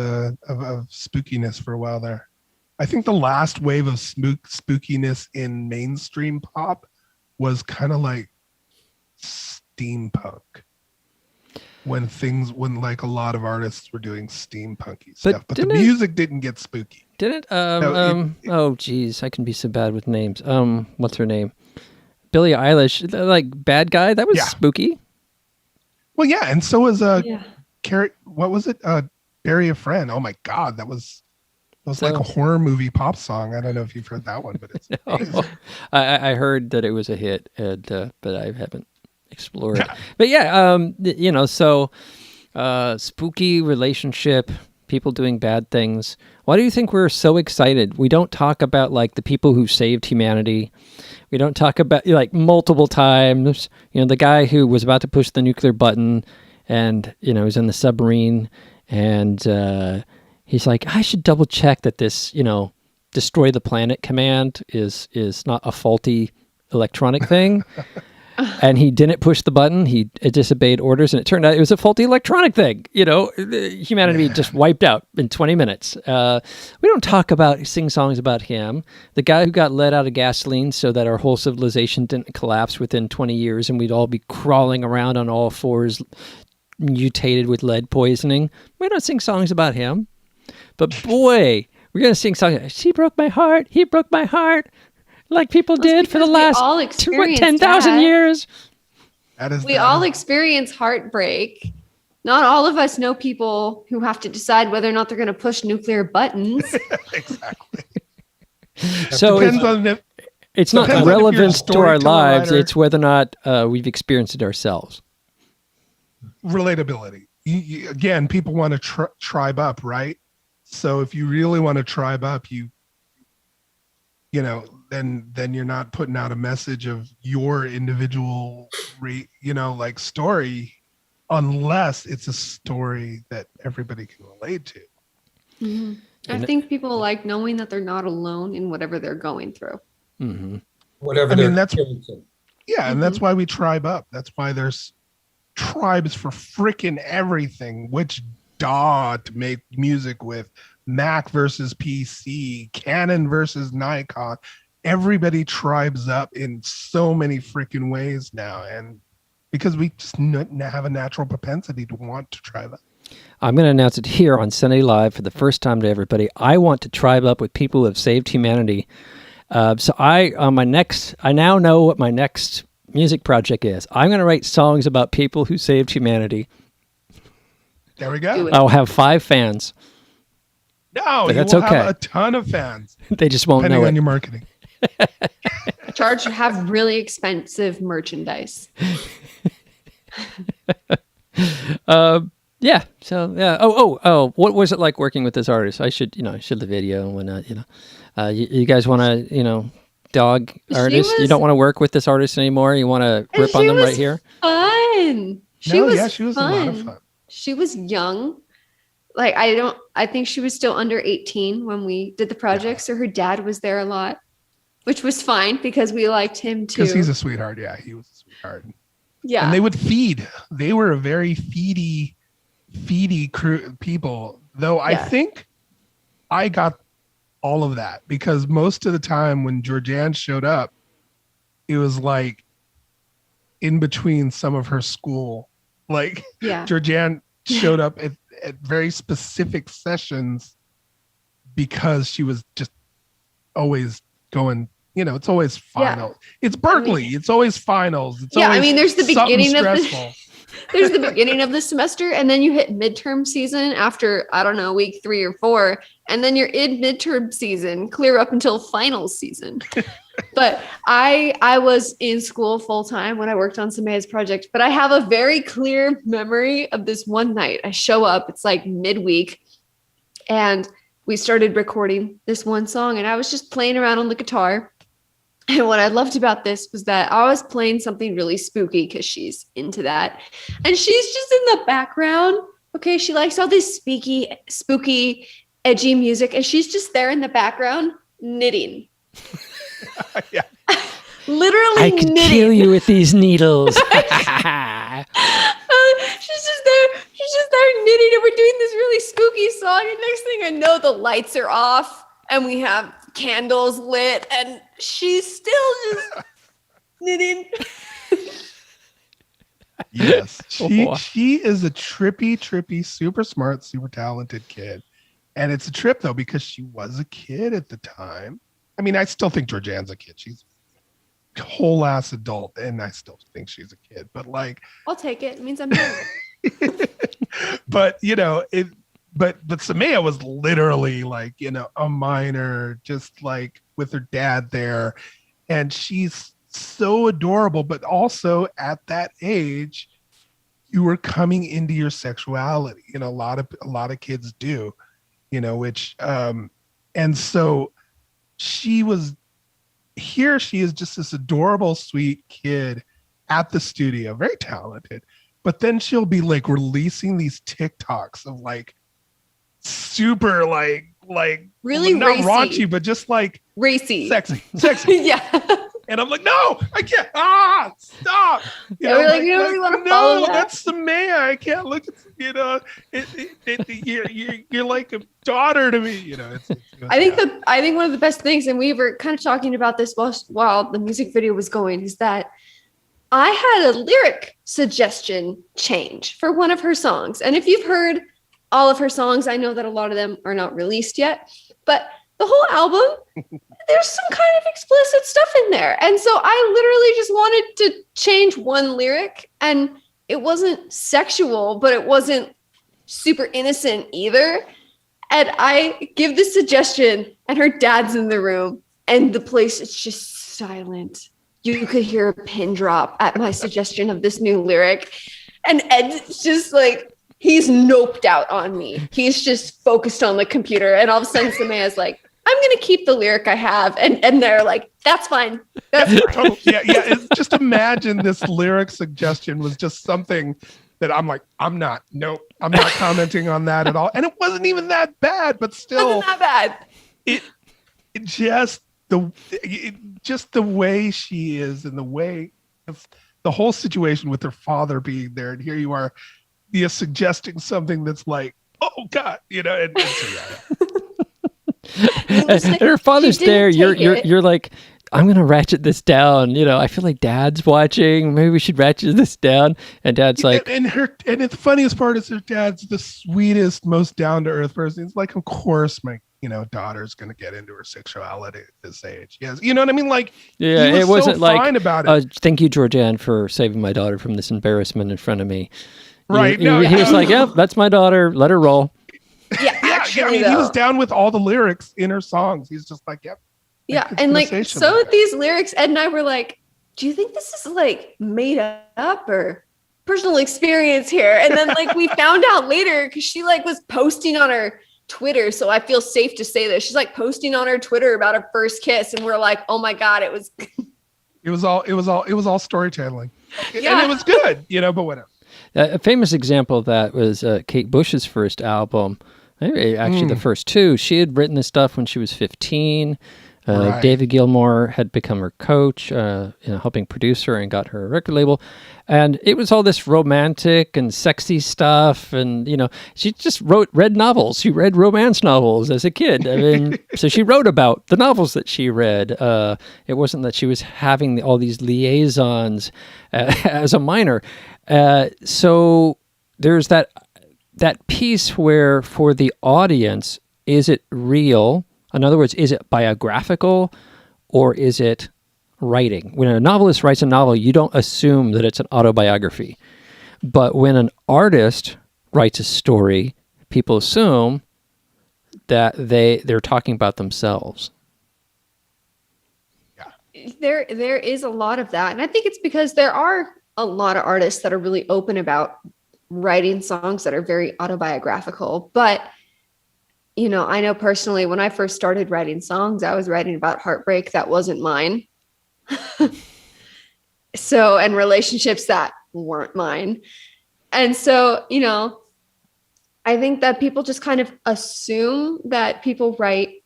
spookiness for a while there. I think the last wave of spookiness in mainstream pop was kind of like steampunk. When like a lot of artists were doing steampunky stuff, but the music didn't get spooky.
Didn't oh geez, I can be so bad with names. What's her name? Billie Eilish, like bad guy. That was spooky.
Well, yeah, and so was what was it? Bury a Friend. Oh my God, that was like a horror movie pop song. I don't know if you've heard that one, but it's
no. I heard that it was a hit, and but I haven't explored. But yeah, so spooky relationship, people doing bad things. Why do you think we're so excited? We don't talk about like the people who saved humanity. We don't talk about like multiple times, the guy who was about to push the nuclear button and, was in the submarine and he's like, I should double check that this, destroy the planet command is not a faulty electronic thing. And he didn't push the button. He disobeyed orders, and it turned out it was a faulty electronic thing. Humanity just wiped out in 20 minutes. We don't sing songs about him. The guy who got let out of gasoline so that our whole civilization didn't collapse within 20 years, and we'd all be crawling around on all fours, mutated with lead poisoning. We don't sing songs about him. But boy, we're going to sing songs. She broke my heart. He broke my heart. Like people did for the last 10,000 years.
We all experience heartbreak. Not all of us know people who have to decide whether or not they're going to push nuclear buttons.
Exactly.
So it's not relevant to our lives. It's whether or not we've experienced it ourselves.
Relatability. Again, people want to tribe up, right? So if you really want to tribe up, then you're not putting out a message of your individual, story, unless it's a story that everybody can relate to.
Mm-hmm. I think people like knowing that they're not alone in whatever they're going through.
Mm-hmm.
Whatever
that's experiencing. Yeah, and that's why we tribe up. That's why there's tribes for freaking everything. Which DAW to make music with, Mac versus PC, Canon versus Nikon. Everybody tribes up in so many freaking ways now, and because we just have a natural propensity to want to tribe up.
I'm going to announce it here on Sunday Live for the first time to everybody. I want to tribe up with people who have saved humanity. So I now know what my next music project is. I'm going to write songs about people who saved humanity.
There we go.
I'll have 5 fans.
No, that's okay. Have a ton of fans.
They just won't know it.
Depending on your marketing.
Have really expensive merchandise.
Yeah. So yeah. Oh. What was it like working with this artist? I should the video and whatnot. You guys want to dog artist? You don't want to work with this artist anymore. You want to rip on them right here?
Fun. She was
a lot of fun.
She was young. Like I think she was still under 18 when we did the project. So her dad was there a lot, which was fine because we liked him too.
Because he's a sweetheart. Yeah, he was a sweetheart.
Yeah.
And they would feed. They were a very feedy crew people. Though I think I got all of that because most of the time when Georgann showed up, it was like in between some of her school. Like Georgann showed up at very specific sessions because she was just always going, it's always final. It's Berkeley. It's always finals. It's always
there's the beginning
stressful.
There's the beginning of the semester, and then you hit midterm season after, I don't know, week 3 or 4, and then you're in midterm season, clear up until final season. But I was in school full time when I worked on Samea's project, but I have a very clear memory of this one night. I show up, it's like midweek, and we started recording this one song, and I was just playing around on the guitar. And what I loved about this was that I was playing something really spooky because she's into that. And she's just in the background. Okay, she likes all this spooky, edgy music, and she's just there in the background knitting.
Yeah.
Literally
I could
knitting.
kill you with these needles.
She's just there knitting, and we're doing this really spooky song. And next thing I know, the lights are off and we have candles lit, and she's still just knitting.
Yes, she is a trippy, super smart, super talented kid, and it's a trip though because she was a kid at the time. I mean, I still think Georgann's a kid. She's a whole ass adult, and I still think she's a kid. But like,
I'll take it. It means I'm young.
but but Samaya was literally like a minor, just like with her dad there, and she's so adorable. But also at that age, you were coming into your sexuality. A lot of kids do, which and so she was here. She is just this adorable, sweet kid at the studio, very talented. But then she'll be like releasing these TikToks of like super like
really
not
racy.
raunchy, but just like
racy,
sexy.
Yeah.
And I'm like, no, I can't. Stop.
We're like, you don't really want to follow that.
That's Samaya. I can't look at, you're like a daughter to me.
I think one of the best things, and we were kind of talking about this while the music video was going, is that I had a lyric suggestion change for one of her songs. And if you've heard all of her songs, I know that a lot of them are not released yet, but the whole album, there's some kind of explicit stuff in there. And so I literally just wanted to change one lyric, and it wasn't sexual, but it wasn't super innocent either. And I give this suggestion, and her dad's in the room, and the place is just silent. You could hear a pin drop at my suggestion of this new lyric. And Ed's just like, he's noped out on me. He's just focused on the computer. And all of a sudden, Samaya's like, I'm going to keep the lyric I have. And they're like, that's fine. That's fine.
Yeah. Just imagine this lyric suggestion was just something that I'm like, I'm not commenting on that at all. And it wasn't even that bad, but still.
It wasn't that bad.
It just the way she is, and the way the whole situation with her father being there, and here you are, you're suggesting something that's like, oh God, and so,
and her father's there. You're like, I'm gonna ratchet this down. I feel like Dad's watching. Maybe we should ratchet this down. And Dad's like,
and the funniest part is her dad's the sweetest, most down to earth person. It's like, of course, my daughter's gonna get into her sexuality at this age. Yes, you know what I mean. Like,
yeah, it wasn't like
fine about it.
Thank you, Georgann, for saving my daughter from this embarrassment in front of me.
Right?
He was like, yep, that's my daughter. Let her roll.
Yeah, actually,
I mean, he was down with all the lyrics in her songs. He's just like, yep.
Yeah, and like, so these lyrics, Ed and I were like, do you think this is like made up or personal experience here? And then like we found out later, because she like was posting on her Twitter, so I feel safe to say this. She's like posting on her Twitter about her first kiss, and we're like, oh my God, it was all storytelling. Yeah.
And it was good, but whatever.
A famous example of that was Kate Bush's first album. Actually, the first two. She had written this stuff when she was 15. Right. David Gilmour had become her coach, helping produce her, and got her a record label. And it was all this romantic and sexy stuff. And, she just read novels. She read romance novels as a kid. I mean, so she wrote about the novels that she read. It wasn't that she was having all these liaisons as a minor. So there's that piece where, for the audience, is it real? In other words, is it biographical, or is it writing? When a novelist writes a novel, you don't assume that it's an autobiography. But when an artist writes a story, people assume that they're talking about themselves.
Yeah. There is a lot of that. And I think it's because there are a lot of artists that are really open about writing songs that are very autobiographical. But I know personally, when I first started writing songs, I was writing about heartbreak that wasn't mine. And relationships that weren't mine. And so, I think that people just kind of assume that people write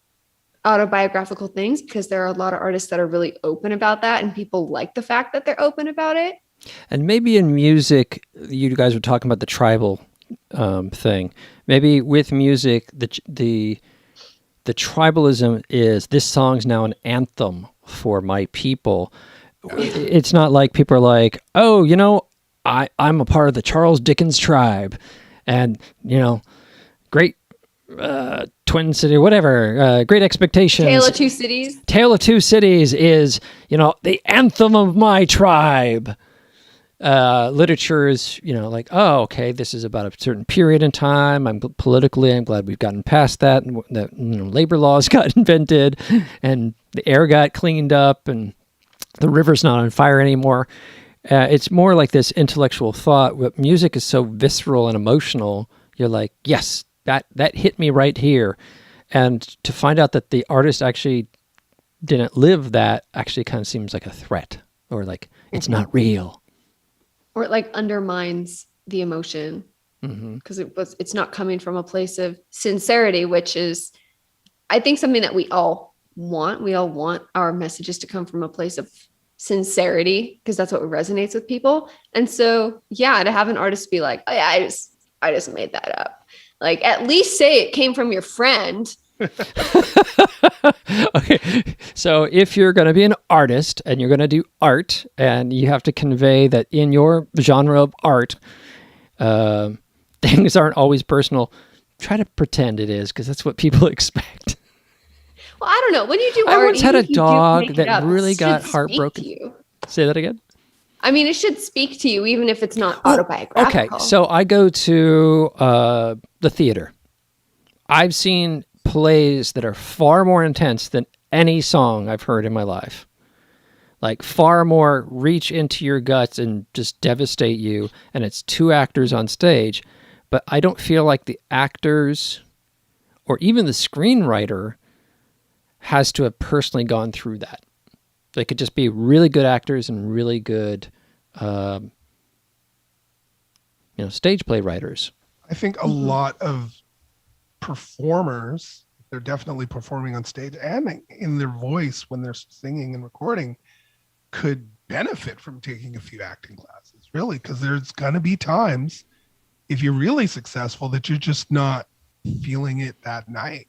autobiographical things because there are a lot of artists that are really open about that, and people like the fact that they're open about it.
And maybe in music, you guys were talking about the tribal thing. Maybe with music, the tribalism is, this song's now an anthem for my people. It's not like people are like, oh, I'm a part of the Charles Dickens tribe, and great Twin City, whatever, Great Expectations.
Tale of Two Cities.
Tale of Two Cities is, the anthem of my tribe. Literature is, like, oh, okay, this is about a certain period in time. I'm glad we've gotten past that, and that labor laws got invented, and the air got cleaned up, and the river's not on fire anymore. It's more like this intellectual thought. But music is so visceral and emotional. You're like, yes, that hit me right here. And to find out that the artist actually didn't live that actually kind of seems like a threat, or like it's not real.
Or it like undermines the emotion because it's not coming from a place of sincerity, which is, I think, something that we all want. We all want our messages to come from a place of sincerity because that's what resonates with people. And so, yeah, to have an artist be like, oh, yeah, I just made that up. Like, at least say it came from your friend.
Okay, so if you're going to be an artist and you're going to do art, and you have to convey that in your genre of art, things aren't always personal, try to pretend it is, because that's what people expect.
Well, I don't know. When you do art,
I once had a dog that
up,
really got heartbroken. Say that again?
I mean, it should speak to you, even if it's not autobiographical.
Okay, so I go to the theater. I've seen plays that are far more intense than any song I've heard in my life. Like, far more reach into your guts and just devastate you. And it's two actors on stage. But I don't feel like the actors or even the screenwriter has to have personally gone through that. They could just be really good actors and really good, stage play writers.
I think a lot of performers, they're definitely performing on stage and in their voice when they're singing and recording, could benefit from taking a few acting classes, really, because there's going to be times, if you're really successful, that you're just not feeling it that night.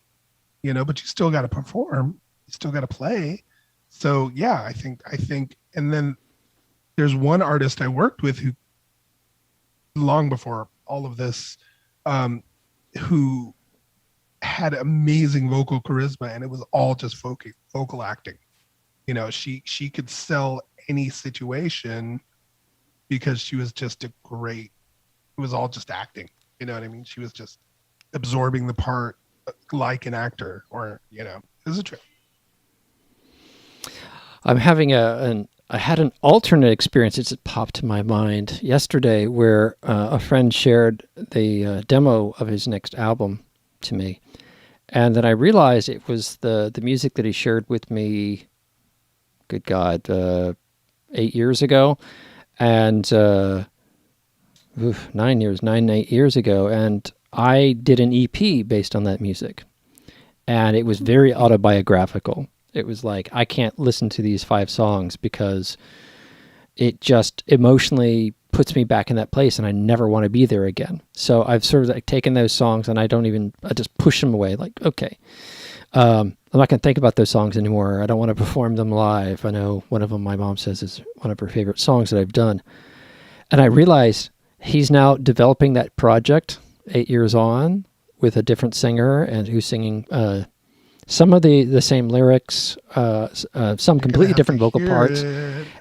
But you still got to perform, you still got to play. So yeah, I think, and then there's one artist I worked with who, long before all of this, who had amazing vocal charisma, and it was all just vocal acting. She could sell any situation because she was just it was all just acting. You know what I mean? She was just absorbing the part like an actor, or it was a trip.
I'm having I had an alternate experience. It's popped to my mind yesterday, where a friend shared the demo of his next album to me, and then I realized it was the music that he shared with me. Good God, 8 years ago, and 8 years ago, and I did an EP based on that music, and it was very autobiographical. It was like, I can't listen to these 5 songs because it just emotionally puts me back in that place, and I never want to be there again. So I've sort of like taken those songs, and I just push them away. Like, okay, I'm not going to think about those songs anymore. I don't want to perform them live. I know one of them, my mom says, is one of her favorite songs that I've done. And I realized he's now developing that project 8 years on with a different singer, and who's singing some of the same lyrics, some completely different vocal parts.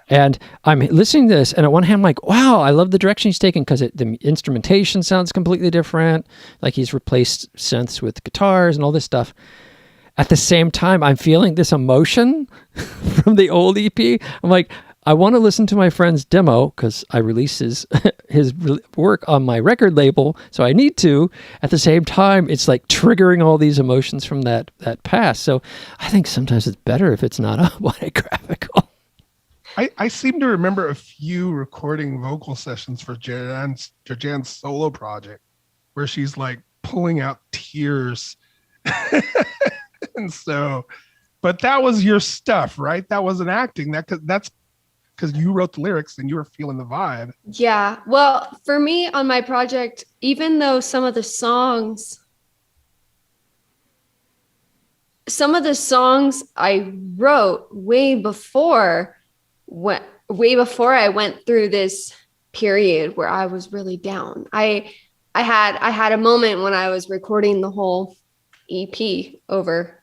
And I'm listening to this, and at one hand, I'm like, wow, I love the direction he's taking, because the instrumentation sounds completely different. Like, he's replaced synths with guitars and all this stuff. At the same time, I'm feeling this emotion from the old EP. I'm like, I want to listen to my friend's demo, because I release his work on my record label, so I need to. At the same time, it's like triggering all these emotions from that past. So I think sometimes it's better if it's not autobiographical.
I seem to remember a few recording vocal sessions for Georgann's solo project where she's like pulling out tears. And so, but that was your stuff, right? That wasn't acting. That's because you wrote the lyrics and you were feeling the vibe.
Yeah. Well, for me on my project, even though some of the songs I wrote way before I went through this period where I was really down. I had a moment when I was recording the whole EP over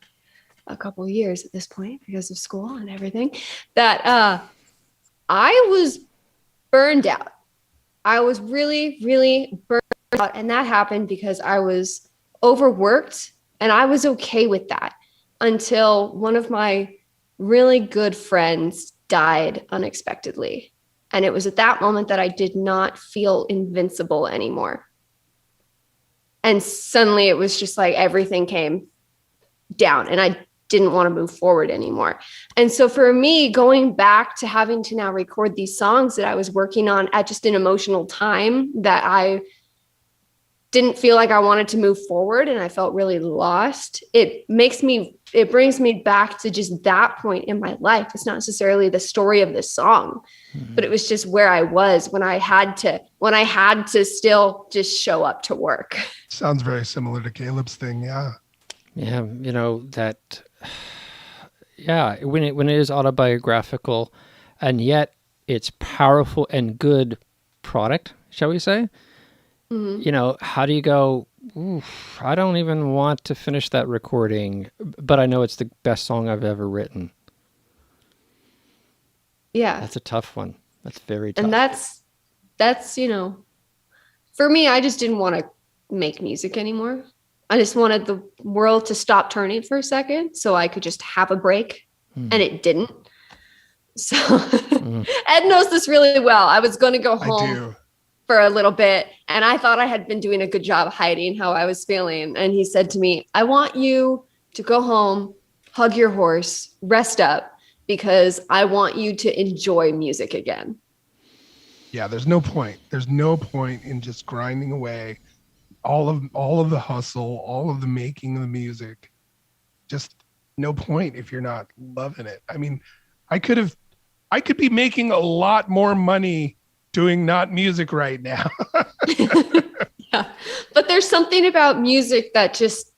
a couple of years at this point because of school and everything, that I was burned out. I was really, really burned out. And that happened because I was overworked, and I was okay with that until one of my really good friends died unexpectedly. And it was at that moment that I did not feel invincible anymore. And suddenly it was just like everything came down and I didn't want to move forward anymore. And so for me, going back to having to now record these songs that I was working on at just an emotional time that I didn't feel like I wanted to move forward and I felt really lost, it brings me back to just that point in my life. It's not necessarily the story of this song, but it was just where I was when I had to still just show up to work.
Sounds very similar to Caleb's thing. Yeah.
Yeah, when it is autobiographical, and yet it's powerful and good product, shall we say? Mm-hmm. How do you go, oof, I don't even want to finish that recording, but I know it's the best song I've ever written.
Yeah.
That's a tough one. That's very tough.
And that's for me, I just didn't want to make music anymed. I just wanted the world to stop turning for a second so I could just have a break, and it didn't. So Ed knows this really well. I was going to go home for a little bit, and I thought I had been doing a good job hiding how I was feeling. And he said to me, I want you to go home, hug your horse, rest up, because I want you to enjoy music again.
Yeah, there's no point. There's no point in just grinding away. All of the hustle, all of the making of the music, just no point if you're not loving it. I mean, I could be making a lot more money doing not music right now.
Yeah, but there's something about music that just,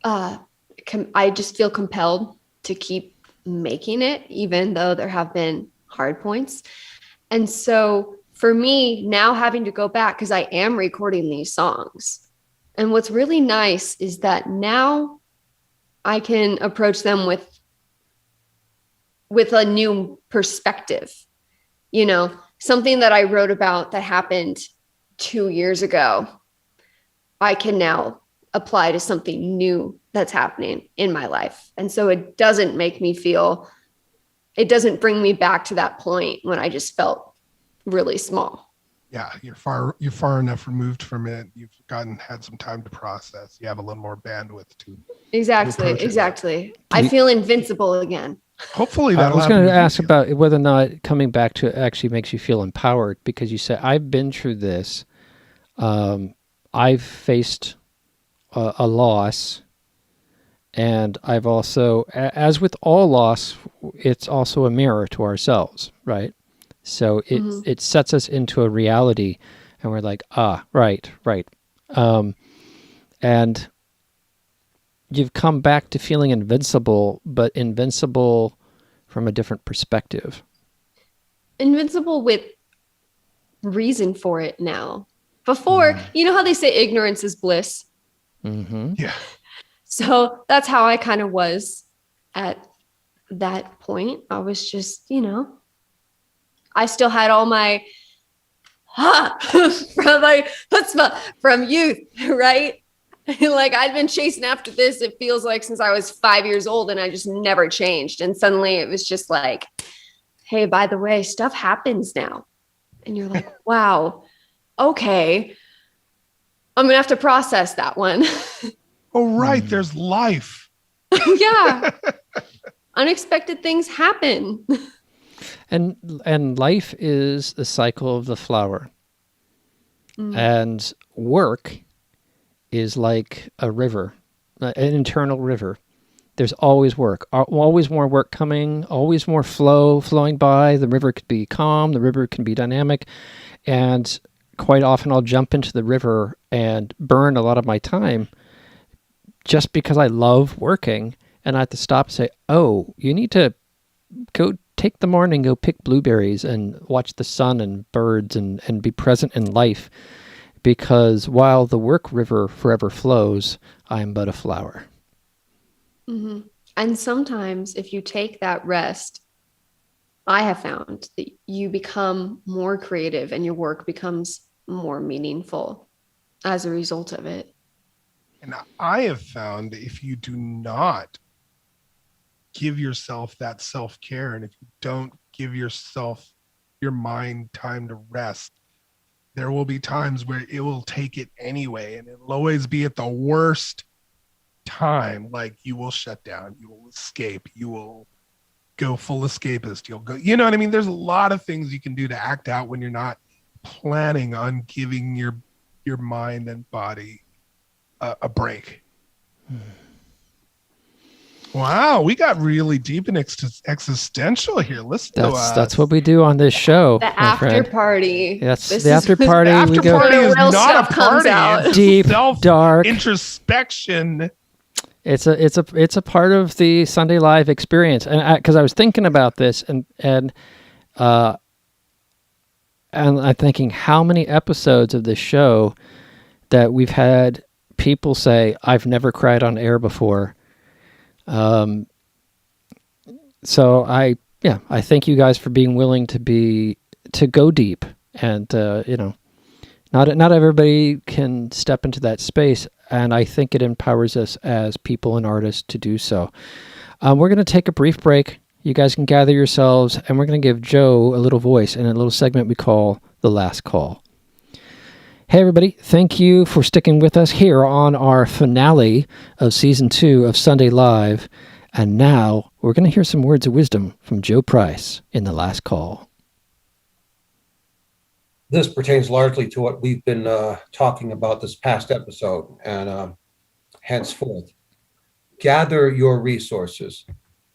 I just feel compelled to keep making it, even though there have been hard points. And so for me, now having to go back, because I am recording these songs. And what's really nice is that now I can approach them with a new perspective. Something that I wrote about that happened 2 years ago, I can now apply to something new that's happening in my life. And so it doesn't bring me back to that point when I just felt really small.
Yeah, you're far enough removed from it. You've had some time to process. You have a little more bandwidth to
exactly. I feel invincible again.
Hopefully
I was going to ask about whether or not coming back to it actually makes you feel empowered, because you said, I've been through this. I've faced a loss, and I've also, as with all loss, it's also a mirror to ourselves, right? So it sets us into a reality, and we're like, right. And you've come back to feeling invincible, but invincible from a different perspective. Invincible
with reason for it now. Before, you know how they say ignorance is bliss?
Mm-hmm.
Yeah.
So that's how I kind of was at that point. I was just, I still had all my from youth, right? Like I'd been chasing after this, it feels like, since I was 5 years old, and I just never changed. And suddenly it was just like, hey, by the way, stuff happens now. And you're like, wow, okay. I'm going to have to process that one.
Oh, right. There's life.
Yeah. Unexpected things happen.
And life is the cycle of the flower. And work is like a river, an internal river. There's always work, always more work coming, always more flowing by. The river could be calm, the river can be dynamic. And quite often I'll jump into the river and burn a lot of my time just because I love working. And I have to stop and say, oh, you need to go take the morning, go pick blueberries and watch the sun and birds and be present in life. Because while the work river forever flows, I am but a flower.
Mm-hmm. And sometimes if you take that rest, I have found that you become more creative and your work becomes more meaningful as a result of it.
And I have found if you do not give yourself that self-care, and if you don't give yourself, your mind, time to rest, there will be times where it will take it anyway, and it'll always be at the worst time. Like, you will shut down, you will escape, you will go full escapist, you'll go, you know what I mean? There's a lot of things you can do to act out when you're not planning on giving your mind and body a break. Wow, we got really deep and existential here. Listen to us.
That's what we do on this show.
The after party.
That's
This
the
is-
after party.
The after
we go
party is
Real
not
stuff
a
comes
party.
out.
It's
deep, dark.
introspection.
It's a part of the Sunday Live experience, and because I was thinking about this, and I'm thinking how many episodes of this show that we've had people say, "I've never cried on air before." So I thank you guys for being willing to go deep, and not everybody can step into that space, and I think it empowers us as people and artists to do so. We're going to take a brief break. You guys can gather yourselves, and we're going to give Joe a little voice in a little segment we call The Last Call. Hey everybody, thank you for sticking with us here on our finale of Season 2 of Sunday Live. And now we're going to hear some words of wisdom from Joe Price in The Last Call.
This pertains largely to what we've been talking about this past episode, and henceforth, gather your resources,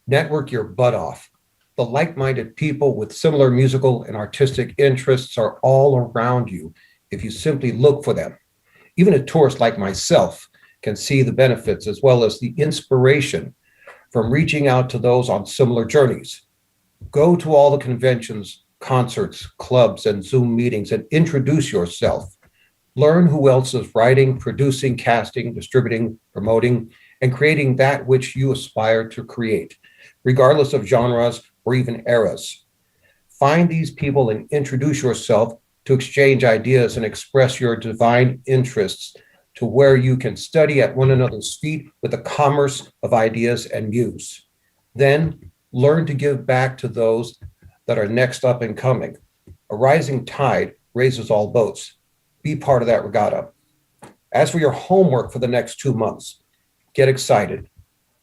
network your butt off. The like-minded people with similar musical and artistic interests are all around you if you simply look for them. Even a tourist like myself can see the benefits as well as the inspiration from reaching out to those on similar journeys. Go to all the conventions, concerts, clubs, and Zoom meetings and introduce yourself. Learn who else is writing, producing, casting, distributing, promoting, and creating that which you aspire to create, regardless of genres or even eras. Find these people and introduce yourself to exchange ideas and express your divine interests to where you can study at one another's feet with the commerce of ideas and muse. Then learn to give back to those that are next up and coming. A rising tide raises all boats. Be part of that regatta. As for your homework for the next 2 months, get excited.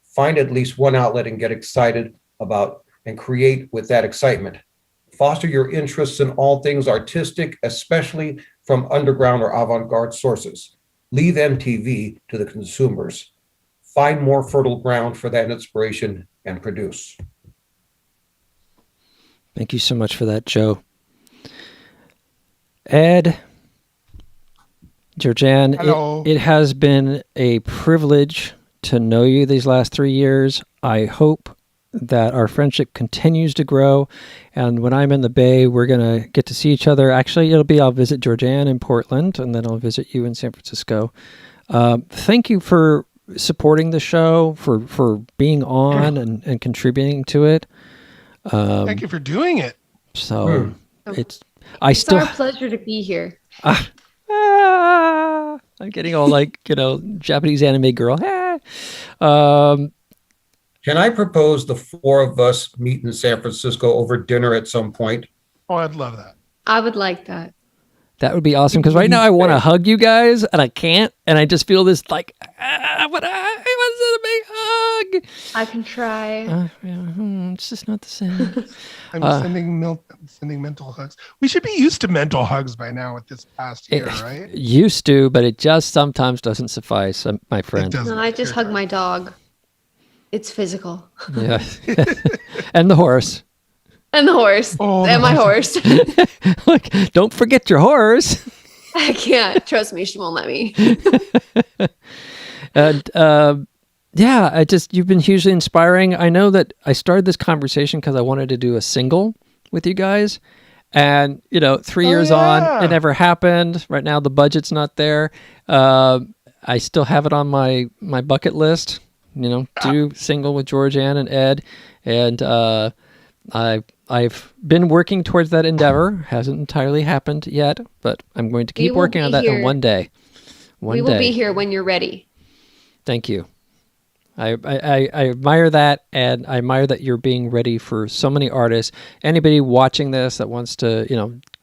Find at least one outlet and get excited about and create with that excitement. Foster your interests in all things artistic, especially from underground or avant-garde sources. Leave MTV to the consumers. Find more fertile ground for that inspiration and produce.
Thank you so much for that, Joe. Ed, Georgann,
Hello.
it has been a privilege to know you these last 3 years. I hope that our friendship continues to grow, and when I'm in the Bay, we're going to get to see each other. Actually, I'll visit Georgann in Portland, and then I'll visit you in San Francisco. Thank you for supporting the show, for being on and contributing to it.
Thank you for doing it.
So
It's
I still
our pleasure to be here.
I'm getting all like, Japanese anime girl.
Can I propose the 4 of us meet in San Francisco over dinner at some point?
Oh, I'd love that.
I would like that.
That would be awesome, because right now I want to hug you guys and I can't, and I just feel this like I want a big hug.
I can try.
It's just not the same.
I'm sending mental hugs. We should be used to mental hugs by now with this past year, right?
Used to, but it just sometimes doesn't suffice, my friend.
No, I just hug my dog. It's physical.
Yeah, and the horse.
And the horse.
Oh,
and my horse.
Look, don't forget your horse.
I can't. Trust me, she won't let me.
And Yeah, you've been hugely inspiring. I know that I started this conversation because I wanted to do a single with you guys. And, 3 years on, it never happened. Right now, the budget's not there. I still have it on my bucket list, do single with Georgann and Ed. And I've been working towards that endeavor. Hasn't entirely happened yet, but I'm going to keep working on that in one day.
We will be here when you're ready.
Thank you. I admire that, and I admire that you're being ready for so many artists. Anybody watching this that wants to,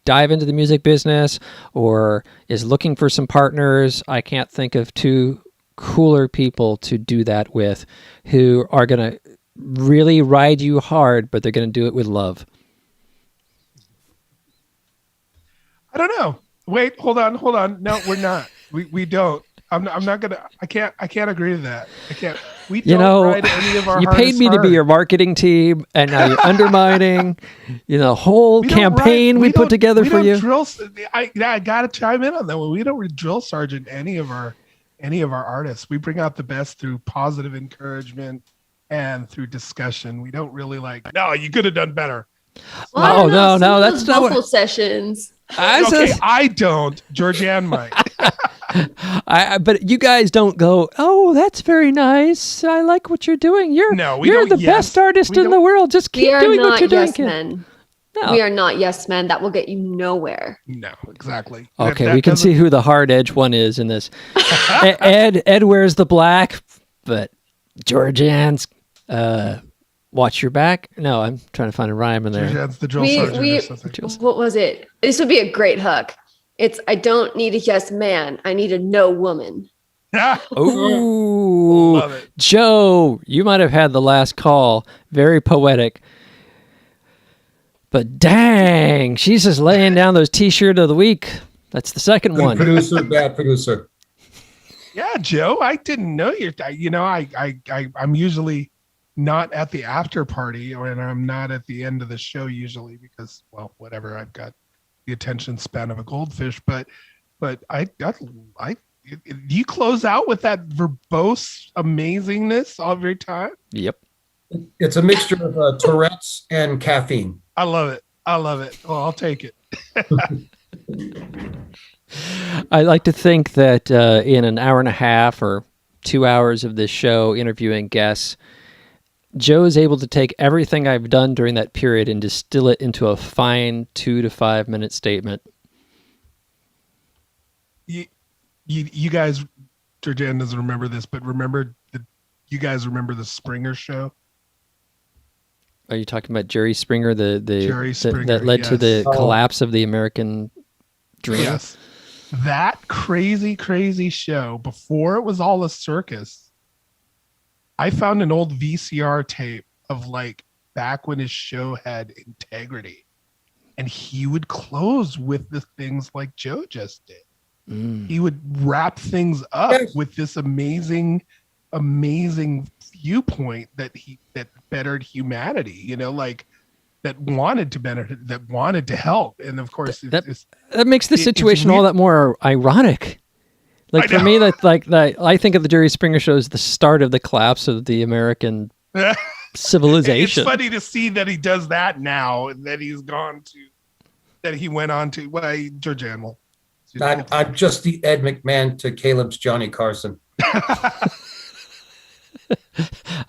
dive into the music business or is looking for some partners, I can't think of two cooler people to do that with who are going to really ride you hard, but they're going to do it with love.
I don't know. Wait, hold on. No, we're not. We don't. I'm not gonna. I can't agree to that. I can't. We don't ride any of our.
You paid me to be your marketing team, and now you're undermining, whole campaign we put together for you.
I gotta chime in on that one. We don't drill sergeant any of our artists. We bring out the best through positive encouragement and through discussion. We don't really no, you could have done better.
Well, no, that's not vocal sessions.
I don't. Georgann might.
But you guys don't go, oh, that's very nice. I like what you're doing. You're the best artist in the world. Just keep doing what you're doing.
Men. No. We are not yes men. That will get you nowhere.
No, exactly.
Okay, we can see who the hard edge one is in this. Ed wears the black, but Georgann's watch your back. No, I'm trying to find a rhyme in there.
Georgann's the drill sergeant or something.
What was it? This would be a great hook. It's, I don't need a yes man. I need a no woman.
Ooh,
love it.
Joe, you might have had the last call. Very poetic. But dang, she's just laying down those T-shirt of the week. That's the second one.
Producer, bad producer.
Yeah, Joe, I didn't know you. I'm usually not at the after party, and I'm not at the end of the show usually because, well, whatever. I've got the attention span of a goldfish, but you close out with that verbose amazingness every time.
Yep.
It's a mixture of Tourette's and caffeine.
I love it. Well, I'll take it.
I like to think that in an hour and a half or 2 hours of this show interviewing guests, Joe is able to take everything I've done during that period and distill it into a fine 2 to 5 minute statement.
You guys, Georgann doesn't remember this, but you guys remember the Springer show?
Are you talking about Jerry Springer,
Jerry Springer,
that led to the collapse of the American dream?
Yes. That crazy show, before it was all a circus, I found an old VCR tape of back when his show had integrity, and he would close with the things like Joe just did. He would wrap things up with this amazing viewpoint that bettered humanity, that wanted to benefit, that wanted to help. And of course
that makes the situation all that more ironic. For me, that I think of the Jerry Springer show as the start of the collapse of the American civilization.
It's funny to see that he does that now, and that he went on to, Georgann will.
I'm just the Ed McMahon to Caleb's Johnny Carson.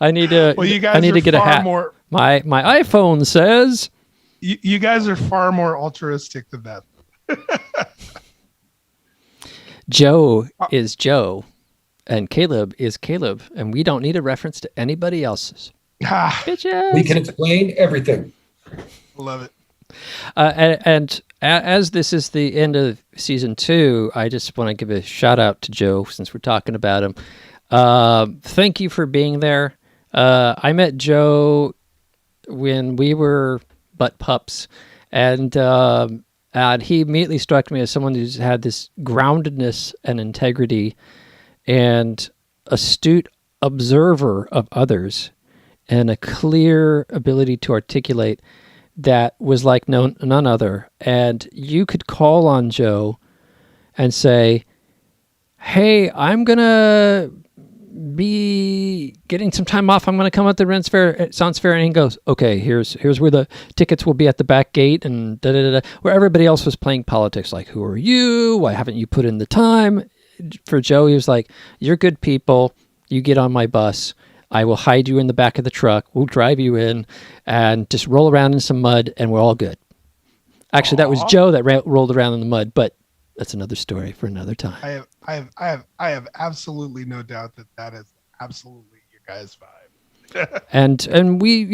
I need to.
Well, you guys
get a hat. My iPhone says.
You guys are far more altruistic than that.
Joe is Joe, and Caleb is Caleb, and we don't need a reference to anybody else's. Bitches.
We can explain everything.
Love it.
And as this is the end of season 2, I just want to give a shout out to Joe since we're talking about him. Thank you for being there. I met Joe when we were but pups, and he immediately struck me as someone who's had this groundedness and integrity and astute observer of others and a clear ability to articulate that was like none other. And you could call on Joe and say, hey, I'm going to be getting some time off. I'm going to come out the Science Fair. And he goes, okay, here's where the tickets will be at the back gate, and where everybody else was playing politics. Like, who are you? Why haven't you put in the time? For Joe, he was like, you're good people. You get on my bus. I will hide you in the back of the truck. We'll drive you in and just roll around in some mud, and we're all good. Actually, that was Joe that rolled around in the mud, but that's another story for another time.
I have absolutely no doubt that is absolutely your guys' vibe.
and we,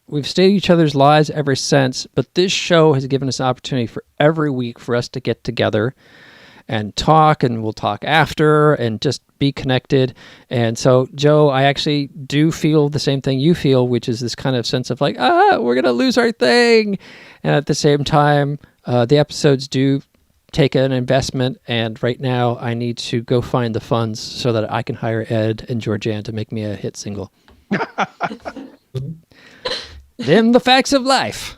we've stayed each other's lives ever since, but this show has given us an opportunity for every week for us to get together and talk, and we'll talk after and just be connected. And so, Joe, I actually do feel the same thing you feel, which is this kind of sense of like, we're going to lose our thing. And at the same time, the episodes do take an investment. And right now I need to go find the funds so that I can hire Ed and Georgann to make me a hit single. Them the facts of life.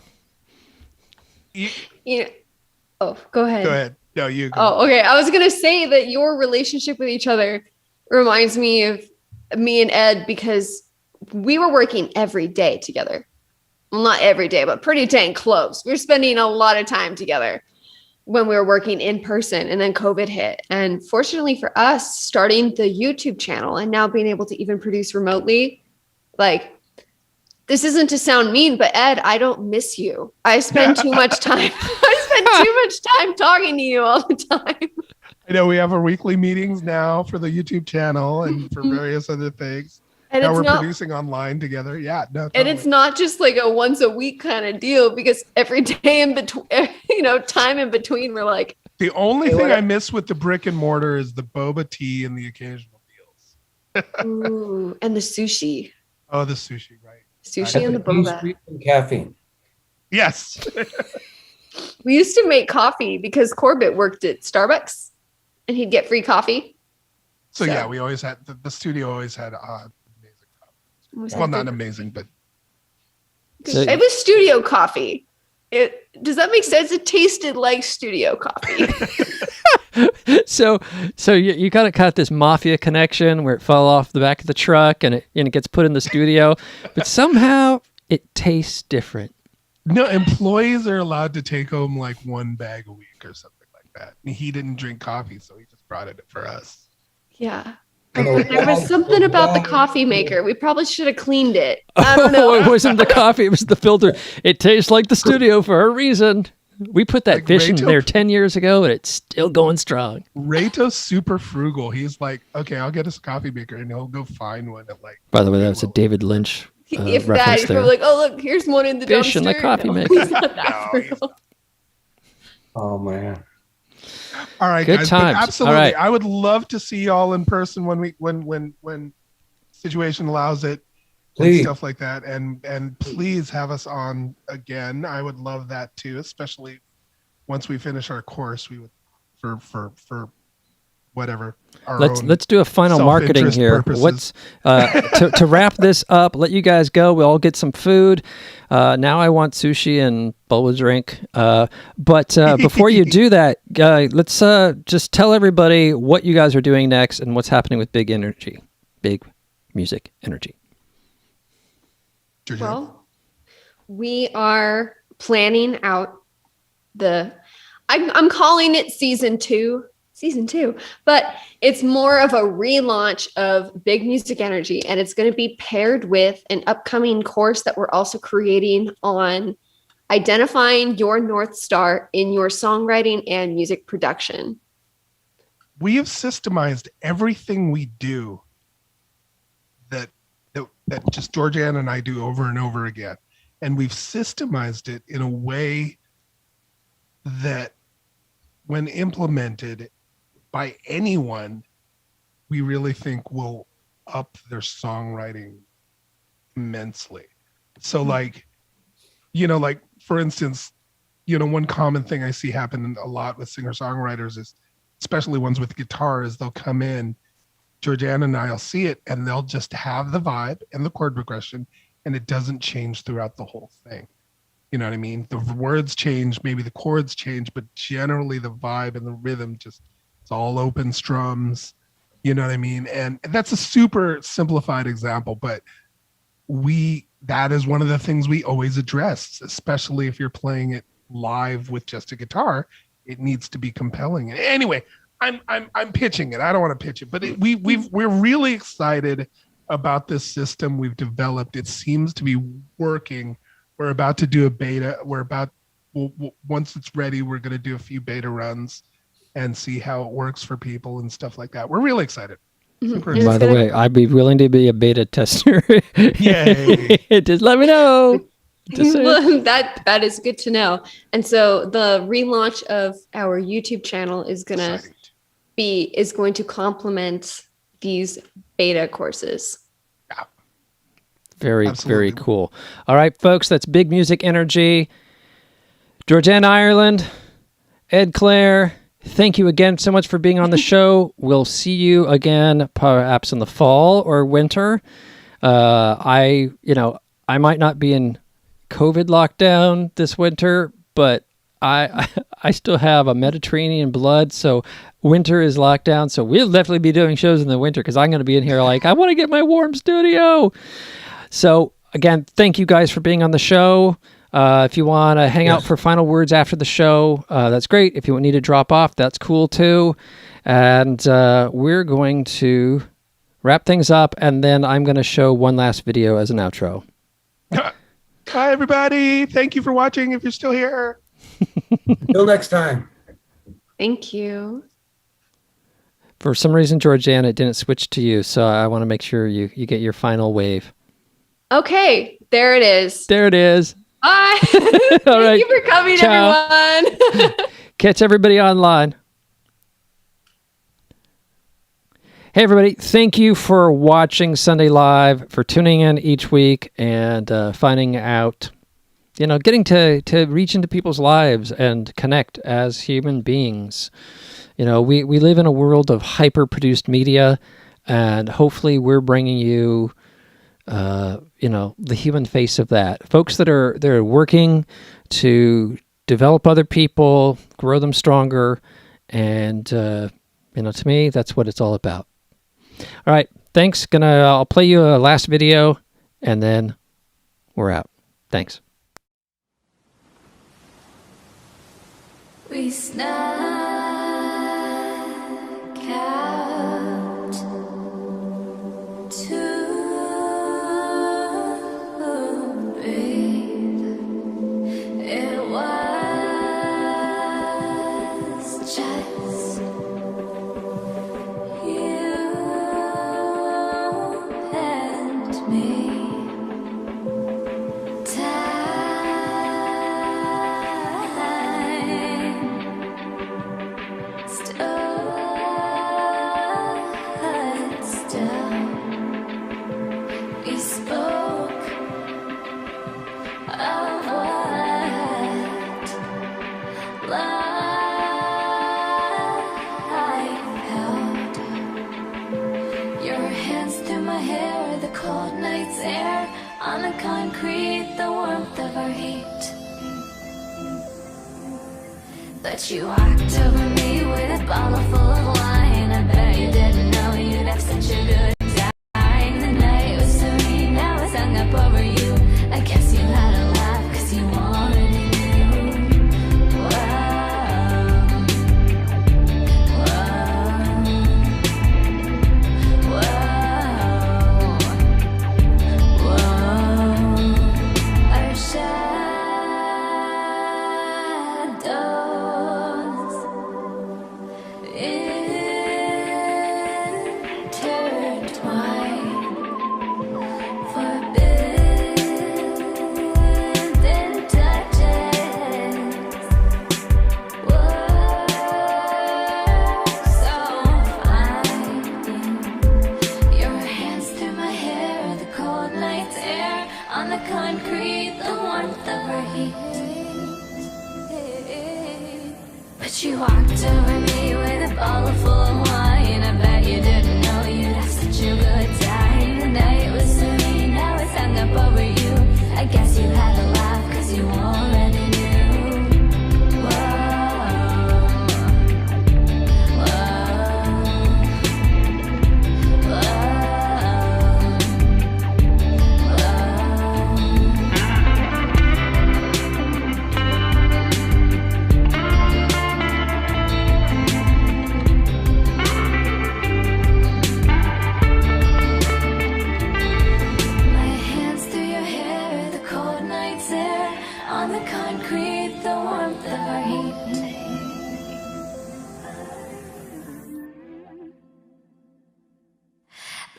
Oh, go ahead.
Go ahead. No, you go.
Oh, okay. I was going to say that your relationship with each other reminds me of me and Ed, because we were working every day together. Well, not every day, but pretty dang close. We were spending a lot of time together when we were working in person, and then COVID hit. And fortunately for us, starting the YouTube channel and now being able to even produce remotely, like, this isn't to sound mean, but Ed, I don't miss you. I spend too much time. I spend too much time talking to you all the time.
I know we have our weekly meetings now for the YouTube channel and for various other things.
And
now we're producing online together. Yeah, no. Totally.
And it's not just like a once a week kind of deal, because every day in between, time in between, we're like.
The only thing I miss with the brick and mortar is the boba tea and the occasional meals.
Ooh, and the sushi.
Oh, the sushi, right.
Sushi and the boba.
And caffeine.
Yes.
We used to make coffee because Corbett worked at Starbucks and he'd get free coffee.
So yeah, we always had, the studio always had amazing coffee. Well, not amazing, but.
It was studio coffee. Does that make sense? It tasted like studio coffee.
So you kind of got this mafia connection where it fell off the back of the truck and it gets put in the studio, but somehow it tastes different.
No, employees are allowed to take home like one bag a week or something like that. And he didn't drink coffee, so he just brought it for us.
Yeah. There was something about the coffee maker. We probably should have cleaned it. I don't know.
It wasn't the coffee, it was the filter. It tastes like the studio for a reason. We put that fish in there 10 years ago, and it's still going strong.
Rato's super frugal. He's like, okay, I'll get us a coffee maker, and he'll go find one at like.
By the way, that was a David Lynch
if
reference
that, you're like, oh, look, here's one in the
fish
dumpster.
in the coffee maker.
He's not that frugal.
Oh, man.
All right,
good
guys.
times.
Absolutely.
All right.
I would love to see y'all in person when situation allows it.
Please.
And stuff like that, and please have us on again. I would love that too, especially once we finish our course. We would for whatever.
Let's do a final marketing here.
Purposes.
What's to wrap this up? Let you guys go. We'll all get some food. Now I want sushi and boba drink. But before you do that, let's just tell everybody what you guys are doing next and what's happening with Big Music Energy.
Well, we are planning out I'm calling it season two, but it's more of a relaunch of Big Music Energy, and it's going to be paired with an upcoming course that we're also creating on identifying your North Star in your songwriting and music production.
We have systemized everything we do that just Georgann and I do over and over again. And we've systemized it in a way that when implemented by anyone, we really think will up their songwriting immensely. So like for instance, one common thing I see happen a lot with singer-songwriters is, especially ones with guitar, is they'll come in, Georgann and I'll see it, and they'll just have the vibe and the chord progression, and it doesn't change throughout the whole thing. You know what I mean? The words change, maybe the chords change, but generally the vibe and the rhythm it's all open strums, You know what I mean? And that's a super simplified example, but that is one of the things we always address, especially if you're playing it live with just a guitar. It needs to be compelling. Anyway, I'm pitching it. I don't want to pitch it, but we're really excited about this system we've developed. It seems to be working. We're about to do a beta. Once it's ready, we're going to do a few beta runs and see how it works for people and stuff like that. We're really excited. Super
By the way, I'd be willing to be a beta tester.
Yay.
Just let me know.
That is good to know. And so the relaunch of our YouTube channel is going to complement these beta courses.
Yeah.
Very,
Absolutely.
very cool. All right, folks, that's Big Music Energy. Georgann, Ireland, Ed Clare, thank you again so much for being on the show. We'll see you again perhaps in the fall or winter. I might not be in COVID lockdown this winter, but I still have a Mediterranean blood, so winter is locked down. So we'll definitely be doing shows in the winter because I'm going to be in here like, I want to get my warm studio. So again, thank you guys for being on the show. If you want to hang out for final words after the show, that's great. If you need to drop off, that's cool too. And we're going to wrap things up, and then I'm going to show one last video as an outro.
Bye, everybody. Thank you for watching if you're still here.
Till next time.
Thank you.
For some reason, Georgann, it didn't switch to you, so I want to make sure you get your final wave.
Okay, there it is.
There it is.
Bye.
All right.
Thank you for coming, everyone.
Catch everybody online. Hey, everybody. Thank you for watching Sunday Live, for tuning in each week and finding out, getting to reach into people's lives and connect as human beings. We live in a world of hyper-produced media, and hopefully we're bringing you the human face of that. Folks that are working to develop other people, grow them stronger, and to me, that's what it's all about. All right, thanks. I'll play you a last video, and then we're out. Thanks.
We snuck out to breathe. It was just you and me. On the concrete, the warmth of our heat. But you walked over me with a bottle full of wine. I bet you didn't know you'd have such a good time. The night was serene, I was hung up over you. I guess you had a laugh cause you already knew. Our shadows intertwine, forbidden touches were so fine. Your hands through my hair, the cold night's air, on the concrete, the warmth of our heat. But you walked over me with a bottle full of wine. I bet you didn't know you'd have such a good time. The night was serene, I was hung up over you. I guess you had a laugh cause you already knew. Whoa, whoa.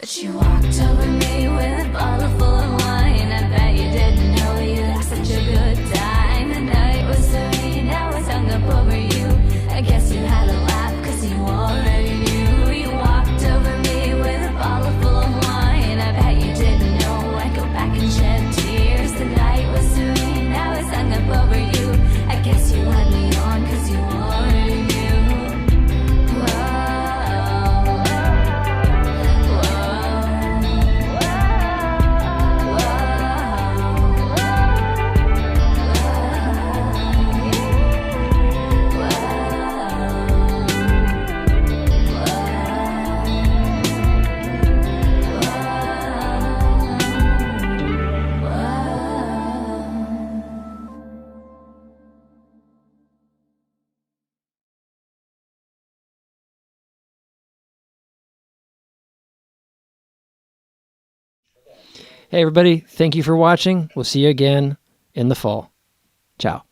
But you walked over me with a bottle full of wine. I bet you didn't know you had such a good time. The night was serene, I was hung up over you. I guess you had a laugh, cause you already knew. You walked over me with a bottle full of wine. I bet you didn't know I'd go back and shed tears. The night was serene, I was hung up over you. I guess you had me on, cause you already knew.
Hey, everybody. Thank you for watching. We'll see you again in the fall. Ciao.